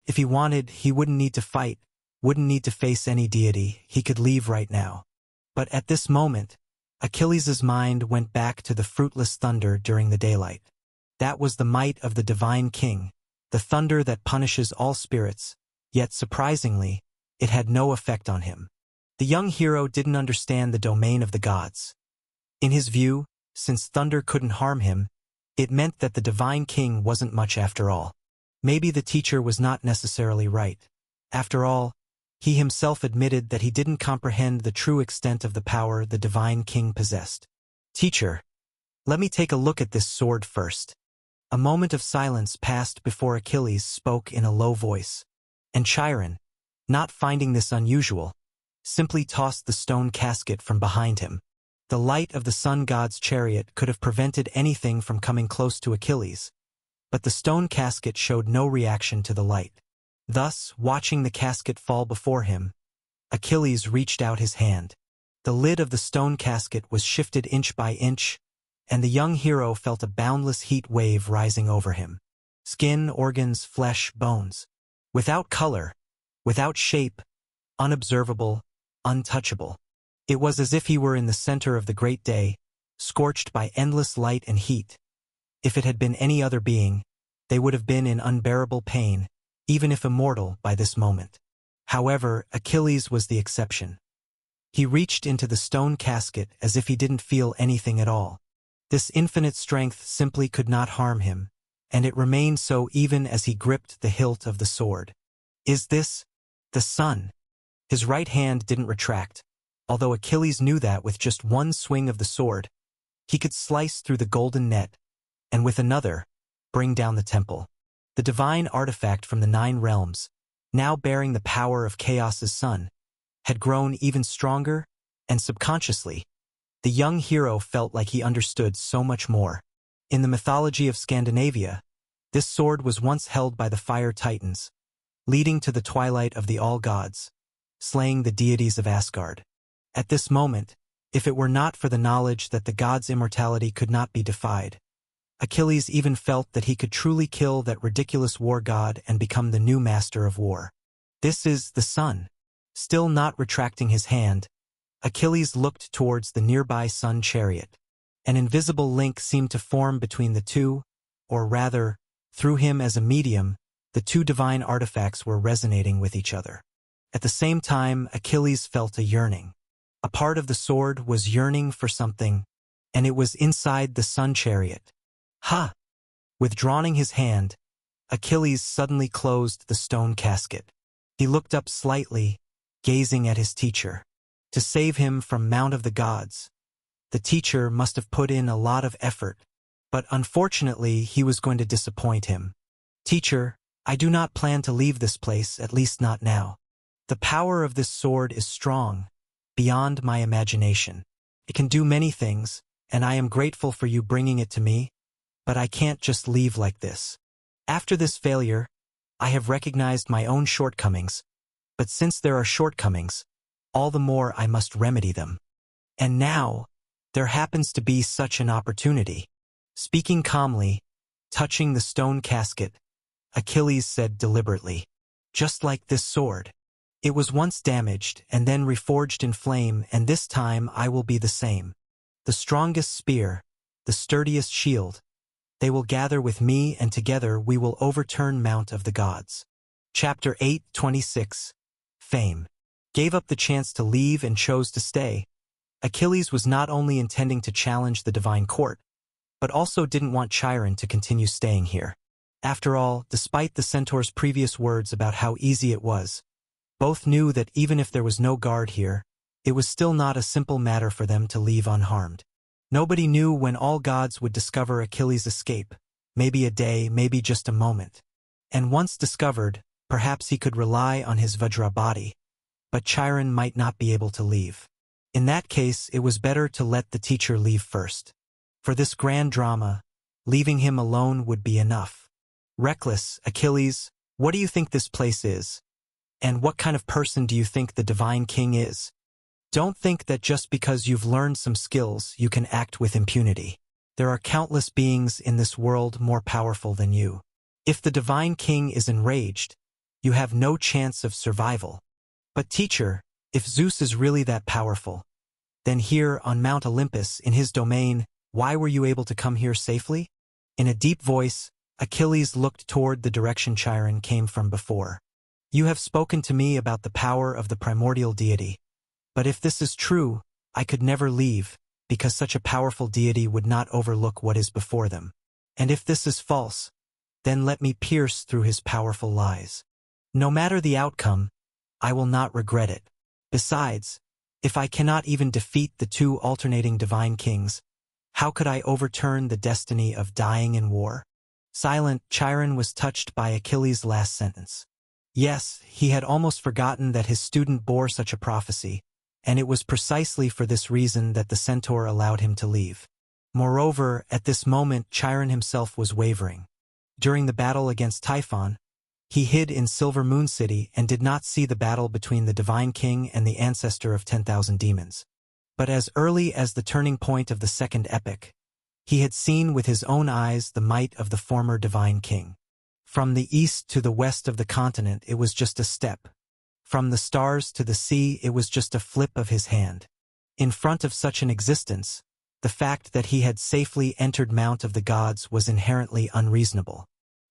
If he wanted, he wouldn't need to fight, wouldn't need to face any deity, he could leave right now. But at this moment, Achilles' mind went back to the fruitless thunder during the daylight. That was the might of the divine king, the thunder that punishes all spirits, yet surprisingly, it had no effect on him. The young hero didn't understand the domain of the gods. In his view, since thunder couldn't harm him, it meant that the divine king wasn't much after all. Maybe the teacher was not necessarily right. After all, he himself admitted that he didn't comprehend the true extent of the power the divine king possessed. "Teacher, let me take a look at this sword first." A moment of silence passed before Achilles spoke in a low voice, and Chiron, not finding this unusual, simply tossed the stone casket from behind him. The light of the sun god's chariot could have prevented anything from coming close to Achilles, but the stone casket showed no reaction to the light. Thus, watching the casket fall before him, Achilles reached out his hand. The lid of the stone casket was shifted inch by inch, and the young hero felt a boundless heat wave rising over him. Skin, organs, flesh, bones. Without color, without shape, unobservable, untouchable. It was as if he were in the center of the great day, scorched by endless light and heat. If it had been any other being, they would have been in unbearable pain, even if immortal by this moment. However, Achilles was the exception. He reached into the stone casket as if he didn't feel anything at all. This infinite strength simply could not harm him, and it remained so even as he gripped the hilt of the sword. "Is this the sun?" His right hand didn't retract, although Achilles knew that with just one swing of the sword, he could slice through the golden net, and with another, bring down the temple. The divine artifact from the 9 realms, now bearing the power of Chaos's sun, had grown even stronger, and subconsciously, the young hero felt like he understood so much more. In the mythology of Scandinavia, this sword was once held by the fire titans, leading to the twilight of the all-gods, slaying the deities of Asgard. At this moment, if it were not for the knowledge that the gods' immortality could not be defied, Achilles even felt that he could truly kill that ridiculous war god and become the new master of war. "This is the sun." Still not retracting his hand, Achilles looked towards the nearby sun chariot. An invisible link seemed to form between the two, or rather, through him as a medium, the two divine artifacts were resonating with each other. At the same time, Achilles felt a yearning. A part of the sword was yearning for something, and it was inside the sun chariot. Ha! Withdrawing his hand, Achilles suddenly closed the stone casket. He looked up slightly, gazing at his teacher. To save him from Mount of the Gods, the teacher must have put in a lot of effort, but unfortunately he was going to disappoint him. "Teacher, I do not plan to leave this place, at least not now. The power of this sword is strong, beyond my imagination. It can do many things, and I am grateful for you bringing it to me, but I can't just leave like this. After this failure, I have recognized my own shortcomings, but since there are shortcomings, all the more I must remedy them. And now, there happens to be such an opportunity." Speaking calmly, Touching the stone casket, Achilles said deliberately, "Just like this sword. It was once damaged and then reforged in flame, and this time I will be the same. The strongest spear, the sturdiest shield. They will gather with me, and together we will overturn Mount of the Gods." Chapter 8:26. Fame. Gave up the chance to leave and chose to stay. Achilles was not only intending to challenge the divine court, but also didn't want Chiron to continue staying here. After all, despite the centaur's previous words about how easy it was, both knew that even if there was no guard here, it was still not a simple matter for them to leave unharmed. Nobody knew when all gods would discover Achilles' escape, maybe a day, maybe just a moment. And once discovered, perhaps he could rely on his Vajra body, but Chiron might not be able to leave. In that case, it was better to let the teacher leave first. For this grand drama, leaving him alone would be enough. Reckless, Achilles, what do you think this place is? And what kind of person do you think the Divine King is? Don't think that just because you've learned some skills you can act with impunity. There are countless beings in this world more powerful than you. If the Divine King is enraged, you have no chance of survival. But teacher, if Zeus is really that powerful, then here on Mount Olympus, in his domain, why were you able to come here safely? In a deep voice, Achilles looked toward the direction Chiron came from before. You have spoken to me about the power of the primordial deity. But if this is true, I could never leave, because such a powerful deity would not overlook what is before them. And if this is false, then let me pierce through his powerful lies. No matter the outcome, I will not regret it. Besides, if I cannot even defeat the two alternating divine kings, how could I overturn the destiny of dying in war? Silent, Chiron was touched by Achilles' last sentence. Yes, he had almost forgotten that his student bore such a prophecy, and it was precisely for this reason that the centaur allowed him to leave. Moreover, at this moment Chiron himself was wavering. During the battle against Typhon, he hid in Silver Moon City and did not see the battle between the Divine King and the ancestor of 10,000 demons. But as early as the turning point of the second epic, he had seen with his own eyes the might of the former Divine King. From the east to the west of the continent it was just a step. From the stars to the sea it was just a flip of his hand. In front of such an existence, the fact that he had safely entered Mount of the Gods was inherently unreasonable.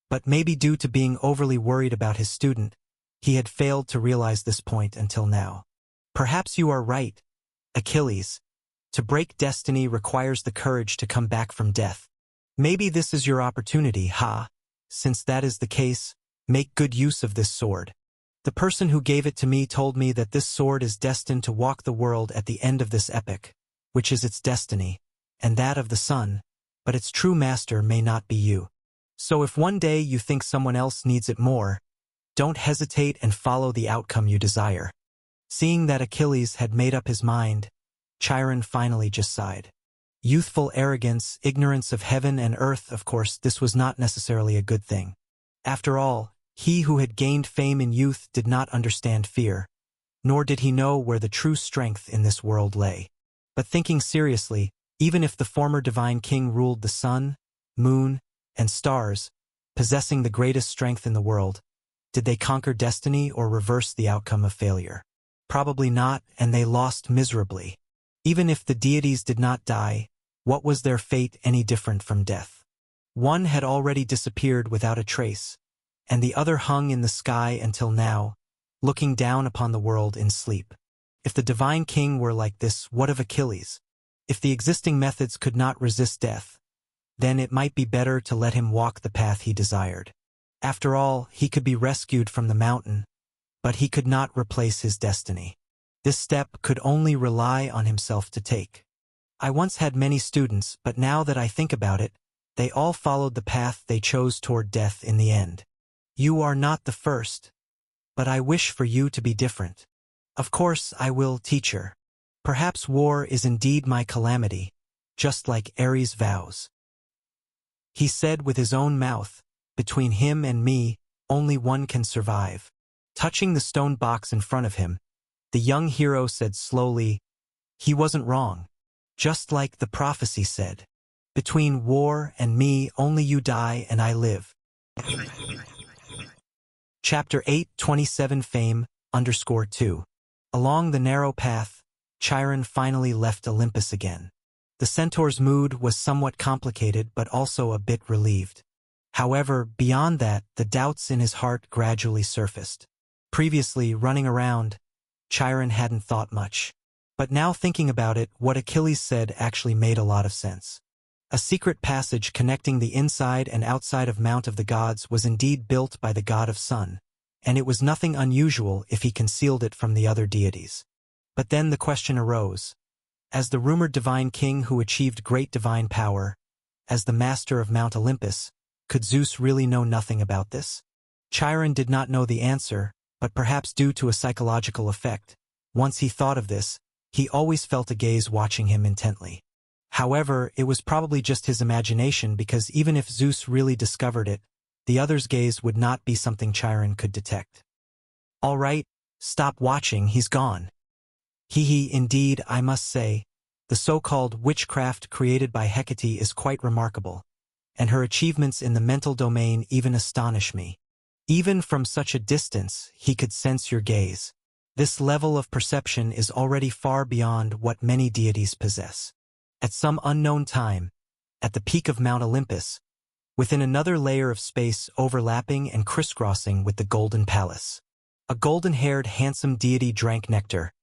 But maybe due to being overly worried about his student, he had failed to realize this point until now. Perhaps you are right, Achilles. To break destiny requires the courage to come back from death. Maybe this is your opportunity, ha? Since that is the case, make good use of this sword. The person who gave it to me told me that this sword is destined to walk the world at the end of this epic, which is its destiny, and that of the sun, but its true master may not be you. So if one day you think someone else needs it more, don't hesitate and follow the outcome you desire. Seeing that Achilles had made up his mind, Chiron finally just sighed. Youthful arrogance, ignorance of heaven and earth, of course, this was not necessarily a good thing. After all, he who had gained fame in youth did not understand fear, nor did he know where the true strength in this world lay. But thinking seriously, even if the former Divine King ruled the sun, moon, and stars, possessing the greatest strength in the world, did they conquer destiny or reverse the outcome of failure? Probably not, and they lost miserably. Even if the deities did not die, what was their fate any different from death? One had already disappeared without a trace, and the other hung in the sky until now, looking down upon the world in sleep. If the Divine King were like this, what of Achilles? If the existing methods could not resist death, then it might be better to let him walk the path he desired. After all, he could be rescued from the mountain, but he could not replace his destiny. This step could only rely on himself to take. I once had many students, but now that I think about it, they all followed the path they chose toward death in the end. You are not the first, but I wish for you to be different. Of course I will, teacher. Perhaps war is indeed my calamity, just like Ares' vows. He said with his own mouth, between him and me, only one can survive. Touching the stone box in front of him, the young hero said slowly, he wasn't wrong, just like the prophecy said. Between war and me only you die and I live. Chapter 8 27 Fame _2. Along the narrow path, Chiron finally left Olympus again. The centaur's mood was somewhat complicated but also a bit relieved. However, beyond that, the doubts in his heart gradually surfaced. Previously, running around, Chiron hadn't thought much. But now thinking about it, what Achilles said actually made a lot of sense. A secret passage connecting the inside and outside of Mount of the Gods was indeed built by the god of sun, and it was nothing unusual if he concealed it from the other deities. But then the question arose. As the rumored divine king who achieved great divine power, as the master of Mount Olympus, could Zeus really know nothing about this? Chiron did not know the answer, but perhaps due to a psychological effect, once he thought of this, he always felt a gaze watching him intently. However, it was probably just his imagination because even if Zeus really discovered it, the other's gaze would not be something Chiron could detect. All right, stop watching, he's gone. Indeed, I must say, the so-called witchcraft created by Hecate is quite remarkable, and her achievements in the mental domain even astonish me. Even from such a distance, he could sense your gaze. This level of perception is already far beyond what many deities possess. At some unknown time, at the peak of Mount Olympus, within another layer of space overlapping and crisscrossing with the Golden Palace, a golden-haired handsome deity drank nectar,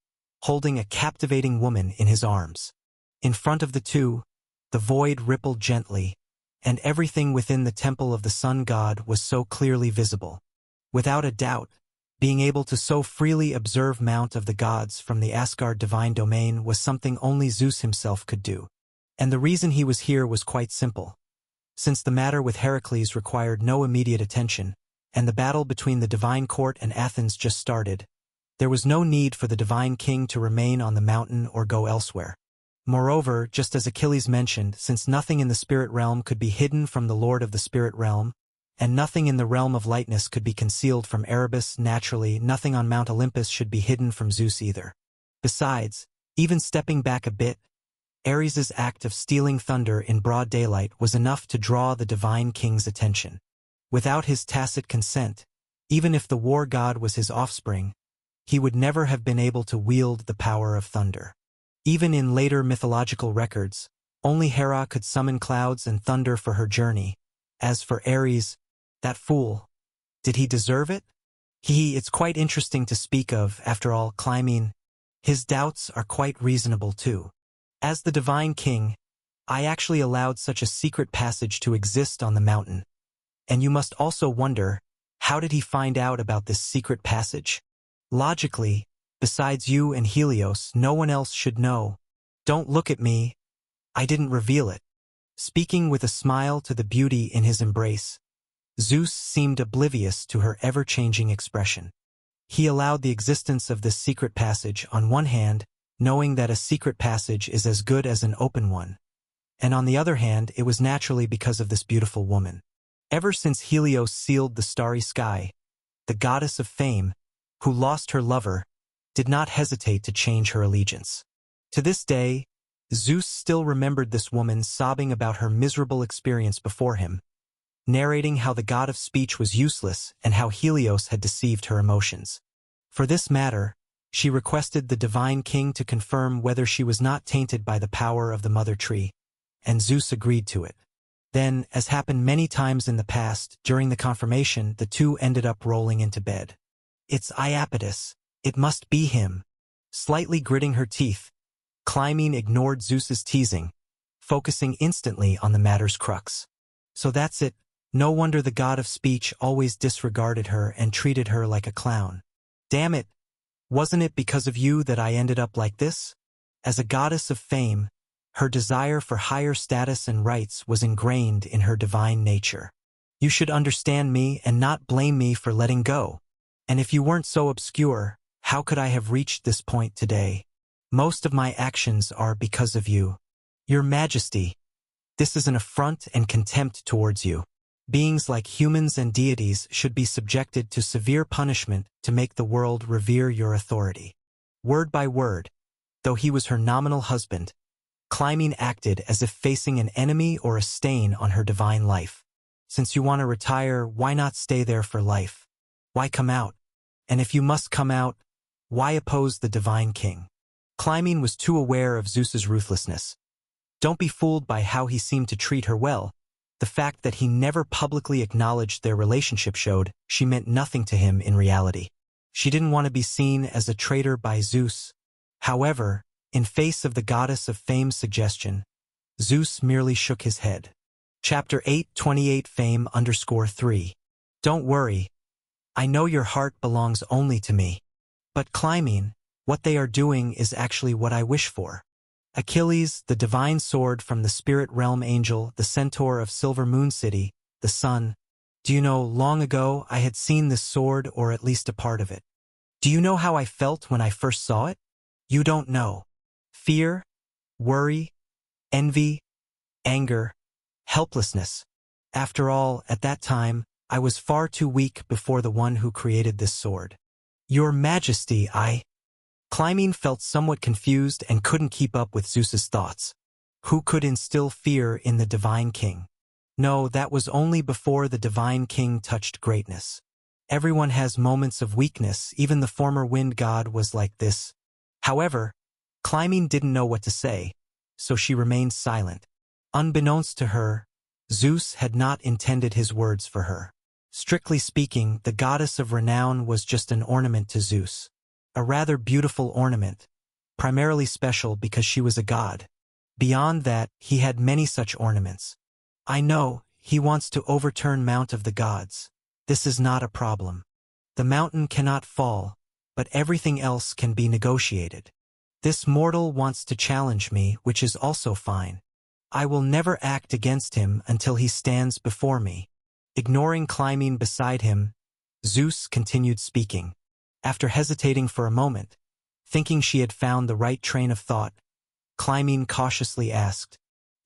holding a captivating woman in his arms. In front of the two, the void rippled gently, and everything within the temple of the sun god was so clearly visible. Without a doubt, being able to so freely observe Mount of the Gods from the Asgard divine domain was something only Zeus himself could do. And the reason he was here was quite simple. Since the matter with Heracles required no immediate attention, and the battle between the divine court and Athens just started, there was no need for the divine king to remain on the mountain or go elsewhere. Moreover, just as Achilles mentioned, since nothing in the spirit realm could be hidden from the lord of the spirit realm, and nothing in the realm of lightness could be concealed from Erebus, naturally, nothing on Mount Olympus should be hidden from Zeus either. Besides, even stepping back a bit, Ares's act of stealing thunder in broad daylight was enough to draw the divine king's attention. Without his tacit consent, even if the war god was his offspring, he would never have been able to wield the power of thunder. Even in later mythological records, only Hera could summon clouds and thunder for her journey. As for Ares, that fool, did he deserve it? It's quite interesting to speak of, after all, climbing. His doubts are quite reasonable too. As the divine king, I actually allowed such a secret passage to exist on the mountain. And you must also wonder, how did he find out about this secret passage? Logically, besides you and Helios, no one else should know. Don't look at me. I didn't reveal it. Speaking with a smile to the beauty in his embrace, Zeus seemed oblivious to her ever-changing expression. He allowed the existence of this secret passage on one hand, knowing that a secret passage is as good as an open one, and on the other hand, it was naturally because of this beautiful woman. Ever since Helios sealed the starry sky, the goddess of fame, who lost her lover, did not hesitate to change her allegiance. To this day, Zeus still remembered this woman sobbing about her miserable experience before him, narrating how the god of speech was useless and how Helios had deceived her emotions. For this matter, she requested the divine king to confirm whether she was not tainted by the power of the mother tree, and Zeus agreed to it. Then, as happened many times in the past, during the confirmation, the two ended up rolling into bed. It's Iapetus. It must be him. Slightly gritting her teeth, Clymene ignored Zeus's teasing, focusing instantly on the matter's crux. So that's it. No wonder the god of speech always disregarded her and treated her like a clown. Damn it! Wasn't it because of you that I ended up like this? As a goddess of fame, her desire for higher status and rights was ingrained in her divine nature. You should understand me and not blame me for letting go. And if you weren't so obscure, how could I have reached this point today? Most of my actions are because of you. Your Majesty, this is an affront and contempt towards you. Beings like humans and deities should be subjected to severe punishment to make the world revere your authority. Word by word, though he was her nominal husband, Clymene acted as if facing an enemy or a stain on her divine life. Since you want to retire, why not stay there for life? Why come out? And if you must come out, why oppose the divine king? Clymene was too aware of Zeus's ruthlessness. Don't be fooled by how he seemed to treat her well. The fact that he never publicly acknowledged their relationship showed she meant nothing to him in reality. She didn't want to be seen as a traitor by Zeus. However, in face of the goddess of fame's suggestion, Zeus merely shook his head. Chapter 8:28 Fame_3. Don't worry. I know your heart belongs only to me. But Clymene, what they are doing is actually what I wish for. Achilles, the divine sword from the spirit realm angel, the centaur of Silver Moon City, the sun. Do you know, long ago I had seen this sword, or at least a part of it. Do you know how I felt when I first saw it? You don't know. Fear, worry, envy, anger, helplessness. After all, at that time, I was far too weak before the one who created this sword. Your Majesty, Clymene felt somewhat confused and couldn't keep up with Zeus's thoughts. Who could instill fear in the divine king? No, that was only before the divine king touched greatness. Everyone has moments of weakness, even the former wind god was like this. However, Clymene didn't know what to say, so she remained silent. Unbeknownst to her, Zeus had not intended his words for her. Strictly speaking, the goddess of renown was just an ornament to Zeus. A rather beautiful ornament, primarily special because she was a god. Beyond that, he had many such ornaments. I know, he wants to overturn Mount of the Gods. This is not a problem. The mountain cannot fall, but everything else can be negotiated. This mortal wants to challenge me, which is also fine. I will never act against him until he stands before me. Ignoring Clymene beside him, Zeus continued speaking. After hesitating for a moment, thinking she had found the right train of thought, Clymene cautiously asked,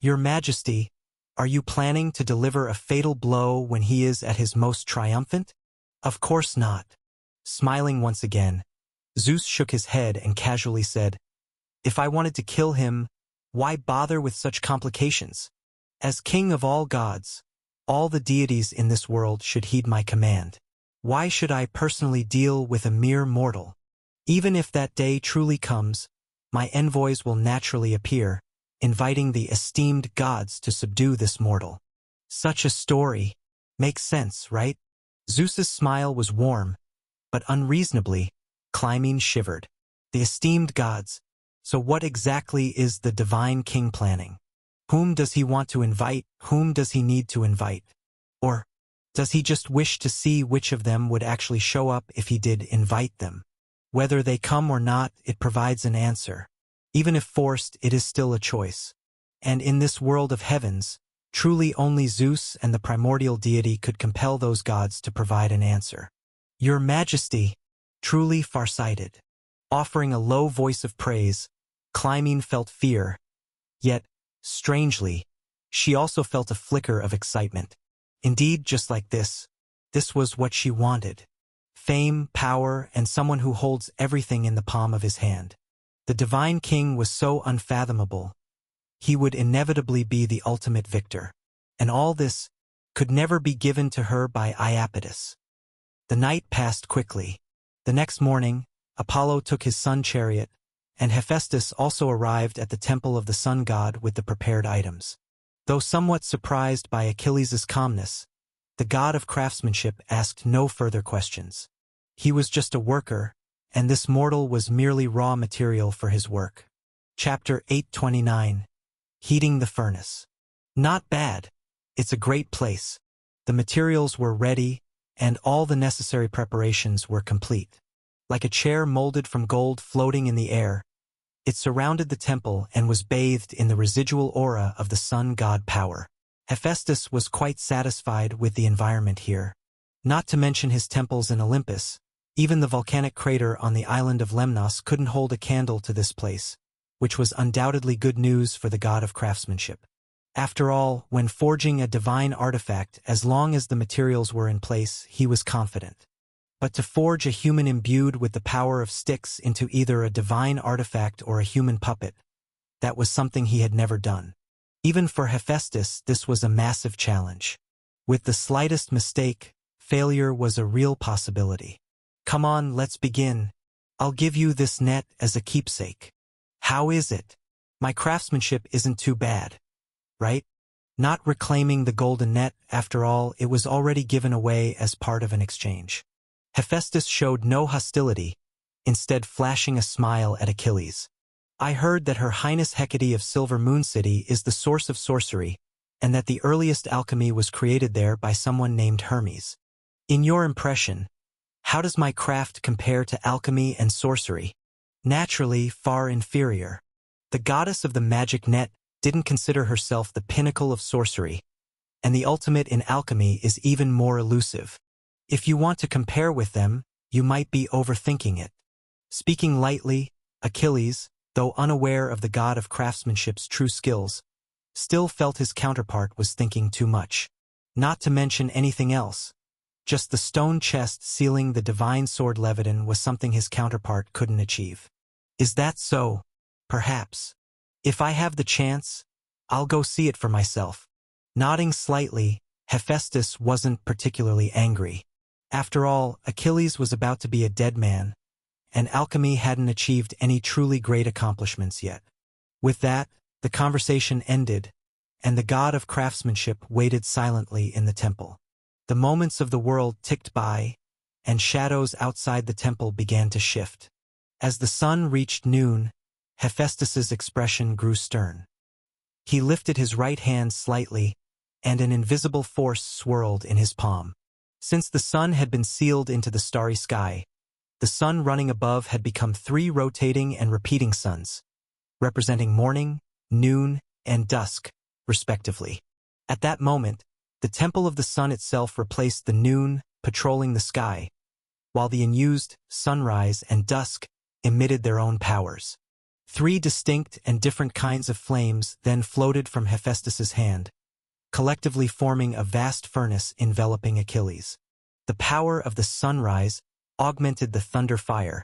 Your Majesty, are you planning to deliver a fatal blow when he is at his most triumphant? Of course not. Smiling once again, Zeus shook his head and casually said, If I wanted to kill him, why bother with such complications? As king of all gods, all the deities in this world should heed my command. Why should I personally deal with a mere mortal? Even if that day truly comes, my envoys will naturally appear, inviting the esteemed gods to subdue this mortal. Such a story makes sense, right? Zeus's smile was warm, but unreasonably, Clymene shivered. The esteemed gods. So what exactly is the divine king planning? Whom does he want to invite? Whom does he need to invite? Or does he just wish to see which of them would actually show up if he did invite them? Whether they come or not, it provides an answer. Even if forced, it is still a choice. And in this world of heavens, truly only Zeus and the primordial deity could compel those gods to provide an answer. Your Majesty, truly farsighted. Offering a low voice of praise, Clymene felt fear, yet, strangely, she also felt a flicker of excitement. Indeed, just like this was what she wanted. Fame, power, and someone who holds everything in the palm of his hand. The divine king was so unfathomable. He would inevitably be the ultimate victor. And all this could never be given to her by Iapetus. The night passed quickly. The next morning, Apollo took his sun chariot, and Hephaestus also arrived at the temple of the sun god with the prepared items. Though somewhat surprised by Achilles' calmness, the god of craftsmanship asked no further questions. He was just a worker, and this mortal was merely raw material for his work. Chapter 8:29. Heating the furnace. Not bad. It's a great place. The materials were ready, and all the necessary preparations were complete. Like a chair molded from gold floating in the air, it surrounded the temple and was bathed in the residual aura of the sun god power. Hephaestus was quite satisfied with the environment here. Not to mention his temples in Olympus, even the volcanic crater on the island of Lemnos couldn't hold a candle to this place, which was undoubtedly good news for the god of craftsmanship. After all, when forging a divine artifact, as long as the materials were in place, he was confident. But to forge a human imbued with the power of Styx into either a divine artifact or a human puppet, That was something he had never done. Even for Hephaestus, this was a massive challenge. With the slightest mistake, failure was a real possibility. Come on, let's begin. I'll give you this net as a keepsake. How is it? My craftsmanship isn't too bad, right? Not reclaiming the golden net, after all, it was already given away as part of an exchange. Hephaestus showed no hostility, instead flashing a smile at Achilles. I heard that Her Highness Hecate of Silver Moon City is the source of sorcery, and that the earliest alchemy was created there by someone named Hermes. In your impression, how does my craft compare to alchemy and sorcery? Naturally, far inferior. The goddess of the magic net didn't consider herself the pinnacle of sorcery, and the ultimate in alchemy is even more elusive. If you want to compare with them, you might be overthinking it. Speaking lightly, Achilles, though unaware of the god of craftsmanship's true skills, still felt his counterpart was thinking too much. Not to mention anything else. Just the stone chest sealing the divine sword Leviathan was something his counterpart couldn't achieve. Is that so? Perhaps. If I have the chance, I'll go see it for myself. Nodding slightly, Hephaestus wasn't particularly angry. After all, Achilles was about to be a dead man, and alchemy hadn't achieved any truly great accomplishments yet. With that, the conversation ended, and the god of craftsmanship waited silently in the temple. The moments of the world ticked by, and shadows outside the temple began to shift. As the sun reached noon, Hephaestus's expression grew stern. He lifted his right hand slightly, and an invisible force swirled in his palm. Since the sun had been sealed into the starry sky, the sun running above had become 3 rotating and repeating suns, representing morning, noon, and dusk, respectively. At that moment, the temple of the sun itself replaced the noon, patrolling the sky, while the unused sunrise and dusk emitted their own powers. 3 distinct and different kinds of flames then floated from Hephaestus's hand, collectively forming a vast furnace enveloping Achilles. The power of the sunrise augmented the thunder fire,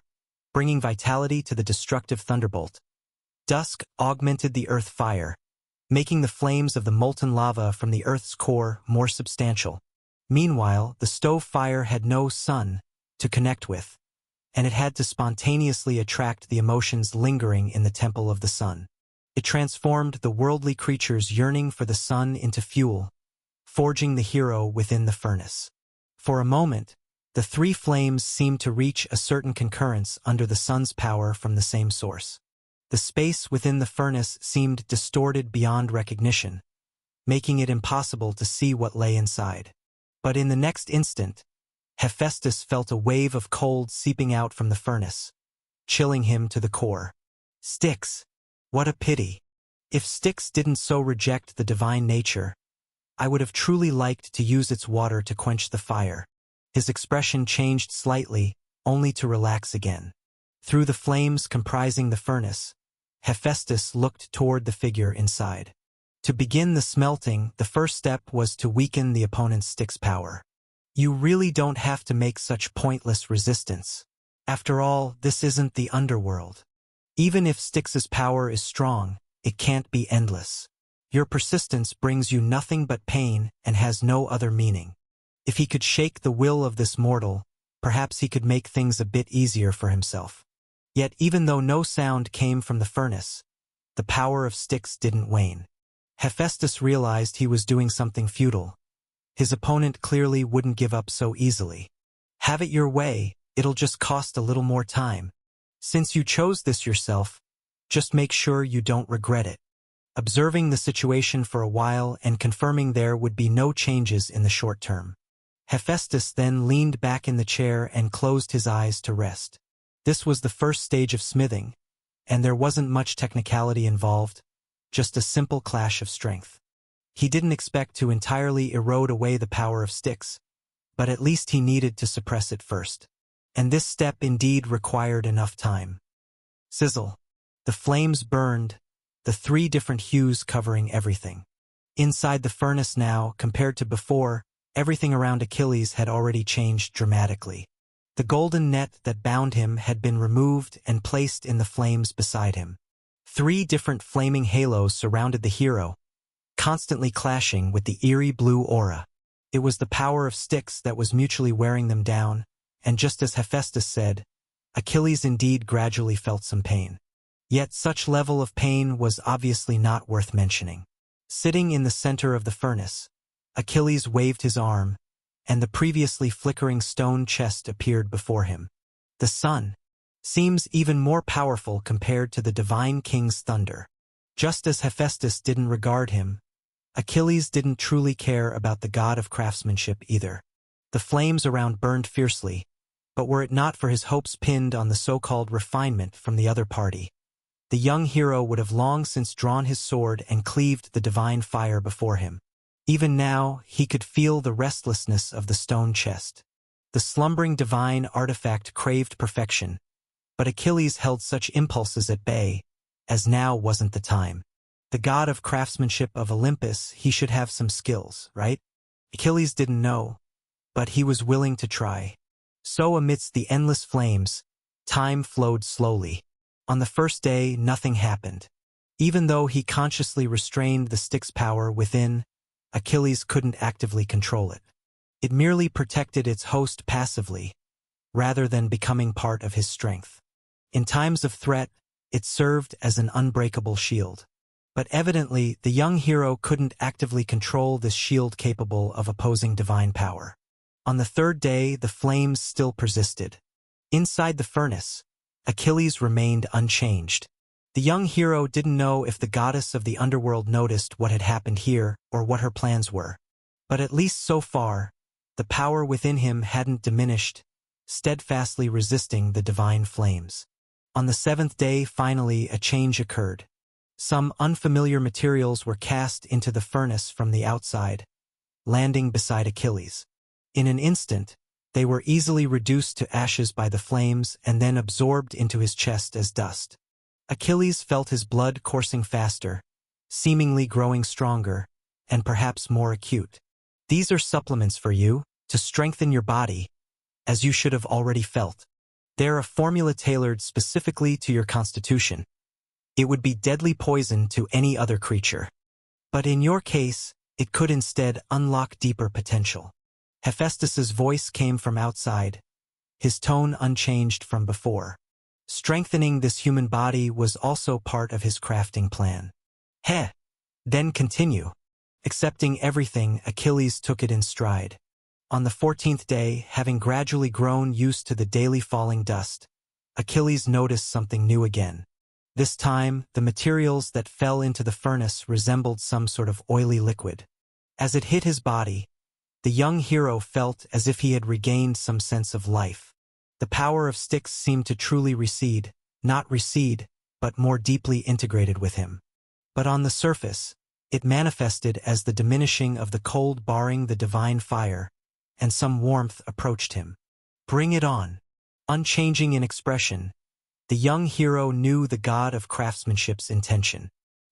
bringing vitality to the destructive thunderbolt. Dusk augmented the earth fire, making the flames of the molten lava from the earth's core more substantial. Meanwhile, the stove fire had no sun to connect with, and it had to spontaneously attract the emotions lingering in the temple of the sun. It transformed the worldly creatures yearning for the sun into fuel, forging the hero within the furnace. For a moment, the 3 flames seemed to reach a certain concurrence under the sun's power from the same source. The space within the furnace seemed distorted beyond recognition, making it impossible to see what lay inside. But in the next instant, Hephaestus felt a wave of cold seeping out from the furnace, chilling him to the core. Styx! What a pity. If Styx didn't so reject the divine nature, I would have truly liked to use its water to quench the fire. His expression changed slightly, only to relax again. Through the flames comprising the furnace, Hephaestus looked toward the figure inside. To begin the smelting, the first step was to weaken the opponent's Styx power. You really don't have to make such pointless resistance. After all, this isn't the underworld. Even if Styx's power is strong, it can't be endless. Your persistence brings you nothing but pain and has no other meaning. If he could shake the will of this mortal, perhaps he could make things a bit easier for himself. Yet even though no sound came from the furnace, the power of Styx didn't wane. Hephaestus realized he was doing something futile. His opponent clearly wouldn't give up so easily. Have it your way, it'll just cost a little more time. Since you chose this yourself, just make sure you don't regret it. Observing the situation for a while and confirming there would be no changes in the short term. Hephaestus then leaned back in the chair and closed his eyes to rest. This was the first stage of smithing, and there wasn't much technicality involved, just a simple clash of strength. He didn't expect to entirely erode away the power of Styx, but at least he needed to suppress it first. And this step indeed required enough time. Sizzle. The flames burned, the 3 different hues covering everything. Inside the furnace now, compared to before, everything around Achilles had already changed dramatically. The golden net that bound him had been removed and placed in the flames beside him. 3 different flaming halos surrounded the hero, constantly clashing with the eerie blue aura. It was the power of Styx that was mutually wearing them down, and just as Hephaestus said, Achilles indeed gradually felt some pain. Yet such level of pain was obviously not worth mentioning. Sitting in the center of the furnace, Achilles waved his arm, and the previously flickering stone chest appeared before him. The sun seems even more powerful compared to the divine king's thunder. Just as Hephaestus didn't regard him, Achilles didn't truly care about the god of craftsmanship either. The flames around burned fiercely, but were it not for his hopes pinned on the so-called refinement from the other party, the young hero would have long since drawn his sword and cleaved the divine fire before him. Even now, he could feel the restlessness of the stone chest. The slumbering divine artifact craved perfection, but Achilles held such impulses at bay, as now wasn't the time. The god of craftsmanship of Olympus, he should have some skills, right? Achilles didn't know, but he was willing to try. So amidst the endless flames, time flowed slowly. On the first day, nothing happened. Even though he consciously restrained the Styx power within, Achilles couldn't actively control it. It merely protected its host passively, rather than becoming part of his strength. In times of threat, it served as an unbreakable shield. But evidently, the young hero couldn't actively control this shield capable of opposing divine power. On the third day, the flames still persisted. Inside the furnace, Achilles remained unchanged. The young hero didn't know if the goddess of the underworld noticed what had happened here or what her plans were. But at least so far, the power within him hadn't diminished, steadfastly resisting the divine flames. On the 7th day, finally, a change occurred. Some unfamiliar materials were cast into the furnace from the outside, landing beside Achilles. In an instant, they were easily reduced to ashes by the flames and then absorbed into his chest as dust. Achilles felt his blood coursing faster, seemingly growing stronger, and perhaps more acute. These are supplements for you, to strengthen your body, as you should have already felt. They're a formula tailored specifically to your constitution. It would be deadly poison to any other creature. But in your case, it could instead unlock deeper potential. Hephaestus's voice came from outside, his tone unchanged from before. Strengthening this human body was also part of his crafting plan. Then continue. Accepting everything, Achilles took it in stride. On the 14th day, having gradually grown used to the daily falling dust, Achilles noticed something new again. This time, the materials that fell into the furnace resembled some sort of oily liquid. As it hit his body, the young hero felt as if he had regained some sense of life. The power of Styx seemed to truly not recede, but more deeply integrated with him. But on the surface, it manifested as the diminishing of the cold barring the divine fire, and some warmth approached him. Bring it on. Unchanging in expression, the young hero knew the god of craftsmanship's intention.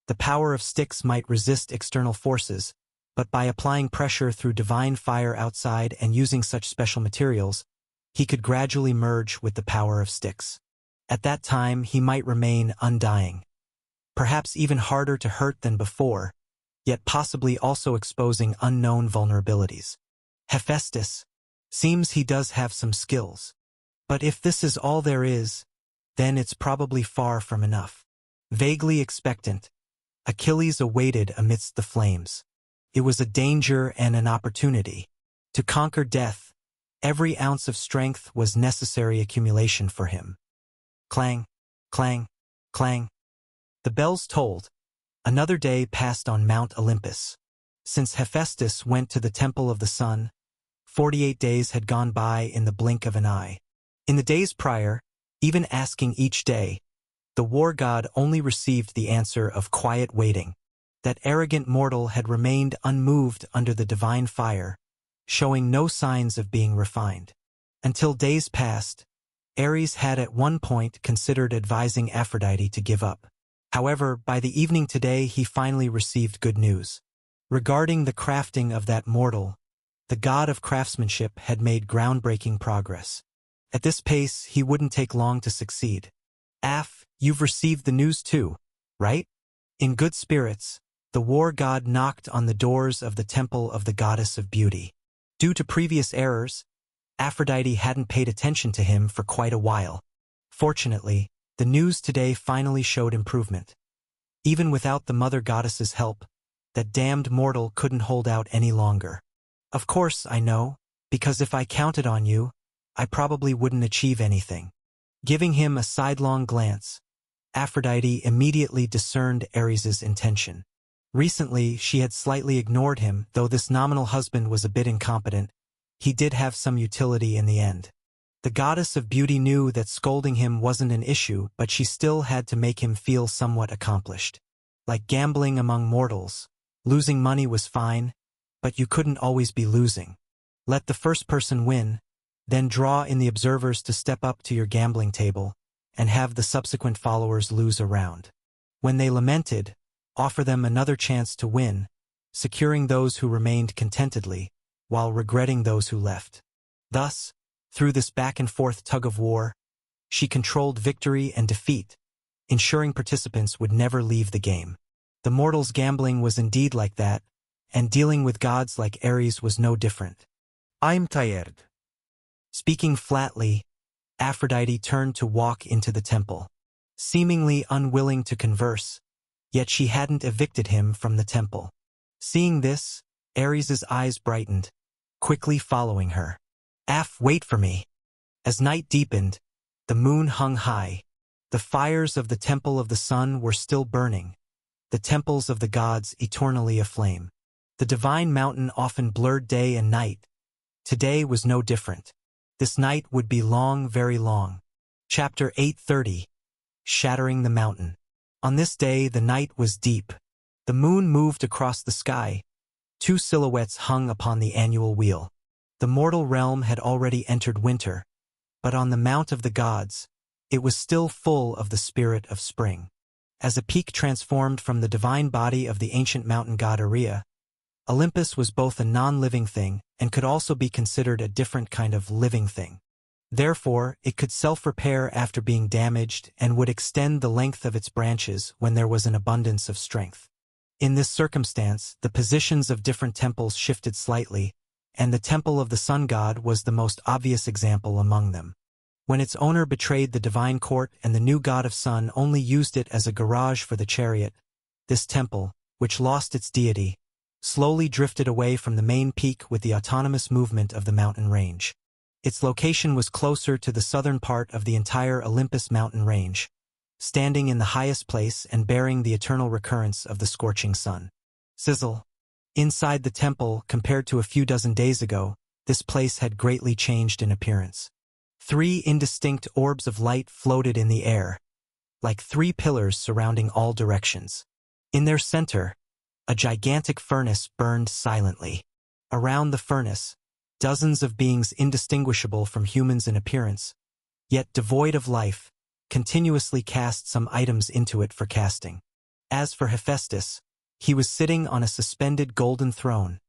The power of Styx might resist external forces, but by applying pressure through divine fire outside and using such special materials, he could gradually merge with the power of Styx. At that time, he might remain undying. Perhaps even harder to hurt than before, yet possibly also exposing unknown vulnerabilities. Hephaestus, seems he does have some skills. But if this is all there is, then it's probably far from enough. Vaguely expectant, Achilles awaited amidst the flames. It was a danger and an opportunity. To conquer death, every ounce of strength was necessary accumulation for him. Clang, clang, clang. The bells tolled. Another day passed on Mount Olympus. Since Hephaestus went to the Temple of the Sun, 48 days had gone by in the blink of an eye. In the days prior, even asking each day, the war god only received the answer of quiet waiting. That arrogant mortal had remained unmoved under the divine fire, showing no signs of being refined. Until days passed, Ares had at one point considered advising Aphrodite to give up. However, by the evening today he finally received good news. Regarding the crafting of that mortal, the god of craftsmanship had made groundbreaking progress. At this pace, he wouldn't take long to succeed. You've received the news too, right? In good spirits, the war god knocked on the doors of the temple of the goddess of beauty. Due to previous errors, Aphrodite hadn't paid attention to him for quite a while. Fortunately, the news today finally showed improvement. Even without the mother goddess's help, that damned mortal couldn't hold out any longer. Of course, I know, because if I counted on you, I probably wouldn't achieve anything. Giving him a sidelong glance, Aphrodite immediately discerned Ares's intention. Recently, she had slightly ignored him, though this nominal husband was a bit incompetent. He did have some utility in the end. The goddess of beauty knew that scolding him wasn't an issue, but she still had to make him feel somewhat accomplished. Like gambling among mortals, losing money was fine, but you couldn't always be losing. Let the first person win, then draw in the observers to step up to your gambling table, and have the subsequent followers lose a round. When they lamented, offer them another chance to win, securing those who remained contentedly, while regretting those who left. Thus, through this back-and-forth tug-of-war, she controlled victory and defeat, ensuring participants would never leave the game. The mortals' gambling was indeed like that, and dealing with gods like Ares was no different. I'm tired. Speaking flatly, Aphrodite turned to walk into the temple. Seemingly unwilling to converse, yet she hadn't evicted him from the temple. Seeing this, Ares's eyes brightened, quickly following her. Wait for me. As night deepened, the moon hung high. The fires of the temple of the sun were still burning, the temples of the gods eternally aflame. The divine mountain often blurred day and night. Today was no different. This night would be long, very long. Chapter 830. Shattering the Mountain. On this day the night was deep. The moon moved across the sky. Two silhouettes hung upon the annual wheel. The mortal realm had already entered winter, but on the Mount of the Gods, it was still full of the spirit of spring. As a peak transformed from the divine body of the ancient mountain god Aria, Olympus was both a non-living thing and could also be considered a different kind of living thing. Therefore, it could self-repair after being damaged and would extend the length of its branches when there was an abundance of strength. In this circumstance, the positions of different temples shifted slightly, and the temple of the sun god was the most obvious example among them. When its owner betrayed the divine court and the new god of sun only used it as a garage for the chariot, this temple, which lost its deity, slowly drifted away from the main peak with the autonomous movement of the mountain range. Its location was closer to the southern part of the entire Olympus mountain range, standing in the highest place and bearing the eternal recurrence of the scorching sun. Sizzle. Inside the temple, compared to a few dozen days ago, this place had greatly changed in appearance. 3 indistinct orbs of light floated in the air, like 3 pillars surrounding all directions. In their center, a gigantic furnace burned silently. Around the furnace, dozens of beings indistinguishable from humans in appearance, yet devoid of life, continuously cast some items into it for casting. As for Hephaestus, he was sitting on a suspended golden throne,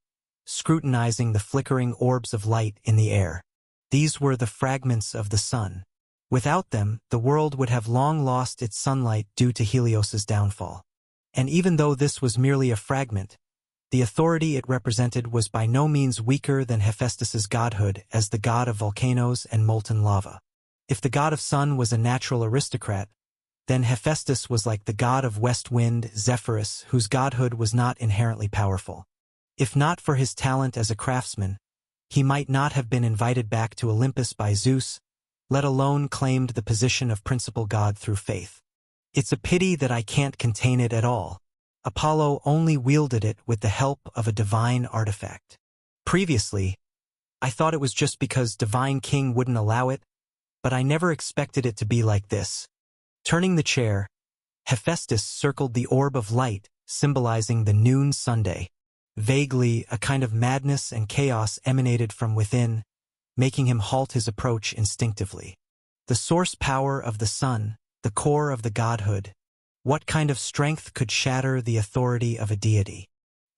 scrutinizing the flickering orbs of light in the air. These were the fragments of the sun. Without them, the world would have long lost its sunlight due to Helios's downfall. And even though this was merely a fragment, the authority it represented was by no means weaker than Hephaestus's godhood as the god of volcanoes and molten lava. If the god of sun was a natural aristocrat, then Hephaestus was like the god of west wind, Zephyrus, whose godhood was not inherently powerful. If not for his talent as a craftsman, he might not have been invited back to Olympus by Zeus, let alone claimed the position of principal god through faith. It's a pity that I can't contain it at all. Apollo only wielded it with the help of a divine artifact. Previously, I thought it was just because Divine King wouldn't allow it, but I never expected it to be like this. Turning the chair, Hephaestus circled the orb of light, symbolizing the noon Sunday. Vaguely, a kind of madness and chaos emanated from within, making him halt his approach instinctively. The source power of the sun, the core of the godhood. What kind of strength could shatter the authority of a deity?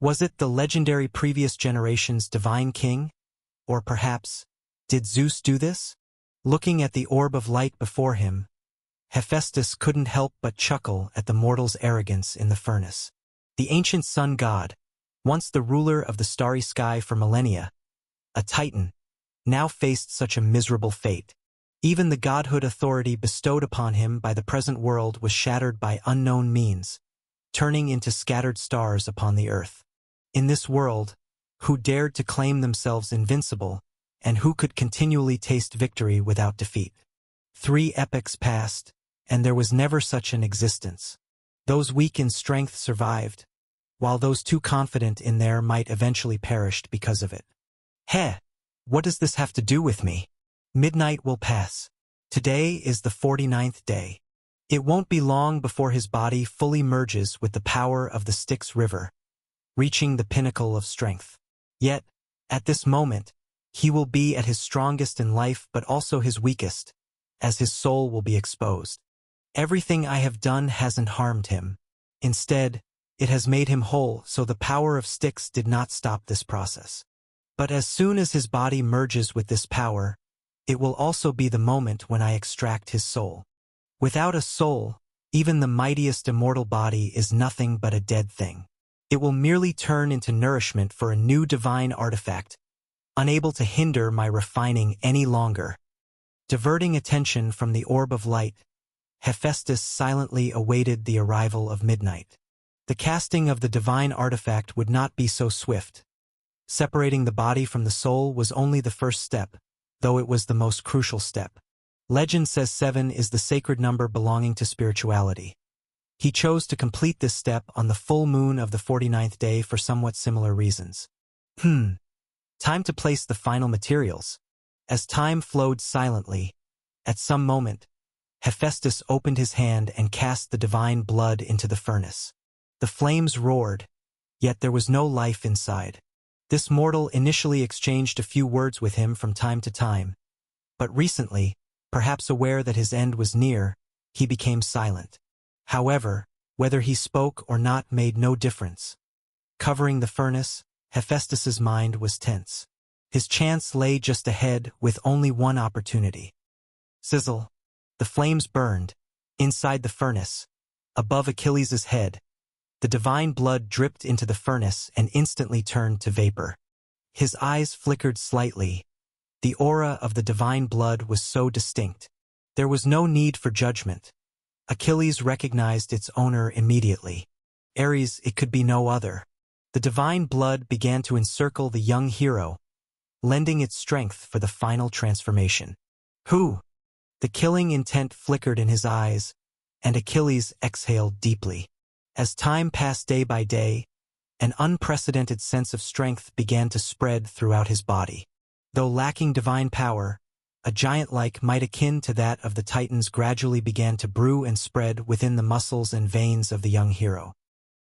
Was it the legendary previous generation's divine king? Or perhaps, did Zeus do this? Looking at the orb of light before him, Hephaestus couldn't help but chuckle at the mortal's arrogance in the furnace. The ancient sun god, once the ruler of the starry sky for millennia, a titan, now faced such a miserable fate. Even the godhood authority bestowed upon him by the present world was shattered by unknown means, turning into scattered stars upon the earth. In this world, who dared to claim themselves invincible, and who could continually taste victory without defeat? 3 epochs passed, and there was never such an existence. Those weak in strength survived, while those too confident in their might eventually perished because of it. Heh! What does this have to do with me? Midnight will pass. Today is the 49th day. It won't be long before his body fully merges with the power of the Styx River, reaching the pinnacle of strength. Yet, at this moment, he will be at his strongest in life but also his weakest, as his soul will be exposed. Everything I have done hasn't harmed him. Instead, it has made him whole, so the power of Styx did not stop this process. But as soon as his body merges with this power, it will also be the moment when I extract his soul. Without a soul, even the mightiest immortal body is nothing but a dead thing. It will merely turn into nourishment for a new divine artifact, unable to hinder my refining any longer. Diverting attention from the orb of light, Hephaestus silently awaited the arrival of midnight. The casting of the divine artifact would not be so swift. Separating the body from the soul was only the first step, though it was the most crucial step. Legend says 7 is the sacred number belonging to spirituality. He chose to complete this step on the full moon of the 49th day for somewhat similar reasons. Time to place the final materials. As time flowed silently, at some moment, Hephaestus opened his hand and cast the divine blood into the furnace. The flames roared, yet there was no life inside. This mortal initially exchanged a few words with him from time to time, but recently, perhaps aware that his end was near, he became silent. However, whether he spoke or not made no difference. Covering the furnace, Hephaestus's mind was tense. His chance lay just ahead with only one opportunity. Sizzle. The flames burned. Inside the furnace, above Achilles' head, the divine blood dripped into the furnace and instantly turned to vapor. His eyes flickered slightly. The aura of the divine blood was so distinct. There was no need for judgment. Achilles recognized its owner immediately. Ares, it could be no other. The divine blood began to encircle the young hero, lending its strength for the final transformation. Who? The killing intent flickered in his eyes, and Achilles exhaled deeply. As time passed day by day, an unprecedented sense of strength began to spread throughout his body. Though lacking divine power, a giant-like might akin to that of the Titans gradually began to brew and spread within the muscles and veins of the young hero.